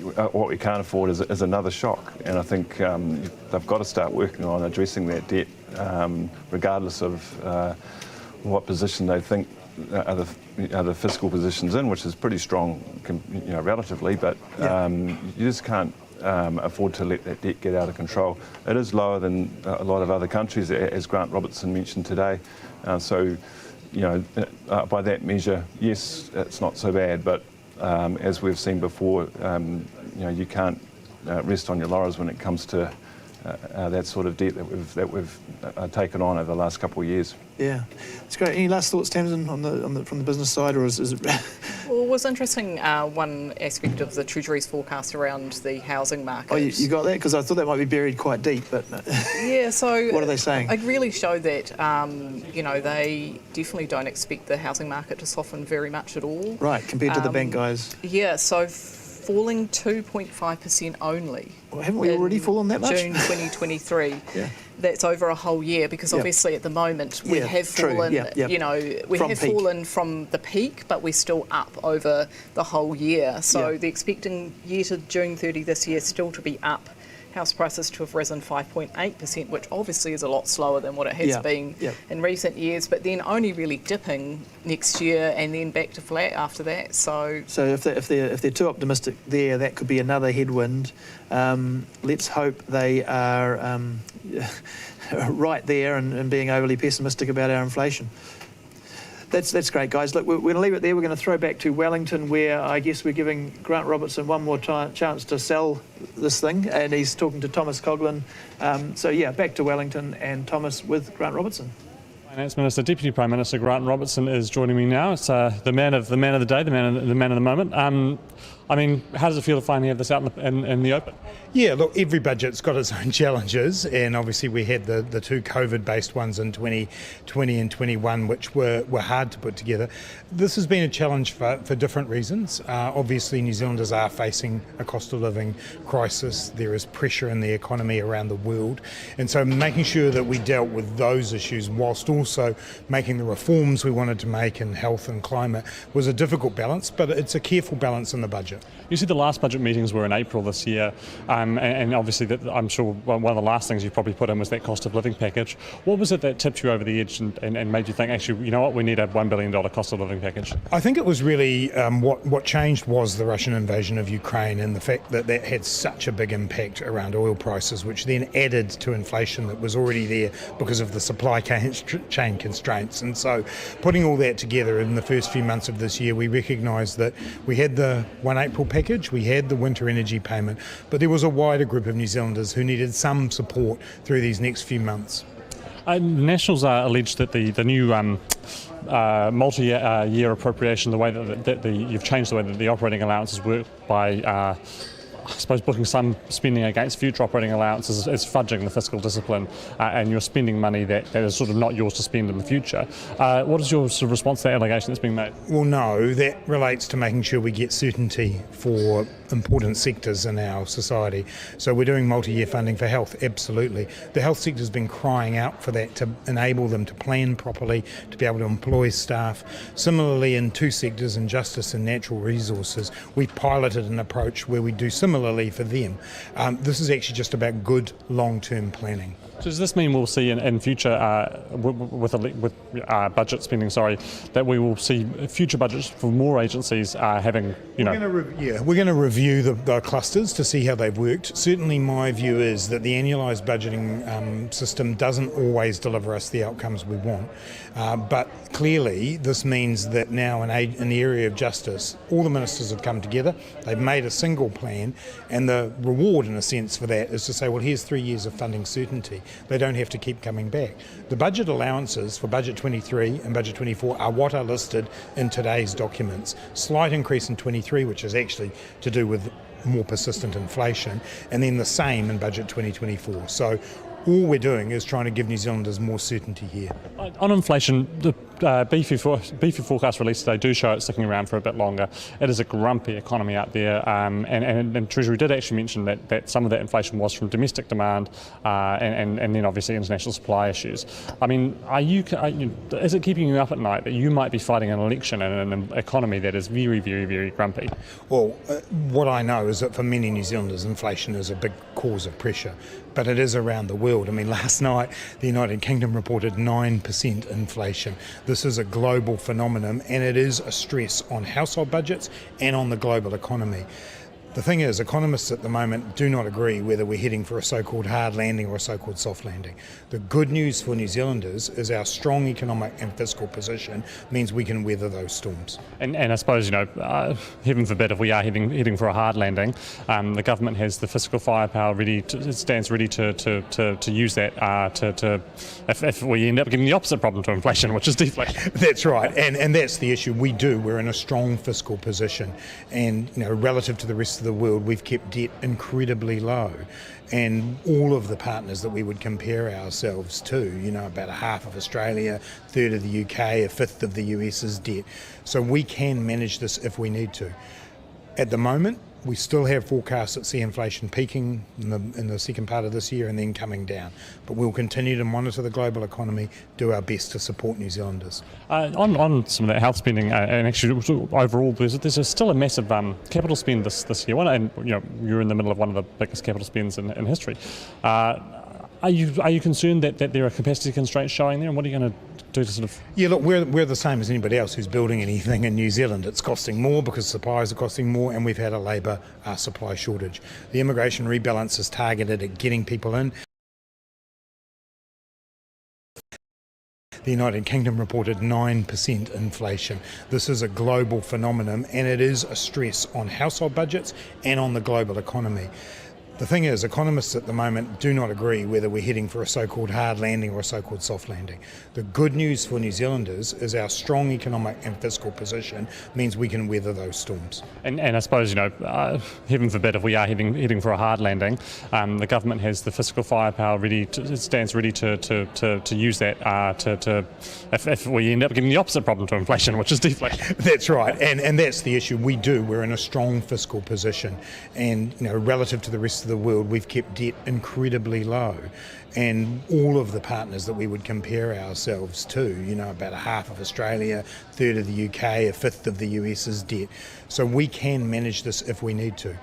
What we can't afford is another shock, and I think they've got to start working on addressing that debt, regardless of what position they think are the fiscal positions in, which is pretty strong, relatively. But you just can't afford to let that debt get out of control. It is lower than a lot of other countries, as Grant Robertson mentioned today. So by that measure, yes, it's not so bad, but as we've seen before, you can't rest on your laurels when it comes to that sort of debt that we've taken on over the last couple of years. Yeah, that's great. Any last thoughts, Tamsin, from the business side, or is it? Well, it was interesting. One aspect of the Treasury's forecast around the housing market. Oh, you got that? Because I thought that might be buried quite deep, but yeah. So what are they saying? It really showed that they definitely don't expect the housing market to soften very much at all. Right, compared to the bank guys. Yeah. So falling 2.5% only. Well, haven't we already fallen that much? June 2023. Yeah. That's over a whole year, because obviously at the moment we have fallen, we have fallen from the peak, but we're still up over the whole year. So the expecting year to June 30 this year still to be up house prices to have risen 5.8%, which obviously is a lot slower than what it has been in recent years, but then only really dipping next year and then back to flat after that. So if they're too optimistic there, that could be another headwind. Let's hope they are right there and being overly pessimistic about our inflation. That's great, guys. Look, we're going to leave it there. We're going to throw back to Wellington, where I guess we're giving Grant Robertson one more chance to sell this thing, and he's talking to Thomas Coughlin. Back to Wellington and Thomas with Grant Robertson. Finance Minister, Deputy Prime Minister Grant Robertson is joining me now. It's the man of the day, the man of the moment. I mean, how does it feel to finally have this out in the open? Yeah, look, every budget's got its own challenges, and obviously we had the two COVID-based ones in 2020 and 21, which were hard to put together. This has been a challenge for different reasons. Obviously, New Zealanders are facing a cost of living crisis. There is pressure in the economy around the world, and so making sure that we dealt with those issues whilst also making the reforms we wanted to make in health and climate was a difficult balance, but it's a careful balance in the budget. You said the last budget meetings were in April this year, and obviously I'm sure one of the last things you probably put in was that cost of living package. What was it that tipped you over the edge and made you think, actually, you know what, we need a $1 billion cost of living package? I think it was really what changed was the Russian invasion of Ukraine and the fact that had such a big impact around oil prices, which then added to inflation that was already there because of the supply chain constraints. And so putting all that together in the first few months of this year, we recognised that we had the 1 April package, we had the winter energy payment, but there was a wider group of New Zealanders who needed some support through these next few months. Nationals alleged that the new multi-year appropriation, the way that you've changed the way that the operating allowances work by I suppose booking some spending against future operating allowances is fudging the fiscal discipline, and you're spending money that is sort of not yours to spend in the future. What is your sort of response to that allegation that's being made? Well, no, that relates to making sure we get certainty for important sectors in our society. So we're doing multi-year funding for health, absolutely. The health sector's been crying out for that to enable them to plan properly, to be able to employ staff. Similarly, in two sectors, in justice and natural resources, we've piloted an approach where we do similarly for them. This is actually just about good long-term planning. So does this mean we'll see in future, with budget spending, that we will see future budgets for more agencies having, We're going to review the clusters to see how they've worked. Certainly my view is that the annualised budgeting system doesn't always deliver us the outcomes we want. But clearly this means that now in the area of justice, all the ministers have come together, they've made a single plan, and the reward in a sense for that is to say, well, here's 3 years of funding certainty. They don't have to keep coming back. The budget allowances for Budget 23 and Budget 24 are what are listed in today's documents. Slight increase in 23, which is actually to do with more persistent inflation, and then the same in Budget 2024. So all we're doing is trying to give New Zealanders more certainty here. On inflation, the BFE forecast released today do show it sticking around for a bit longer. It is a grumpy economy out there, and Treasury did actually mention that some of that inflation was from domestic demand and then obviously international supply issues. I mean, is it keeping you up at night that you might be fighting an election in an economy that is very, very, very grumpy? Well, what I know is that for many New Zealanders, inflation is a big cause of pressure, but it is around the world. I mean, last night the United Kingdom reported 9% inflation. This is a global phenomenon, and it is a stress on household budgets and on the global economy. The thing is, economists at the moment do not agree whether we're heading for a so-called hard landing or a so-called soft landing. The good news for New Zealanders is our strong economic and fiscal position means we can weather those storms. And I suppose, heaven forbid, if we are heading for a hard landing, the government has the fiscal firepower stands ready to use that if we end up getting the opposite problem to inflation, which is deflation. That's right, and that's the issue. We're in a strong fiscal position, and relative to the rest of the world, we've kept debt incredibly low, and all of the partners that we would compare ourselves to, about a half of Australia, a third of the UK, a fifth of the US's debt. So we can manage this if we need to. At the moment, we still have forecasts that see inflation peaking in the second part of this year and then coming down. But we'll continue to monitor the global economy, do our best to support New Zealanders. On some of that health spending, and actually overall, there's still a massive capital spend this year. And you're in the middle of one of the biggest capital spends in history. Are you concerned that there are capacity constraints showing there, and what are you going to do to sort of... Yeah, look, we're the same as anybody else who's building anything in New Zealand. It's costing more because suppliers are costing more, and we've had a labour supply shortage. The immigration rebalance is targeted at getting people in. The United Kingdom reported 9% inflation. This is a global phenomenon, and it is a stress on household budgets and on the global economy. The thing is, economists at the moment do not agree whether we're heading for a so-called hard landing or a so-called soft landing. The good news for New Zealanders is our strong economic and fiscal position means we can weather those storms. And I suppose, heaven forbid, if we are heading for a hard landing, the government has the fiscal firepower stands ready to use that if we end up getting the opposite problem to inflation, which is deflation. That's right, and that's the issue. We're in a strong fiscal position, and relative to the rest of the world, we've kept debt incredibly low, and all of the partners that we would compare ourselves to, about a half of Australia, a third of the UK, a fifth of the US's debt. So we can manage this if we need to.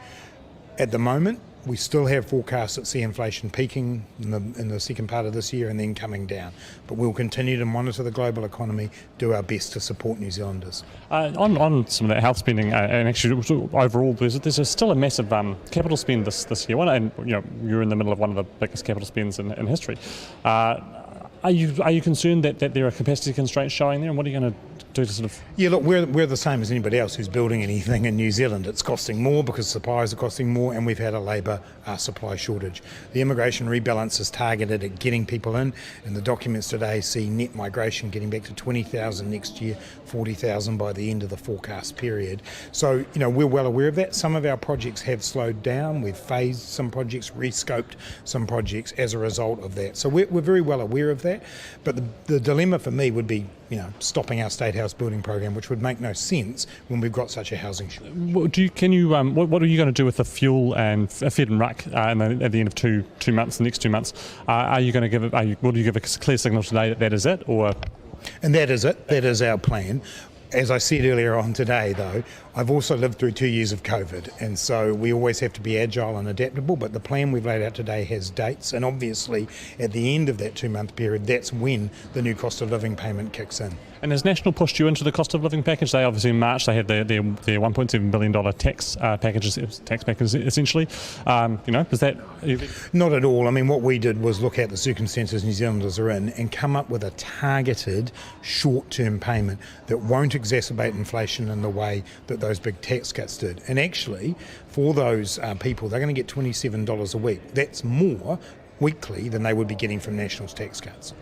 At the moment, we still have forecasts that see inflation peaking in the second part of this year and then coming down. But we'll continue to monitor the global economy, do our best to support New Zealanders. On some of that health spending, and actually overall, there's still a massive capital spend this year. And you're in the middle of one of the biggest capital spends in history. Are you concerned that there are capacity constraints showing there, and what are you going to do to sort of... Yeah, look, we're the same as anybody else who's building anything in New Zealand. It's costing more because suppliers are costing more, and we've had a labour supply shortage. The immigration rebalance is targeted at getting people in, and the documents today see net migration getting back to 20,000 next year, 40,000 by the end of the forecast period. So, we're well aware of that. Some of our projects have slowed down. We've phased some projects, rescoped some projects as a result of that. So we're very well aware of that. But the dilemma for me would be, stopping our State House building program, which would make no sense when we've got such a housing shortage. What are you going to do with the fuel and Fed and Ruck at the end of two months, the next 2 months? Are you going to give it? Will you give a clear signal today that is it, or? And that is it. That is our plan. As I said earlier on today, though, I've also lived through 2 years of COVID, and so we always have to be agile and adaptable, but the plan we've laid out today has dates, and obviously at the end of that 2-month period, that's when the new cost of living payment kicks in. And has National pushed you into the cost of living package? They obviously in March they had their $1.7 billion tax package essentially. Is that... Not at all. I mean, what we did was look at the circumstances New Zealanders are in and come up with a targeted short-term payment that won't exacerbate inflation in the way that those big tax cuts did. And actually, for those people, they're going to get $27 a week. That's more weekly than they would be getting from National's tax cuts.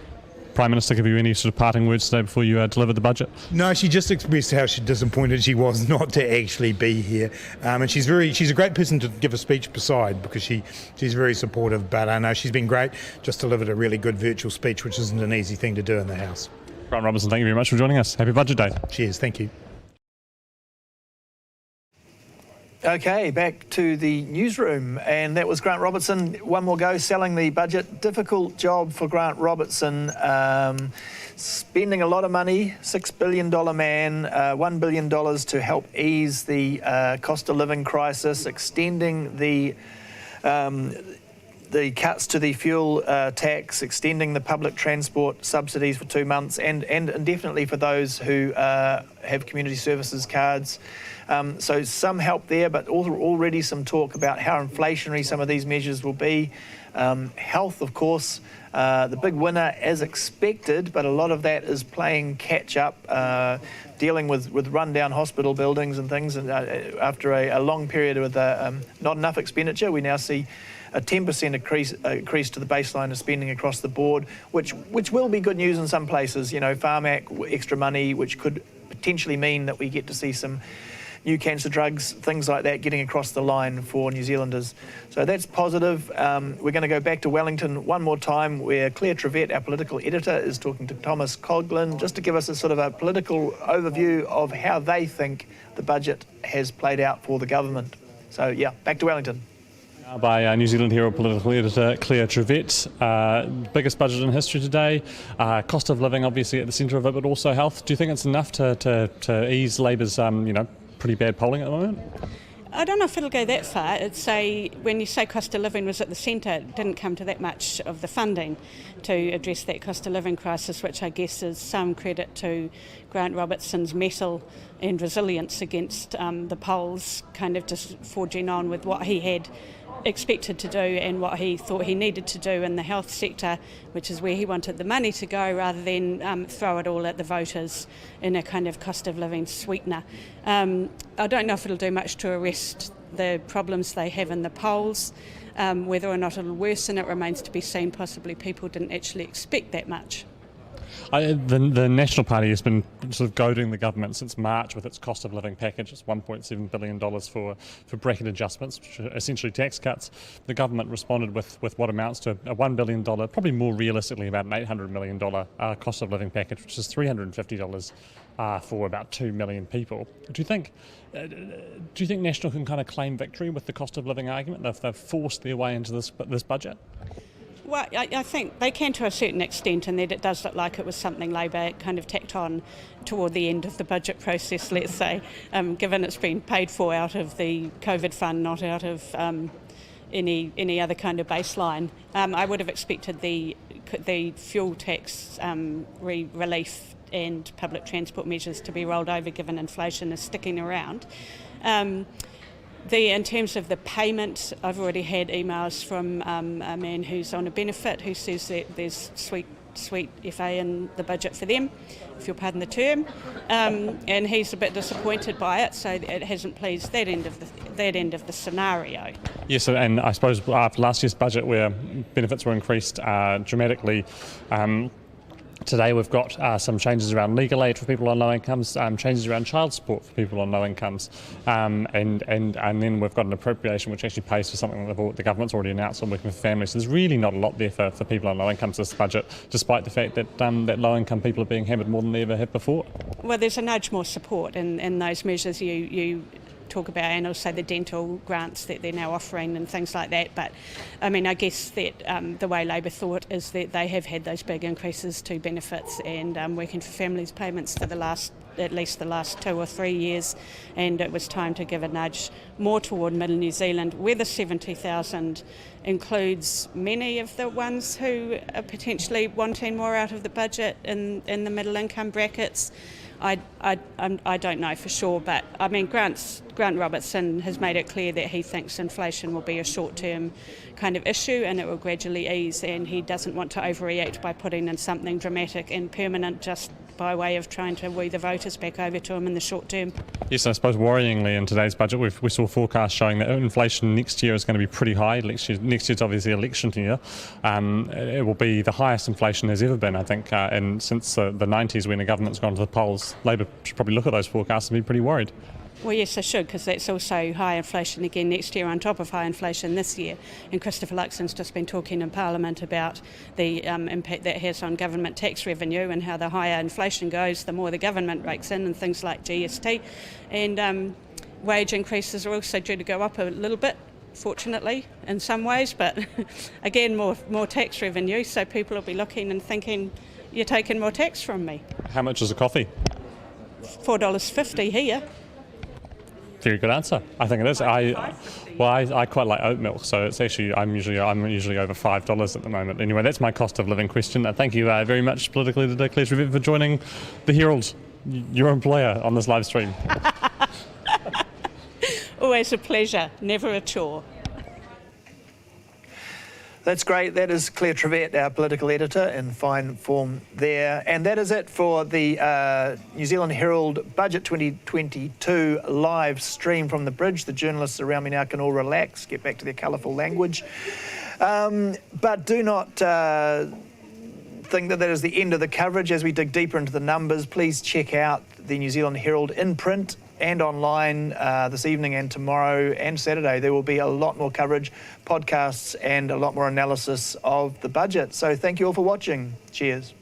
Prime Minister give you any sort of parting words today before you delivered the budget? No, she just expressed how disappointed she was not to actually be here, and she's a great person to give a speech beside because she's very supportive. But no, she's been great. Just delivered a really good virtual speech, which isn't an easy thing to do in the House. Grant Robertson, thank you very much for joining us. Happy Budget Day. Cheers, thank you. Okay, back to the newsroom, and that was Grant Robertson. One more go selling the budget. Difficult job for Grant Robertson. Spending a lot of money, $6 billion man, $1 billion to help ease the cost of living crisis, extending the cuts to the fuel tax, extending the public transport subsidies for 2 months, and indefinitely for those who have community services cards. So some help there, but already some talk about how inflationary some of these measures will be. Health, of course, the big winner as expected, but a lot of that is playing catch up, dealing with rundown hospital buildings and things. And after a long period with not enough expenditure, we now see a 10% increase to the baseline of spending across the board, which will be good news in some places. Farm Act, extra money, which could potentially mean that we get to see some new cancer drugs, things like that, getting across the line for New Zealanders. So that's positive. We're going to go back to Wellington one more time, where Claire Trevett, our political editor, is talking to Thomas Coughlin, just to give us a sort of a political overview of how they think the budget has played out for the government. So yeah, back to Wellington. By New Zealand Herald political editor Claire Trevett. Biggest budget in history today. Cost of living obviously at the centre of it, but also health. Do you think it's enough to ease Labour's pretty bad polling at the moment? I don't know if it'll go that far. When you say cost of living was at the centre, it didn't come to that much of the funding to address that cost of living crisis, which I guess is some credit to Grant Robertson's mettle and resilience against the polls, kind of just forging on with what he had expected to do and what he thought he needed to do in the health sector, which is where he wanted the money to go, rather than throw it all at the voters in a kind of cost of living sweetener. I don't know if it'll do much to arrest the problems they have in the polls. Whether or not it'll worsen, it remains to be seen. Possibly people didn't actually expect that much. The National Party has been sort of goading the government since March with its cost of living package. It's $1.7 billion for bracket adjustments, which are essentially tax cuts. The government responded with what amounts to a $1 billion, probably more realistically about an $800 million cost of living package, which is $350 for about 2 million people. Do you think National can kind of claim victory with the cost of living argument? They've forced their way into this budget? Well, I think they can to a certain extent, and that it does look like it was something Labor kind of tacked on toward the end of the budget process, let's say, given it's been paid for out of the COVID fund, not out of any other kind of baseline. I would have expected the fuel tax relief and public transport measures to be rolled over, given inflation is sticking around. In terms of the payment, I've already had emails from a man who's on a benefit who says that there's sweet FA in the budget for them, if you'll pardon the term, and he's a bit disappointed by it, so it hasn't pleased that end of the scenario. Yes, and I suppose after last year's budget, where benefits were increased dramatically, today we've got some changes around legal aid for people on low incomes, changes around child support for people on low incomes, and then we've got an appropriation which actually pays for something that the government's already announced on working with families. So there's really not a lot there for people on low incomes this budget, despite the fact that that low income people are being hammered more than they ever have before. Well, there's a nudge more support in those measures you talk about, and also the dental grants that they're now offering and things like that. But I mean, I guess that the way Labor thought is that they have had those big increases to benefits and working for families payments for at least the last 2 or 3 years, and it was time to give a nudge more toward Middle New Zealand, where the 70,000 includes many of the ones who are potentially wanting more out of the budget in the middle income brackets. I don't know for sure, but I mean Grant Robertson has made it clear that he thinks inflation will be a short-term kind of issue and it will gradually ease, and he doesn't want to overreact by putting in something dramatic and permanent just by way of trying to woo the voters back over to him in the short term. Yes, I suppose worryingly in today's budget we saw forecasts showing that inflation next year is going to be pretty high. Next year's obviously election year. It will be the highest inflation there's ever been, I think, and since the 90s when the government's gone to the polls. Labor should probably look at those forecasts and be pretty worried. Well, yes, they should, because that's also high inflation again next year on top of high inflation this year. And Christopher Luxon's just been talking in Parliament about the impact that has on government tax revenue and how the higher inflation goes, the more the government rakes in, and things like GST. And wage increases are also due to go up a little bit, fortunately, in some ways, but again, more tax revenue, so people will be looking and thinking, you're taking more tax from me. How much is a coffee? $4.50 here. Very good answer. I think it is. I quite like oat milk, so it's actually I'm usually over $5 at the moment. Anyway, that's my cost of living question. Thank you very much, political editor Claire Trevett, for joining the Herald, your employer, on this live stream. Always a pleasure, never a chore. That's great. That is Claire Trevett, our political editor, in fine form there. And that is it for the New Zealand Herald Budget 2022 live stream from the bridge. The journalists around me now can all relax, get back to their colourful language. But do not think that is the end of the coverage. As we dig deeper into the numbers, please check out the New Zealand Herald in print and online this evening and tomorrow and Saturday. There will be a lot more coverage, podcasts, and a lot more analysis of the budget. So thank you all for watching. Cheers.